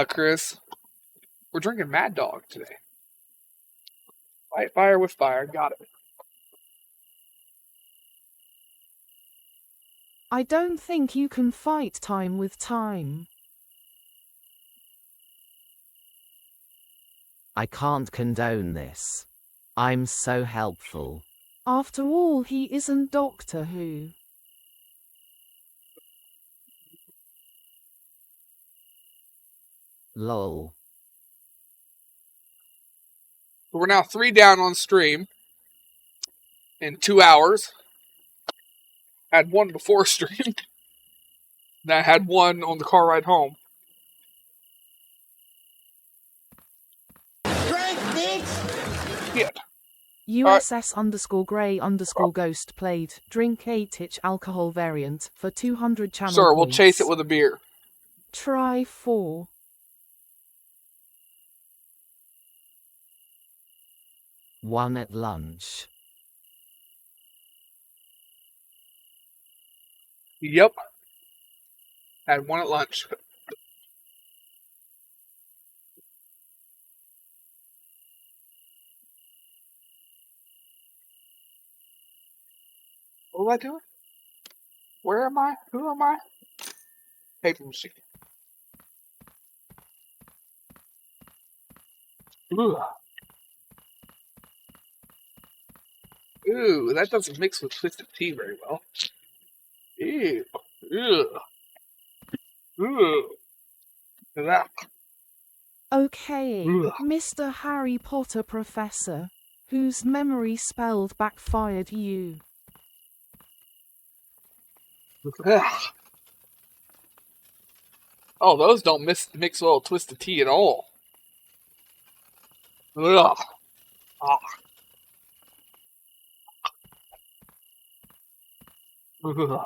Chris. We're drinking Mad Dog today. Fight fire with fire. Got it. I don't think you can fight time with time. I can't condone this. I'm so helpful. After all, he isn't Doctor Who. Lol. We're now 3 down on stream in 2 hours. Had 1 before stream. Then I had 1 on the car ride home. Drink, bitch! Yeah. USS_Grey_Ghost played Drink 8-inch alcohol variant for 200 channel Sure, we'll points. chase it with a beer. Try 4. One at lunch. Yep. Had 1 at lunch. What was I doing? Where am I? Who am I? Paper machine. Ugh. Ooh, that doesn't mix with twisted tea very well. Ew. Ugh. Ugh. That. Okay, Ugh. Mr. Harry Potter professor, whose memory spelled backfired you. Ugh. Oh, those don't mix well with twisted tea at all. Ugh. Ah. Ugh.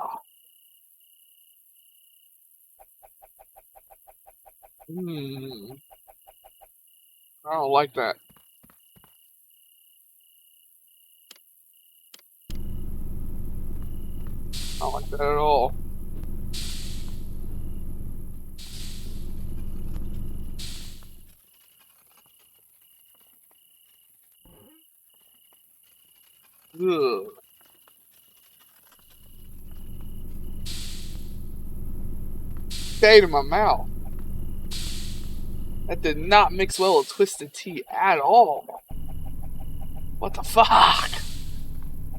I don't like that. I don't like that at all. Ugh. Stayed in my mouth. That did not mix well with twisted tea at all. What the fuck?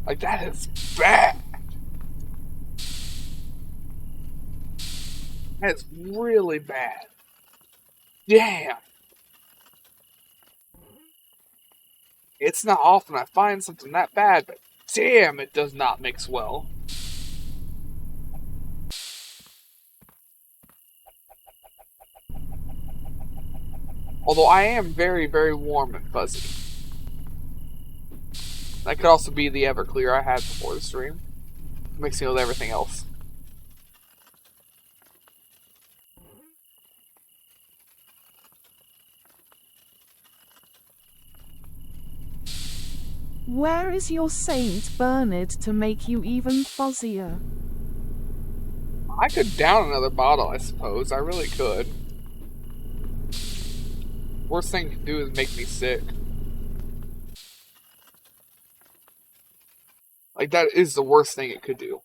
Like, that is bad. That is really bad. Damn. It's not often I find something that bad, but damn, it does not mix well. Although I am very, very warm and fuzzy. That could also be the Everclear I had before the stream, mixing with everything else. Where is your Saint Bernard to make you even fuzzier? I could down another bottle, I suppose. I really could. Worst thing it could do is make me sick. Like, that is the worst thing it could do.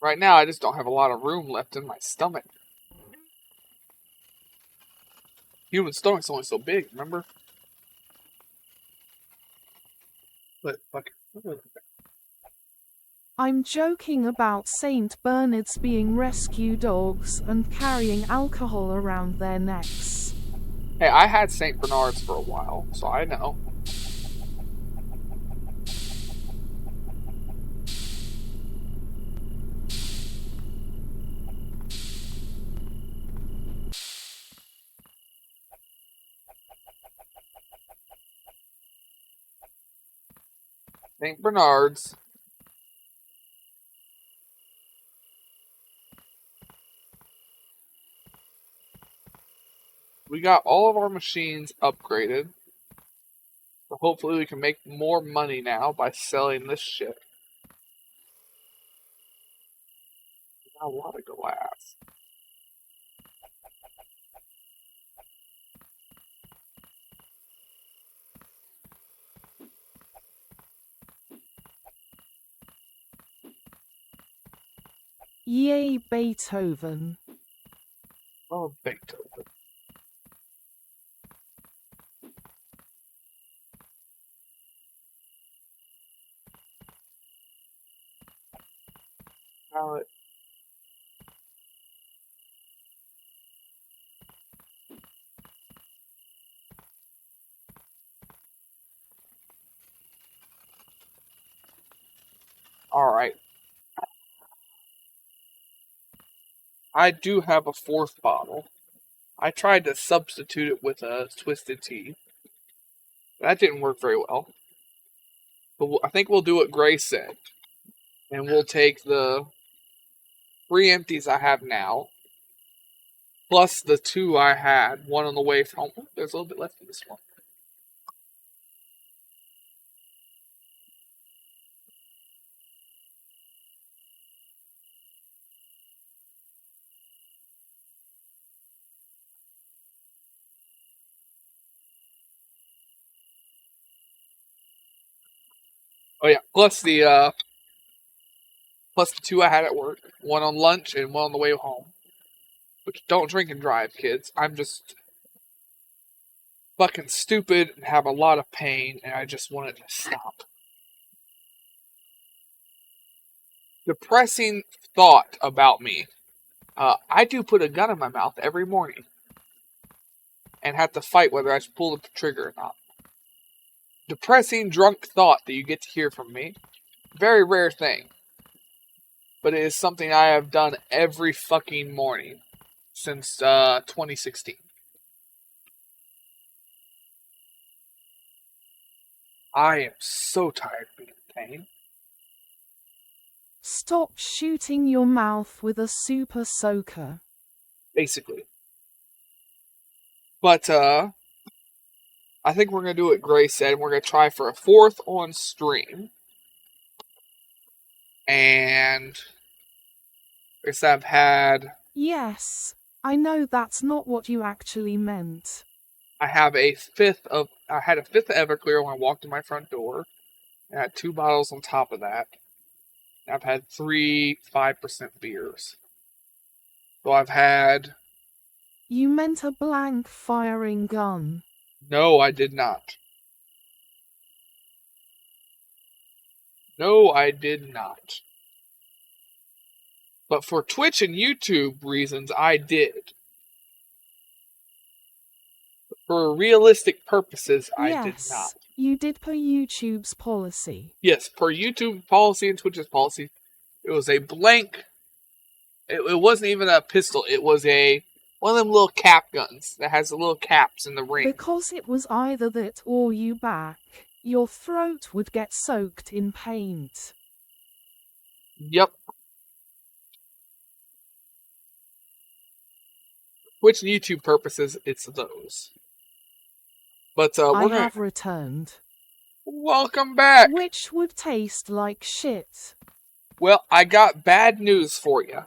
Right now, I just don't have a lot of room left in my stomach. Human stomach's only so big, remember? But, fuck it. I'm joking about Saint Bernards being rescue dogs and carrying alcohol around their necks. Hey, I had St. Bernards for a while, so I know. St. Bernards. We got all of our machines upgraded. So hopefully we can make more money now by selling this shit. We got a lot of glass. Yay, Beethoven. Oh, Beethoven. Palette. Alright. I do have a fourth bottle. I tried to substitute it with a twisted tea. That didn't work very well. But I think we'll do what Grace said. And we'll take the 3 empties I have now, plus the 2 I had, one on the way from home. There's a little bit left in this one. Oh yeah, plus the 2 I had at work, one on lunch and one on the way home. But don't drink and drive, kids. I'm just fucking stupid and have a lot of pain, and I just want it to stop. Depressing thought about me. I do put a gun in my mouth every morning and have to fight whether I should pull the trigger or not. Depressing drunk thought that you get to hear from me. Very rare thing. But it is something I have done every fucking morning since 2016. I am so tired of being in pain. Stop shooting your mouth with a super soaker. Basically. But, I think we're going to do what Grace said. We're going to try for a 4th on stream. And I guess I've had... Yes, I know that's not what you actually meant. I had a 5th of Everclear when I walked in my front door. I had 2 bottles on top of that. I've had 3 5% beers. So I've had... You meant a blank firing gun. No, I did not. No, I did not. But for Twitch and YouTube reasons, I did. For realistic purposes, I did not. Yes, you did per YouTube's policy. Yes, per YouTube policy and Twitch's policy, it was a blank. It wasn't even a pistol. It was one of them little cap guns that has the little caps in the ring. Because it was either that or you back. Your throat would get soaked in paint. Yep. Twitch and YouTube purposes, it's those. But I we're have returned. Welcome back. Which would taste like shit. Well, I got bad news for you.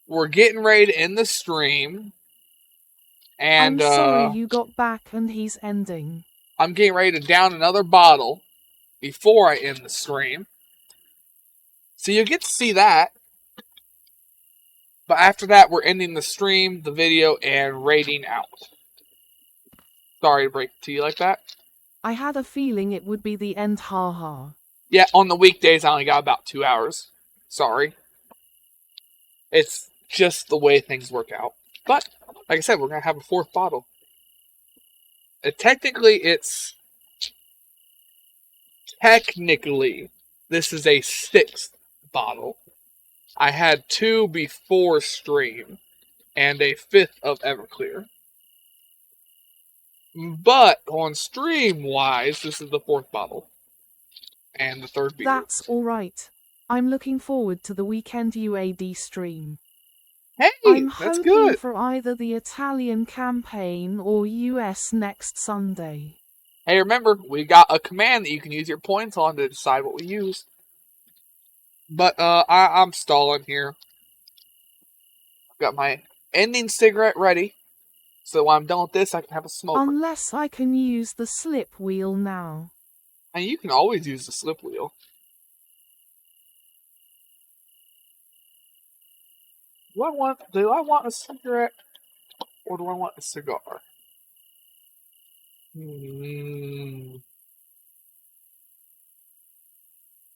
We're getting ready to end the stream. And I'm sorry you got back and he's ending. I'm getting ready to down another bottle before I end the stream. So you get to see that. But after that, we're ending the stream, the video, and raiding out. Sorry to break it to you like that. I had a feeling it would be the end, haha. Yeah, on the weekdays, I only got about 2 hours. Sorry. It's just the way things work out. But, like I said, we're going to have a 4th bottle. Technically, this is a 6th bottle. I had 2 before stream, and a 5th of Everclear. But, on stream-wise, this is the 4th bottle. And the 3rd beer. That's alright. I'm looking forward to the weekend UAD stream. Hey, I'm that's hoping good. for either the Italian campaign or US next Sunday. Hey, remember, we got a command that you can use your points on to decide what we use. But, I'm stalling here. I've got my ending cigarette ready. So when I'm done with this, I can have a smoke. Unless I can use the slip wheel now. And you can always use the slip wheel. Do I want a cigarette? Or do I want a cigar?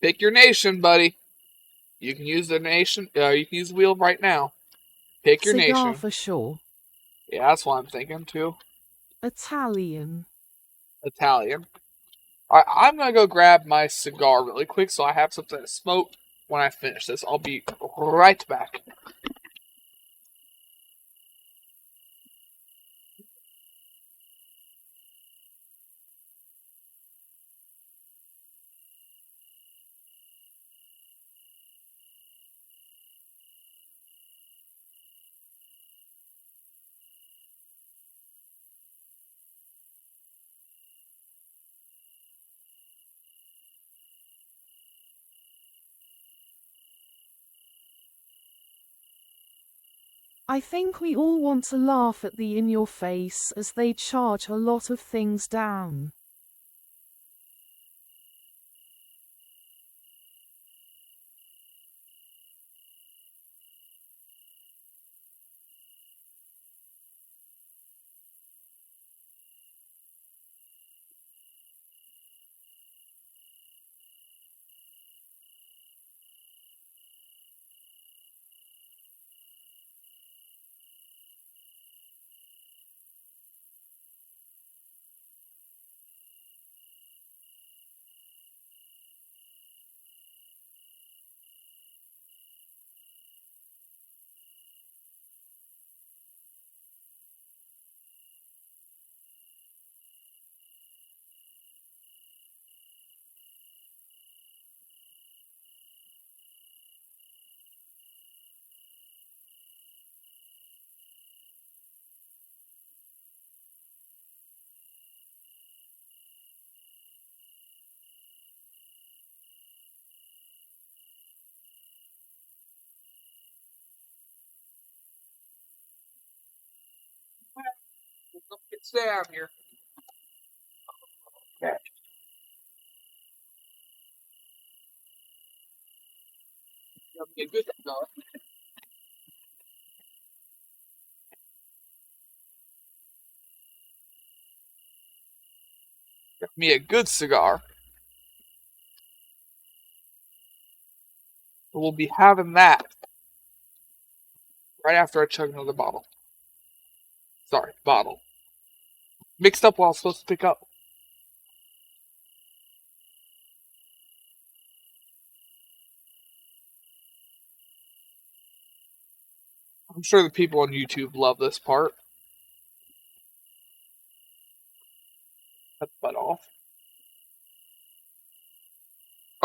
Pick your nation, buddy. You can use the nation. You can use the wheel right now. Pick your Cigar nation. for sure. Yeah, that's what I'm thinking too. Italian. Italian. Alright, I'm gonna go grab my cigar really quick so I have something to smoke when I finish this. I'll be right back. I think we all want to laugh at the in-your-face as they charge a lot of things down. Stay out here. Okay. A good cigar. Get me a good cigar. We'll be having that right after I chug another bottle. Sorry, bottle. Mixed up what I was supposed to pick up. I'm sure the people on YouTube love this part. Cut the butt off.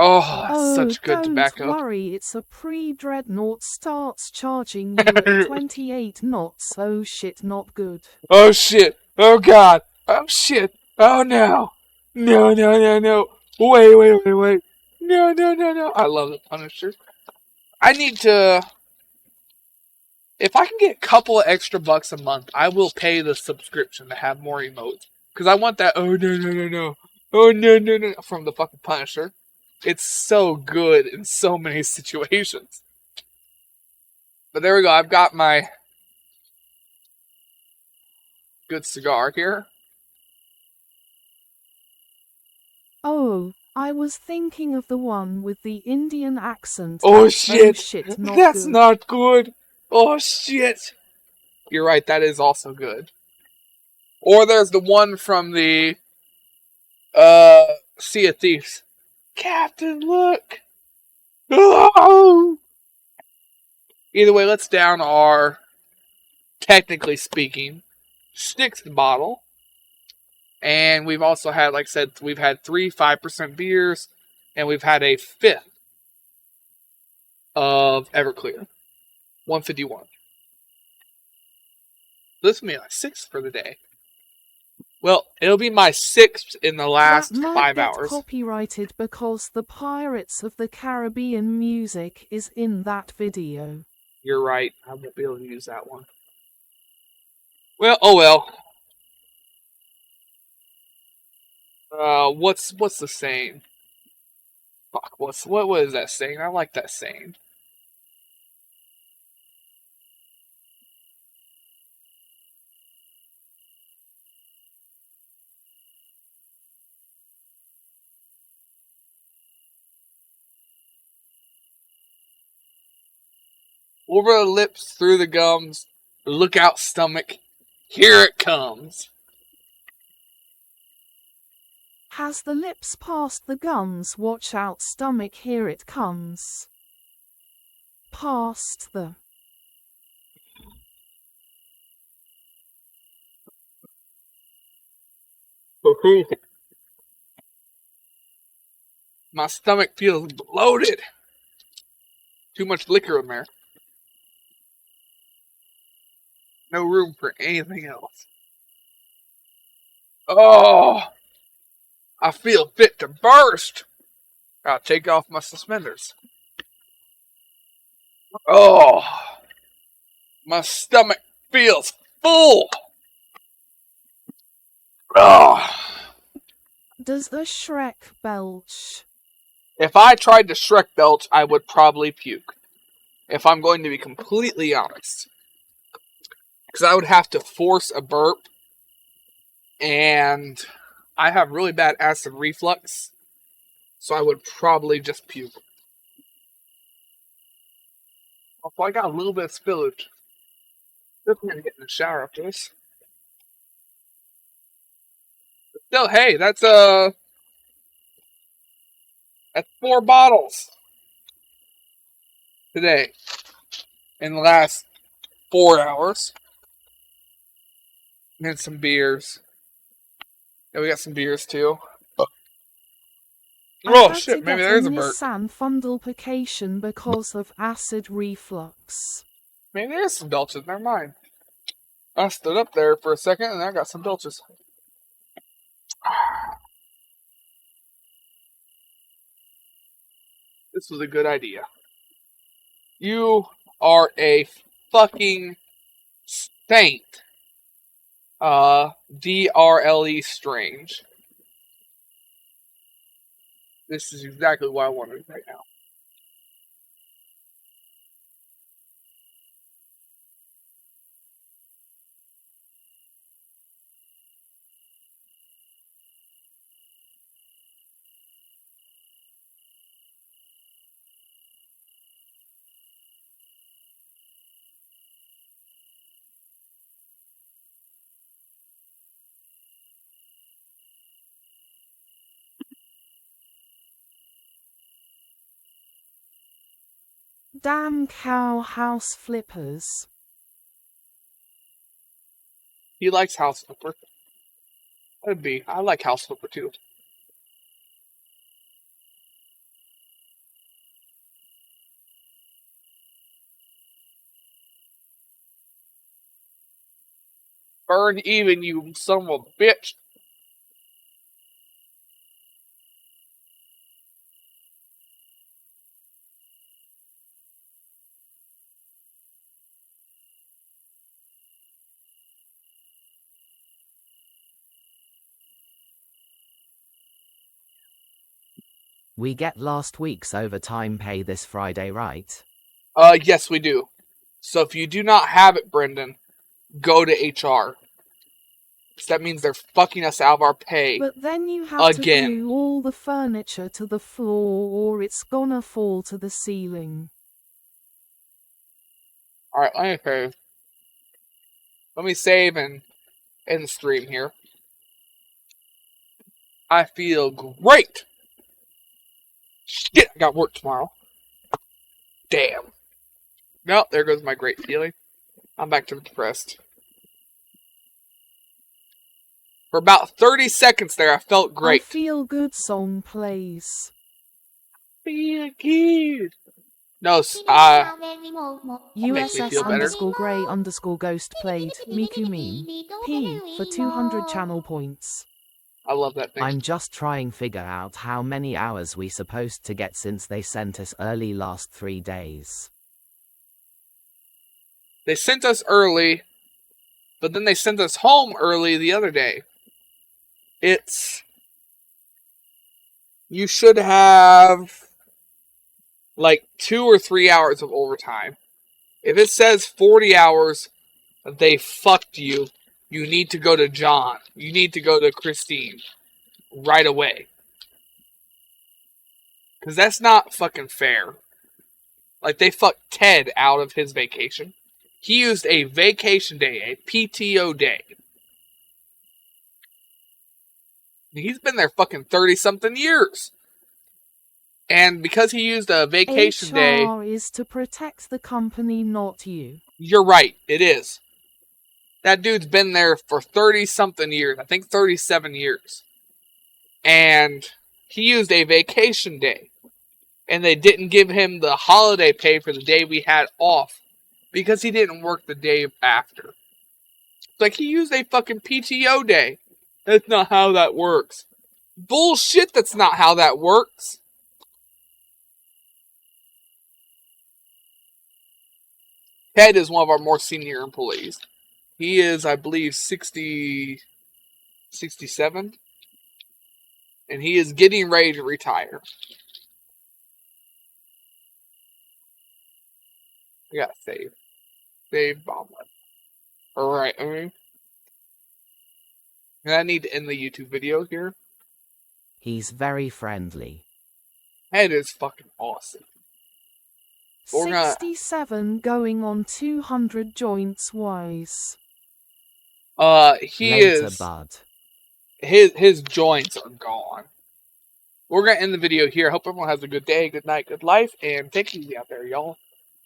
Oh, that's Oh, such good don't tobacco. worry, it's a pre-dreadnought starts charging you at 28 knots. Oh shit, not good. Oh shit. Oh god. Oh shit. Oh no. No, no, no, no. Wait, wait, wait, wait. No, no, no, no. I love the Punisher. I need to. If I can get a couple of extra bucks a month, I will pay the subscription to have more emotes. Because I want that, oh no, no, no, no. Oh no, no, no, from the fucking Punisher. It's so good in so many situations. But there we go. I've got my good cigar here. Oh, I was thinking of the one with the Indian accent. Oh shit. Oh shit, not That's good. not good. Oh shit. You're right. That is also good. Or there's the one from the Sea of Thieves. Captain, look. Oh! Either way, let's down our, technically speaking, 6th bottle. And we've also had, like I said, we've had 3 5% beers, and we've had a 5th of Everclear. 151. This will be my 6th for the day. Well, it'll be my 6th in the last that might 5 get hours. copyrighted because the Pirates of the Caribbean music is in that video. You're right. I won't be able to use that one. Well, oh well. What's the saying? Fuck, what is that saying? I like that saying. Over the lips, through the gums, look out stomach, here it comes. Has the lips passed the gums? Watch out stomach, here it comes. Past the... My stomach feels bloated. Too much liquor in there. No room for anything else. Oh, I feel fit to burst. I'll take off my suspenders. Oh, my stomach feels full. Oh. Does the Shrek belch? If I tried to Shrek belch, I would probably puke. If I'm going to be completely honest. Because I would have to force a burp. And I have really bad acid reflux. So I would probably just puke. Also, I got a little bit of spillage. I'm going to get in the shower after this. But still, hey, that's 4 bottles today in the last 4 hours. And some beers. Yeah, we got some beers too. Oh shit, maybe there's a burp. Nissan fundelpication because of acid reflux. Maybe there's some belches, never mind. I stood up there for a second and I got some belches. This was a good idea. You are a fucking saint. DRLE Strange. This is exactly what I wanted right now. Damn cow house flippers. He likes House Flipper. That'd be. I like House Flipper too. Burn even, you son of a bitch. We get last week's overtime pay this Friday, right? Yes, we do. So if you do not have it, Brendan, go to HR. 'Cause that means they're fucking us out of our pay. But then you have Again. to glue all the furniture to the floor or it's gonna fall to the ceiling. Alright, let me save and end the stream here. I feel great! Shit, I got work tomorrow. Damn. No, there goes my great feeling. I'm back to the depressed. For about 30 seconds there, I felt great. I feel good song plays. Feel good. No, makes me USS feel better. _grey_ghost played Miku meme. P for 200 channel points. I love that thing. I'm just trying figure out how many hours we supposed to get since they sent us early last 3 days. They sent us early, but then they sent us home early the other day. You should have like 2 or 3 hours of overtime. If it says 40 hours, they fucked you. You need to go to John. You need to go to Christine right away. Because that's not fucking fair. Like, they fucked Ted out of his vacation. He used a vacation day, a PTO day. He's been there fucking 30-something years. And because he used a vacation day... HR is to protect the company, not you. You're right, it is. That dude's been there for 30-something years. I think 37 years. And he used a vacation day. And they didn't give him the holiday pay for the day we had off. Because he didn't work the day after. Like, he used a fucking PTO day. That's not how that works. Bullshit, that's not how that works. Ted is one of our more senior employees. He is, I believe, 67. And he is getting ready to retire. I gotta save. Save bomb. Alright, and I need to end the YouTube video here. He's very friendly. Ted is fucking awesome. We're gonna- 67 going on 200 joints wise. He Later, is... bud. His joints are gone. We're gonna end the video here. Hope everyone has a good day, good night, good life, and take it easy out there, y'all.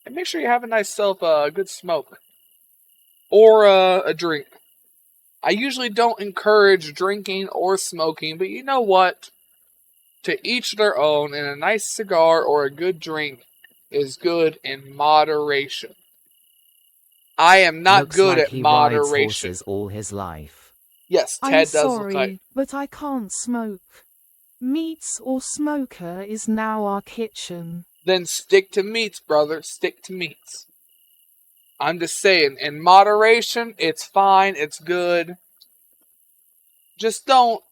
And make sure you have a nice self, good smoke. Or a drink. I usually don't encourage drinking or smoking, but you know what? To each their own, and a nice cigar or a good drink is good in moderation. I am not Looks good like at he moderation. rides horses all his life. Yes, Ted I'm does look sorry, like... but I can't smoke. Meats or smoker is now our kitchen. Then stick to meats, brother. Stick to meats. I'm just saying, in moderation, it's fine, it's good. Just don't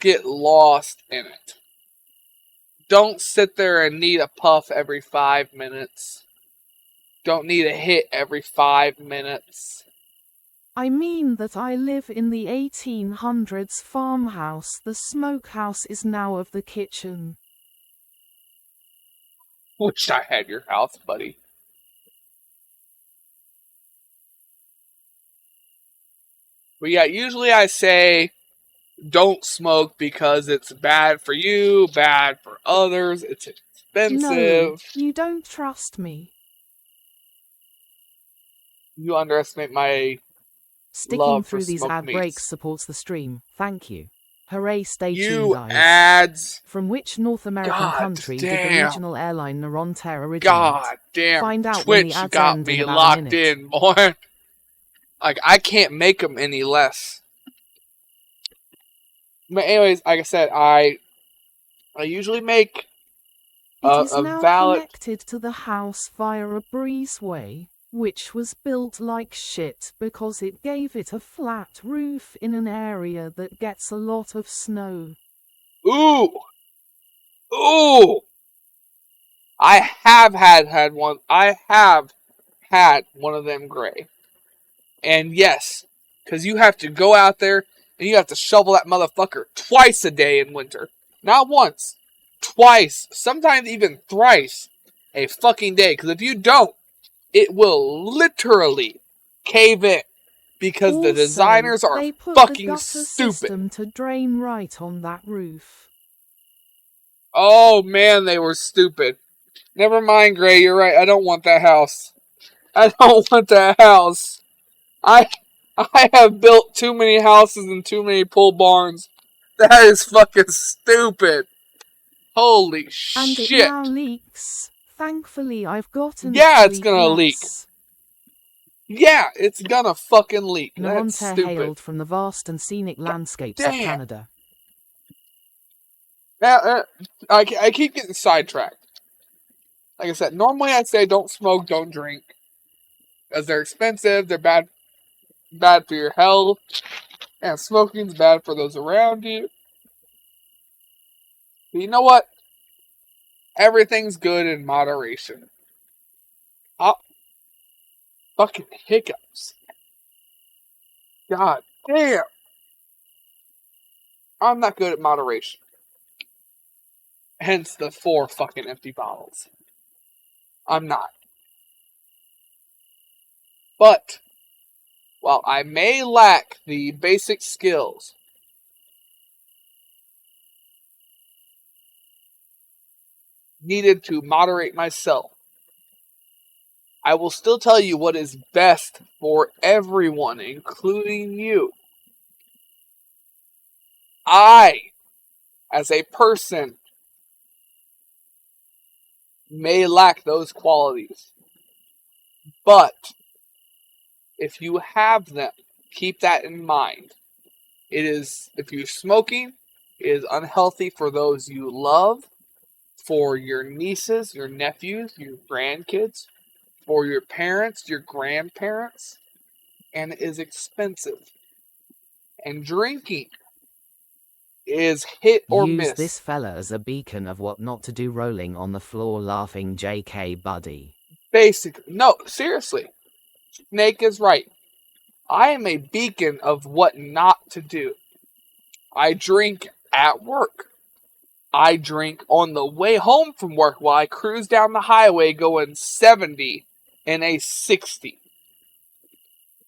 get lost in it. Don't sit there and need a puff every 5 minutes. Don't need a hit every 5 minutes. I mean that I live in the 1800s farmhouse. The smokehouse is now of the kitchen. Wish I had your house, buddy. But yeah, usually I say don't smoke because it's bad for you, bad for others. It's No, expensive. you don't trust me. You underestimate my Sticking love for through these smoked ad breaks meats. supports the stream. Thank you. Hooray, stay tuned, You guys. ads. From which North American God country did the damn. regional airline Narontair originate? God damn. Find out when the Twitch ads got end me in about a locked minute. in, boy. Like, I can't make them any less. But anyways, like I said, I usually make It is a now valid... connected to the house via a breezeway, which was built like shit because it gave it a flat roof in an area that gets a lot of snow. Ooh! Ooh! I have had one. I have had one of them gray. And yes, because you have to go out there and you have to shovel that motherfucker twice a day in winter. Not once. Twice. Sometimes even thrice a fucking day. Because if you don't, it will literally cave in. Because the Also, designers are they put fucking the gutter stupid. system to drain right on that roof. Oh man, they were stupid. Never mind, Gray, you're right. I don't want that house. I don't want that house. I have built too many houses and too many pole barns. That is fucking stupid. Holy And shit. it now leaks. Thankfully, I've gotten Yeah, it to it's gonna leak. less. Yeah, it's gonna fucking leak. That's Narontair stupid. hailed from the vast and scenic landscapes of damn. Canada. Now, I keep getting sidetracked. Like I said, normally I'd say don't smoke, don't drink. Because they're expensive, they're bad for your health. And smoking's bad for those around you. But you know what? Everything's good in moderation. Oh, fucking hiccups. God damn. I'm not good at moderation. Hence the 4 fucking empty bottles. I'm not. But, while I may lack the basic skills needed to moderate myself, I will still tell you what is best for everyone, including you. I, as a person, may lack those qualities. But, if you have them, keep that in mind. If you're smoking, it is unhealthy for those you love, for your nieces, your nephews, your grandkids, for your parents, your grandparents, and it is expensive. And drinking is hit or Use miss. this fella as a beacon of what not to do, rolling on the floor laughing JK buddy. Basically, no, seriously. Snake is right. I am a beacon of what not to do. I drink at work. I drink on the way home from work while I cruise down the highway going 70 in a 60.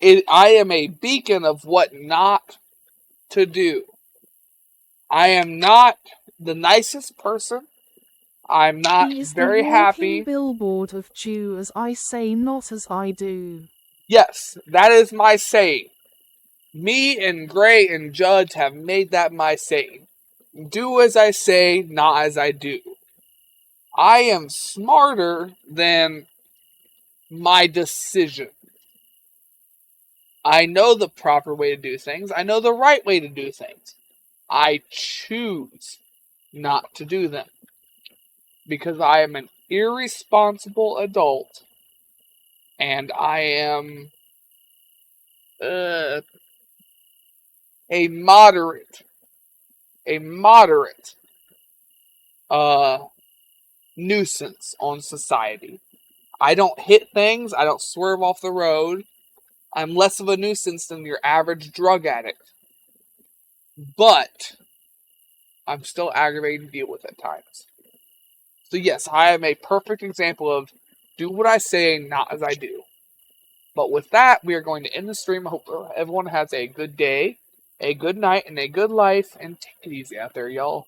I am a beacon of what not to do. I am not the nicest person. I'm not He is very the walking happy. billboard of do as I say, not as I do. Yes, that is my saying. Me and Gray and Judge have made that my saying. Do as I say, not as I do. I am smarter than my decision. I know the proper way to do things. I know the right way to do things. I choose not to do them. Because I am an irresponsible adult. And I am a moderate nuisance on society. I don't hit things. I don't swerve off the road. I'm less of a nuisance than your average drug addict. But I'm still aggravating to deal with at times. So yes, I am a perfect example of do what I say, not as I do. But with that, we are going to end the stream. I hope everyone has a good day, a good night, and a good life. And take it easy out there, y'all.